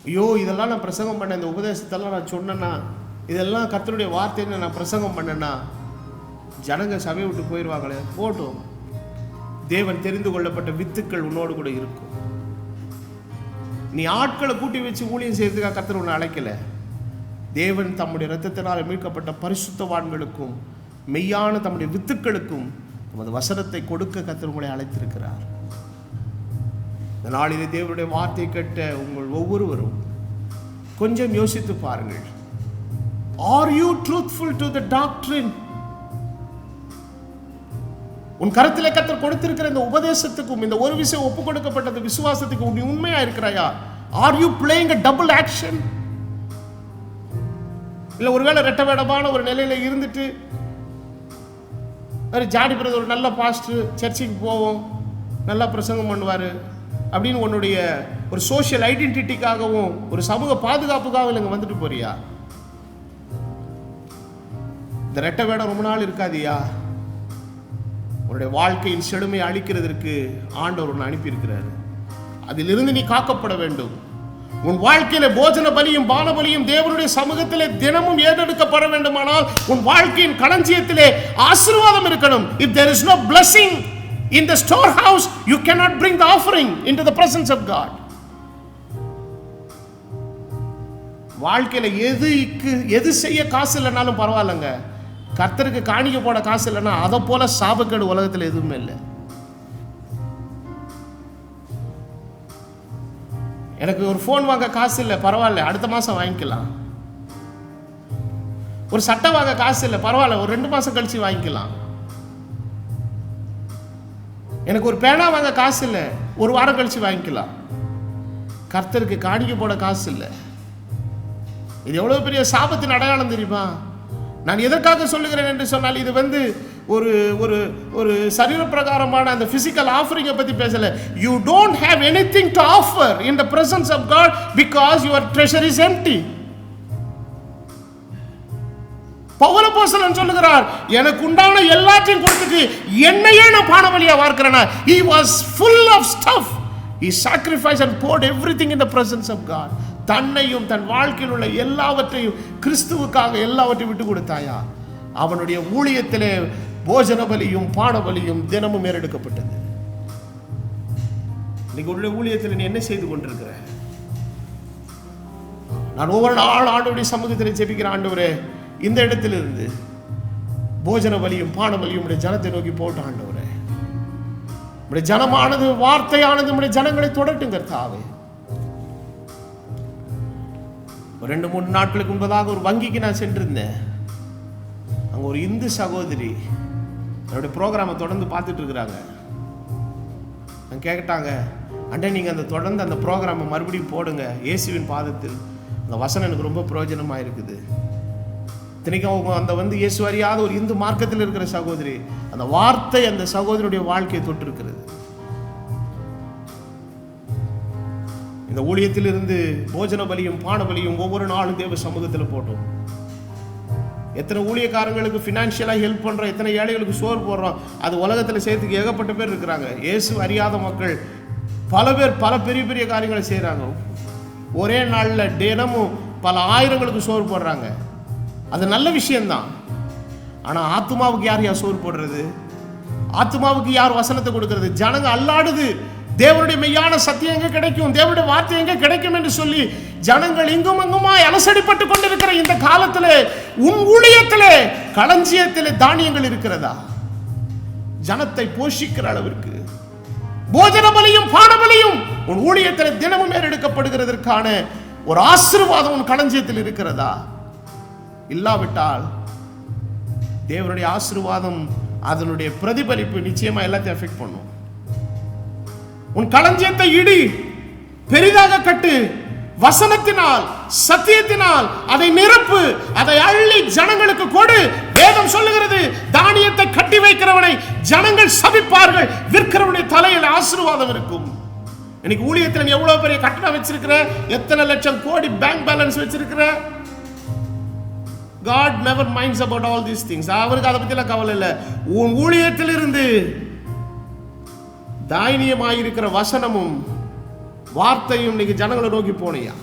ஐயோ, இதெல்லாம் நான் பிரசங்கம் பண்ணேன், இந்த உபதேசத்தெல்லாம் நான் சொன்னேன்னா, இதெல்லாம் கர்த்தருடைய வார்த்தைன்னு நான் பிரசங்கம் பண்ணேன்னா ஜனங்க சபையை விட்டு போயிடுவாங்களே. போட்டும், தேவன் தெரிந்து கொள்ளப்பட்ட வித்துக்கள் உன்னோடு கூட இருக்கும். நீ ஆட்களை கூட்டி வச்சு ஊழியம் செய்யறதுக்காக கர்த்தர் உன்னை அழைக்கல. தேவன் தம்முடைய இரத்தத்தினால் மீட்கப்பட்ட பரிசுத்தவான்களுக்கும் மெய்யான தம்முடைய வித்துக்களுக்கும் நமது வசனத்தை கொடுக்க கர்த்தர் உங்களை அழைத்திருக்கிறார். இந்த நாளிலே தேவனுடைய வார்த்தை கேட்ட உங்கள் ஒவ்வொருவரும் கொஞ்சம் யோசித்து பாருங்கள். Are you truthful to the doctrine? உன் கருத்திலே கர்த்தர் கொடுத்திருக்கிற இந்த உபதேசத்துக்கும் இந்த ஒரு விஷயம் ஒப்பு கொடுக்கப்பட்ட விசுவாசத்துக்கு நீ உண்மையா இருக்கிறாயா? Are you playing a double action? இல்ல ஒருவேளை ரெட்ட வேடமான ஒரு நிலையில இருந்துட்டு, ஜாடி பிரதர் ஒரு நல்ல பாஸ்டர், சர்ச்சுக்கு போவோம், நல்லா பிரசங்கம் பண்ணுவார் அப்படின்னு உன்னுடைய ஒரு சோஷியல் ஐடென்டிட்டிக்காகவும் ஒரு சமூக பாதுகாப்புக்காகவும் இங்கே வந்துட்டு போறியா? இந்த ரெட்ட வேடம் ரொம்ப நாள் இருக்காதியா. உன்னுடைய வாழ்க்கையின் செழுமையை அழிக்கிறதுக்கு ஆண்டவர் உன்னை அனுப்பியிருக்கிறார். அதிலிருந்து நீ காக்கப்பட வேண்டும். உன் வாழ்க்கையில போஜன பலியும் பான பலியும் தேவனுடைய சமூகத்திலே தினமும் ஏறெடுக்கப்பட வேண்டுமானால் உன் வாழ்க்கையின் களஞ்சியத்திலே ஆசீர்வாதம் இருக்கணும். If there is no blessing in the storehouse, you cannot bring the offering into the presence of God. வாழ்க்கையில எது செய்ய காசு இல்லைனாலும் பரவாயில்லைங்க, கர்த்தருக்கு காணிக்க போட காசு இல்லைன்னா அதை போல சாபக்கேடு உலகத்தில் எதுவுமே இல்லை. எனக்கு ஒரு ஃபோன் வாங்க காசு இல்லை, பரவாயில்ல, அடுத்த மாதம் வாங்கிக்கலாம். ஒரு சட்டை வாங்க காசு இல்லை, பரவாயில்ல, ஒரு 2 மாதம் கழிச்சு வாங்கிக்கலாம். எனக்கு ஒரு பேனா வாங்க காசு இல்லை, ஒரு வாரம் கழிச்சு வாங்கிக்கலாம். கர்த்தருக்கு காணிக்க போட காசு இல்லை. இது எவ்வளவு பெரிய சாபத்தின் அடையாளம் தெரியுமா? நான் எதற்காக சொல்லுகிறேன் என்று சொன்னால், இது ஒரு ஒரு ஒரு சரீர பிரகாரமான அந்த பிசிக்கல் ஆஃபரிங்கை பற்றி பேசல. You don't have anything to offer in the presence of God because your treasure is empty. Paul அப்போஸ்தலன் சொல்லுகிறார், எனக்கு உண்டான எல்லாத்தையும் கொடுத்துட்டு என்னையே நான் பானபலியா வார்க்கிறேனா. he was full of stuff. he sacrificed and poured everything in the presence of God. தன்னையும் தன் வாழ்க்கையில் உள்ள எல்லாவற்றையும் கிறிஸ்துவுக்காக எல்லாவற்றையும் விட்டு கொடுத்தாயா? அவனுடைய ஊழியத்திலே போஜன பலியும் பான பலியும் தினமும் ஏறெடுக்கப்பட்டது. இன்னைக்கு உன்னுடைய ஊழியத்தில் நீ என்ன செய்து கொண்டிருக்கிற? நான் ஒவ்வொரு நாள் ஆண்டவருடைய சமூகத்தில் ஜெபிக்கிற, ஆண்டவரே இந்த இடத்திலிருந்து போஜன பலியும் பான பலியும் உடைய ஜனத்தை நோக்கி போட்டு, ஆண்டவரே உடைய ஜனமானது வார்த்தையானது உடைய ஜனங்களை தொடட்டும் கர்த்தாவே. 2-3 நாட்களுக்கு முன்பதாக ஒரு வங்கிக்கு நான் சென்றிருந்தேன். அங்கே ஒரு இந்து சகோதரி என்னுடைய ப்ரோக்ராமை தொடர்ந்து பார்த்துட்டு இருக்கிறாங்க. நான் கேட்டாங்க, அண்டே நீங்கள் தொடர்ந்து அந்த ப்ரோக்ராமை மறுபடியும் போடுங்க, இயேசுவின் பாதத்தில். அந்த வசனம் எனக்கு ரொம்ப பிரயோஜனமாக இருக்குது. இத்தனைக்கும் அவங்க இயேசு அறியாத ஒரு இந்து மார்க்கத்தில் இருக்கிற சகோதரி, அந்த வார்த்தை அந்த சகோதரியுடைய வாழ்க்கையை தொட்டிருக்கிறது. இந்த ஊழியத்திலிருந்து போஜன பலியும் பான பலியும் ஒவ்வொரு நாளும் தேவ சமூகத்தில் போட்டோம். எத்தனை ஊழியக்காரங்களுக்கு ஃபினான்ஷியலாக ஹெல்ப் பண்ணுறோம், எத்தனை ஏழைகளுக்கு சோறு போடுறோம். அது உலகத்தில் செய்யறதுக்கு ஏகப்பட்ட பேர் இருக்கிறாங்க. இயேசு அறியாத மக்கள் பல பேர் பல பெரிய பெரிய காரியங்களை செய்கிறாங்க. ஒரே நாளில் தினமும் பல ஆயிரங்களுக்கு சோறு போடுறாங்க. அது நல்ல விஷயம்தான். ஆனால் ஆத்மாவுக்கு யார் சோறு போடுறது? ஆத்மாவுக்கு யார் வசனத்தை கொடுக்கறது? ஜனங்க அல்லாடுது. தேவனுடைய மெய்யான சத்தியம் எங்க கிடைக்கும், தேவனுடைய வார்த்தை எங்க கிடைக்கும் என்று சொல்லி ஜனங்கள் இங்கும் அங்குமாய் அலசடிப்பட்டு கொண்டிருக்கிற இந்த காலத்திலே உன் ஊழியத்திலே களஞ்சியத்திலே தானியங்கள் இருக்கிறதா? ஜனத்தை போஷிக்கிற அளவிற்கு போஜன பலியும் பான பலியும் உன் ஊழியத்திலே தினமும் ஏறெடுக்கப்படுகிறதற்கான ஒரு ஆசீர்வாதம் உன் களஞ்சியத்தில் இருக்கிறதா? இல்லாவிட்டால் தேவனுடைய ஆசீர்வாதம் அதனுடைய பிரதிபலிப்பு நிச்சயமா எல்லாத்தையும் அஃபெக்ட் பண்ணும். உன் களஞ்சியத்தை இடி, பெரிதாக கட்டு, வசனத்தினால் சத்தியத்தினால் அதை நிரப்பு, அதை அள்ளி ஜனங்களுக்கு கொடு. வேதம் சொல்லுகிறது, தானியத்தை கட்டி வைக்கிறவனை ஜனங்கள் சபிப்பார்கள், விற்கிறவனுடைய தலையில் ஆசீர்வாதம் இருக்கும். இன்னைக்கு ஊழியத்தில் நீ எவ்வளவு பெரிய கட்டணம் வச்சிருக்கிற, எத்தனை லட்சம் கோடி பேங்க் பேலன்ஸ் வச்சிருக்கிற, God never minds about all these things. அவருக்கு அதை பத்திலாம் கவலை இல்லை. உன் ஊழியத்தில் இருந்து தானியமாயிருக்கிற வசனமும் வார்த்தையும் இன்னைக்கு ஜனங்களை நோக்கி போனையா?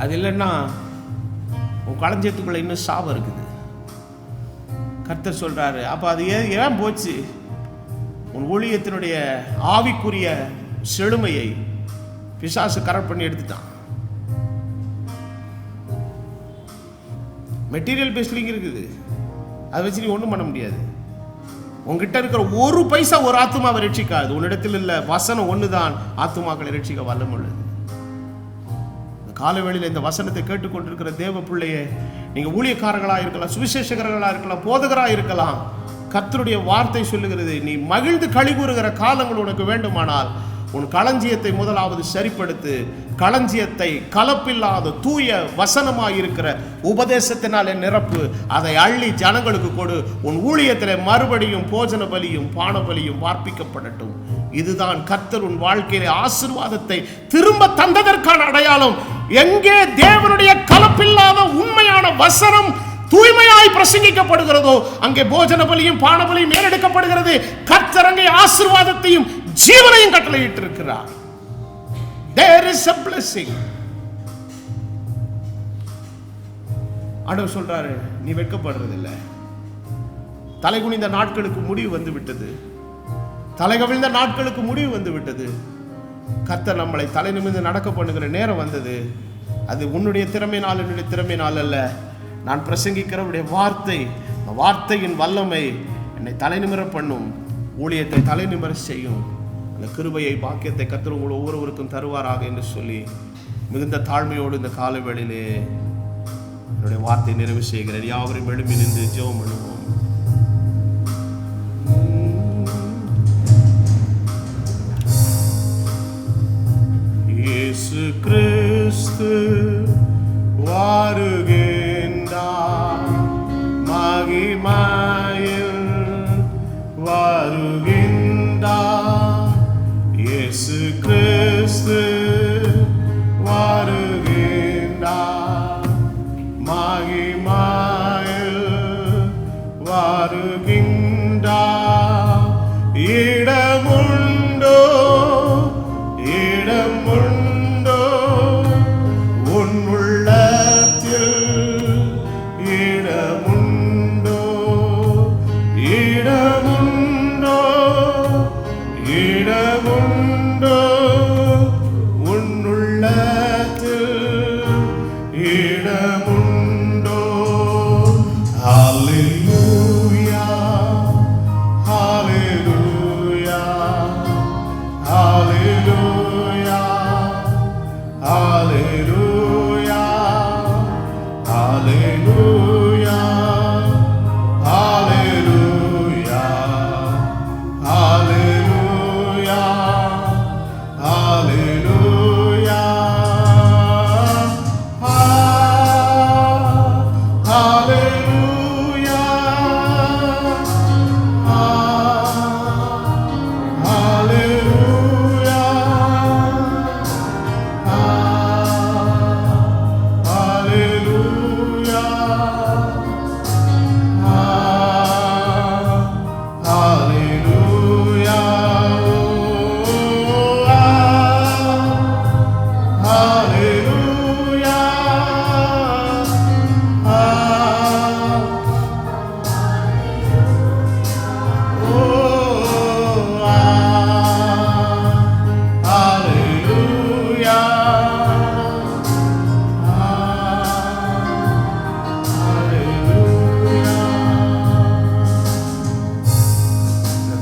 அது இல்லைன்னா உன் களஞ்சியத்துக்குள்ள இன்னும் சாபம் இருக்குது. கர்த்தர் சொல்றாரு, அப்ப அது ஏன் போச்சு? உன் ஊழியத்தினுடைய ஆவிக்குரிய செழுமையை பிசாசு கரெக்ட் பண்ணி எடுத்துட்டான். மெட்டீரியல் பேஸ்லிங் இருக்குது, அதை வச்சு நீ ஒன்றும் பண்ண முடியாது. உங்ககிட்ட இருக்கிற ஒரு பைசா ஒரு ஆத்துமாவை ரட்சிக்காது. உன்னிடத்தில் இல்லை வசனம் ஒண்ணுதான் ஆத்துமாக்களை ரட்சிக்க வல்லமுள்ளது. காலவேளையில் இந்த வசனத்தை கேட்டுக்கொண்டிருக்கிற தேவ பிள்ளையே, நீங்க ஊழியக்காரர்களா இருக்கலாம், சுவிசேஷகர்களா இருக்கலாம், போதகரா இருக்கலாம். கர்த்தருடைய வார்த்தை சொல்லுகிறது, நீ மகிழ்ந்து களி கூறுகிற காலங்கள் உனக்கு வேண்டுமானால் உன் களஞ்சியத்தை முதலாவது சரிப்படுத்து. களஞ்சியத்தை கலப்பில்லாத தூய வசனமாயிருக்கிற உபதேசத்தினாலே நிரப்பு. அதை அள்ளி ஜனங்களுக்கு கொடு. உன் ஊழியத்தில் மறுபடியும் போஜன பலியும் பான பலியும் வார்ப்பிக்கப்படட்டும். இதுதான் கர்த்தர் உன் வாழ்க்கையிலே ஆசீர்வாதத்தை திரும்ப தந்ததற்கான அடையாளம். எங்கே தேவனுடைய கலப்பில்லாத உண்மையான வசனம் தூய்மையாய் பிரசங்கிக்கப்படுகிறதோ அங்கே போஜன பலியும் பான பலியும் மேலெடுக்கப்படுகிறது. கர்த்தர் அங்கே ஆசீர்வாதத்தையும் ஜீவனையும் கட்டளையிட்டு இருக்கிறார். There is a blessing. ஆண்டவர் சொல்றாரு, நீ வெட்கப்படுறதில்லை. தலை குனிந்த நாட்களுக்கு முடிவு வந்து விட்டது. தலை கவிழ்ந்த நாட்களுக்கு முடிவு வந்து விட்டது. கர்த்தர் நம்மளை தலை நிமிர்ந்து நடக்க பண்ணுகிற நேரம் வந்தது. அது உன்னுடைய திறமையினால் என்னுடைய திறமையினால் அல்ல. நான் பிரசங்கிக்கிறவருடைய வார்த்தை, வார்த்தையின் வல்லமை என்னை தலை நிமிர பண்ணும், ஊழியத்தை தலை நிமிர செய்யும். அந்த கிருபையை பாக்கியத்தை கர்த்தர் உங்கள் ஒவ்வொருவருக்கும் தருவாராக என்று சொல்லி மிகுந்த தாழ்மையோடு இந்த கால வேளையிலே என்னுடைய வார்த்தை நிறைவு செய்கிறேன். யாவரையும் எழுப்பி நின்று ஜெபம் பண்ணுவோம். இயேசு கிறிஸ்து வருகின்றார், மகிமையில் வருகின்றார். இயேசு கிறிஸ்து வருகின்றார், மகிமையில் வருகின்றார். இடமுண்டோ இடமுண்டோ உன் உள்ளத்தில், இடமுண்டோ இடமுண்டோ இடமுண்டோ உன் உள்ளத்தில், இடமுண்டோ. ஹல்லேலூயா ஹல்லேலூயா ஹல்லேலூயா ஹல்லேலூயா ஹல்லேலூயா ஹல்லேலூயா ஹல்லேலூயா ஹல்லேலூயா ஹல்லேலூயா ஹல்லேலூயா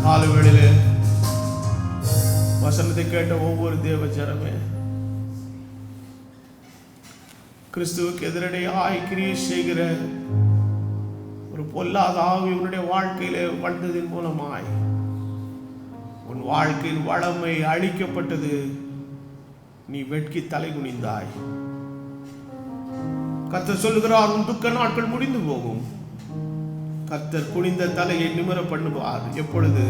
காலவேளையிலே வசனத்தை கேட்ட ஒவ்வொரு தேவ ஜனமே, கிறிஸ்துவுக்கு எதிரடையாய் கிரியை செய்கிற ஒரு பொல்லாத ஆவி உன்னுடைய வாழ்க்கையிலே வந்ததின் மூலமாய் உன் வாழ்க்கையின் வளமை அழிக்கப்பட்டது. நீ வெட்கி தலை குனிந்தாய். கர்த்தர் சொல்லுகிறார், உன் துக்க நாட்கள் முடிந்து போகும். கர்த்தர் குனிந்த தலையை நிமிர பண்ணுவார். எப்பொழுது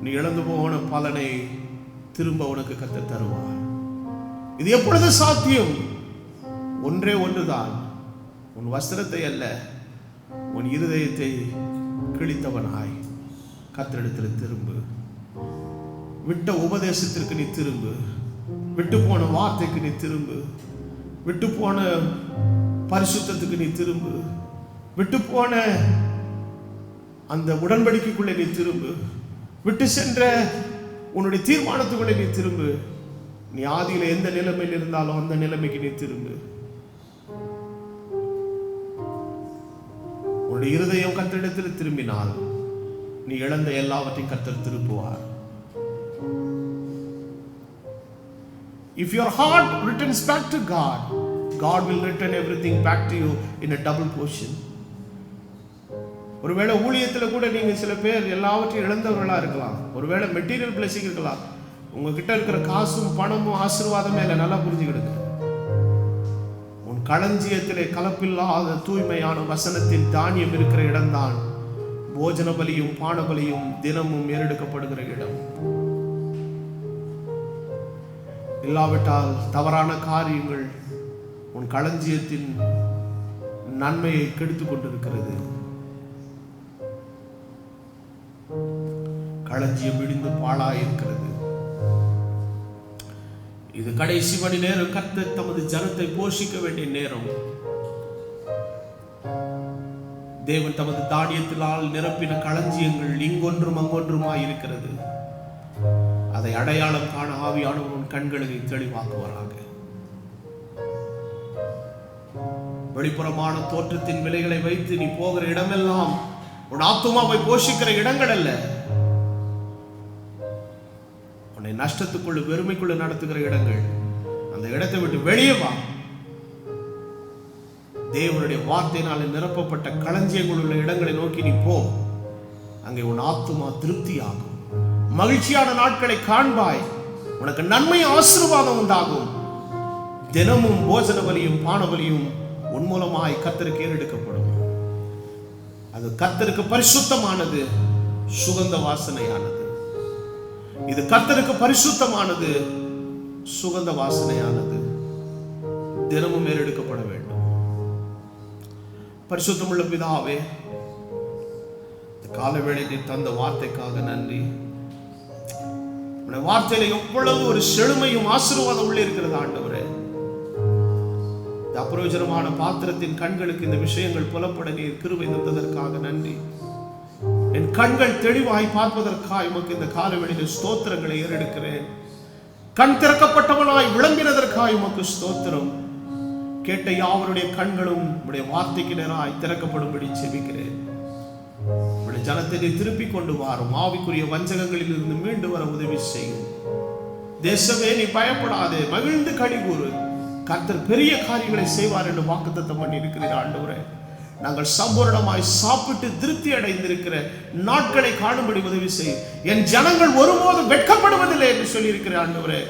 நீ இழந்து போன பலனை திரும்ப உனக்கு கர்த்தர் தருவார். இது எப்பொழுது சாத்தியம்? ஒன்றே ஒன்றுதான், உன் வஸ்திரத்தை அல்ல, உன் இருதயத்தை கிழித்தவனாய் கர்த்தரிடத்தில் திரும்பு. விட்ட உபதேசத்திற்கு நீ திரும்பு. விட்டு போன வார்த்தைக்கு நீ திரும்பு. விட்டு போன பரிசுத்தத்துக்கு நீ திரும்பு. விட்டு போன அந்த உடன்படிக்கைக்குள்ளே நீ திரும்பு. விட்டு சென்ற உன்னுடைய தீர்மானத்துக்குள்ளே நீ திரும்பு. நீ ஆதியில எந்த நிலைமையில் இருந்தாலும் அந்த நிலைமைக்கு நீ திரும்பு. உன்னுடைய இருதயம் கர்த்தரிடத்தில் திரும்பினால் நீ இழந்த எல்லாவற்றையும் கர்த்தர் திருப்புவார். If your heart returns back to God, God will return everything back to you in a double portion. ஒருவேளை ஊழியத்தில் கூட நீங்க சில பேர் எல்லாவற்றையும் இழந்தவர்களா இருக்கலாம். ஒருவேளை மெட்டீரியல் பிளஸிங் இருக்கலாம். உங்ககிட்ட இருக்கிற காசும் பணமும் ஆசீர்வாதமே இல்லை. நல்லா புரிஞ்சுக்கிடுங்க. உன் களஞ்சியத்திலே கலப்பில்லாத தூய்மையான வசனத்தின் தானியம் இருக்கிற இடம்தான் போஜன பலியும் பான பலியும் தினமும் ஏறெடுக்கப்படுகிற இடம். இல்லாவிட்டால் தவறான காரியங்கள் உன் களஞ்சியத்தின் நன்மையை கெடுத்துக் கொண்டிருக்கிறது. களஞ்சியம் இடிந்து பாழாயிருக்கிறது. இது கடைசி மணி நேரம். கர்த்தர் தமது ஜனத்தை போஷிக்க வேண்டிய நேரம். தேவன் தமது தானியத்தினால் நிரப்பின களஞ்சியங்கள் இங்கொன்றும் அங்கொன்றுமாய் இருக்கிறது. அதை அடையாளம் காண ஆவியானவன் கண்களை தெளிவாக்குவாராக. வெளிப்புறமான தோற்றத்தின் விலைகளை வைத்து நீ போகிற இடமெல்லாம் உன் ஆத்துமாவை போஷிக்கிற இடங்கள் அல்ல. உன்னை நஷ்டத்துக்குள்ள வெறுமைக்குள்ள நடத்துகிற இடங்கள். அந்த இடத்தை விட்டு வெளியே வா. தேவனுடைய வார்த்தையினால் நிரப்பப்பட்ட களஞ்சியங்கள் உள்ள இடங்களை நோக்கி நீ போ. அங்கே உன் ஆத்துமா திருப்தியாகும். மகிழ்ச்சியான நாட்களை காண்பாய். உனக்கு நன்மை ஆசீர்வாதம் உண்டாகும். தினமும் போஜன பலியும் பான பலியும் உன் மூலமாய் கர்த்தருக்கு ஏறெடுக்கப்படும். அது கர்த்தருக்கு பரிசுத்தமானது, சுகந்த வாசனையானது. இது கர்த்தருக்கு பரிசுத்தமானது, சுகந்த வாசனையானது. தினமும் ஏறெடுக்கப்பட வேண்டும். பரிசுத்தமுள்ள பிதாவே, இந்த காலவேளைக்கு தந்த வார்த்தைக்காக நன்றி. வார்த்தையில எவ்வளவு ஒரு செழுமையும் ஆசீர்வாதம் உள்ளே இருக்கிறது ஆண்டவரே. அப்பிரயோஜனமான பாத்திரத்தின் கண்களுக்கு இந்த விஷயங்கள் புலப்பட நீர் கிருபை தந்ததற்காக நன்றி. என் கண்கள் தெளிவாய் பார்ப்பதற்காக உமக்கு இந்த காலவெளியில் ஸ்தோத்திரங்களை ஏறெடுக்கிறேன். கண் திறக்கப்பட்டவனாய் விளம்பினதற்காக உமக்கு ஸ்தோத்திரம். கேட்ட யாவருடைய கண்களும் உடைய வார்த்தைக்கு நேராய் திறக்கப்படும்படி செபிக்கிறேன். ஜனத்தை திருப்பி கொண்டு வாரும். ஆவிக்குரிய வஞ்சகங்களில் இருந்து மீண்டு வர உதவி செய்யும். தேசமே நீ பயப்படாதே, மகிழ்ந்து களிகூறு. கர்த்தர் பெரிய காரியங்களை செய்வார் என்று வாக்குத்தத்தம் பண்ணி இருக்கிறீர் ஆண்டவரே. நாங்கள் சம்பூரணமாய் சாப்பிட்டு திருப்தி அடைந்திருக்கிற நாட்களை காணும்படி உதவி செய்யும். என் ஜனங்கள் ஒருபோதும் வெட்கப்படுவதில்லை என்று சொல்லி இருக்கிற ஆண்டவரே.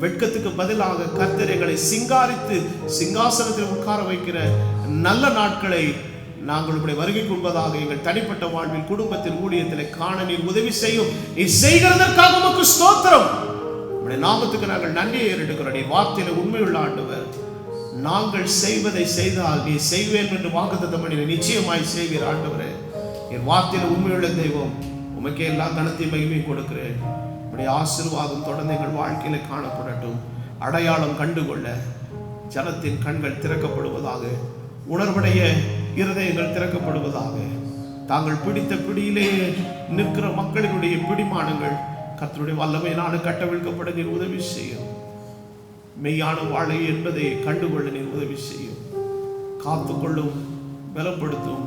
வெட்கத்துக்கு பதிலாக கர்த்தர் எங்களை சிங்காரித்து சிங்காசனத்தில் உட்கார வைக்கிற நல்ல நாட்களை நாங்கள் உடைய வருகைக்கு உண்பதாக எங்கள் தனிப்பட்ட வாழ்வில் குடும்பத்தின் ஊழியத்தில் காண நீர் உதவி செய்யும். நீ செய்கிறதற்காக உமக்கு ஸ்தோத்திரம். உடைய நாமத்துக்கு நாங்கள் நன்றியை ஏறெடுக்கிறோம். நீ வார்த்தையில உண்மையுள்ள ஆண்டவர். நாங்கள் செய்வதை செய்தால் நீ செய்வேன் என்று வாக்குத்தத்தம் பண்ணி நிச்சயமாய் செய்வீர் ஆண்டவரே. என் வார்த்தையில உண்மையுள்ள தெய்வம். உமக்கே எல்லா கனத்தையும் மகிமையும் கொடுக்கிறேன். உடைய ஆசீர்வாதம் தொடர்ந்து எங்கள் வாழ்க்கையில காணப்படட்டும். அடையாளம் கண்டுகொள்ள ஜனத்தின் கண்கள் திறக்கப்படுவதாக. உணர்வுடைய இருதயங்கள் திறக்கப்படுவதாக. தாங்கள் பிடித்த பிடியிலேயே நிற்கிற மக்களினுடைய பிடிமானங்கள் கர்த்தருடைய வல்லமையினால கட்டவிழ்க்கப்பட நீர் உதவி செய்யும். மெய்யான வாழை என்பதை கண்டுகொள்ள நீர் உதவி செய்யும். காத்துக்கொள்ளும், பலப்படுத்தும்.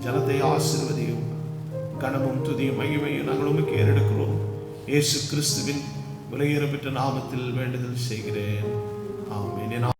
ஜனத்தை ஆசீர்வதியும். கனமும் துதியும் மகிமையும் நாங்கள் உமக்கு ஏறெடுக்கிறோம். இயேசு கிறிஸ்துவின் விலையேறப்பெற்ற நாமத்தில் வேண்டுதல் செய்கிறேன். ஆமென்.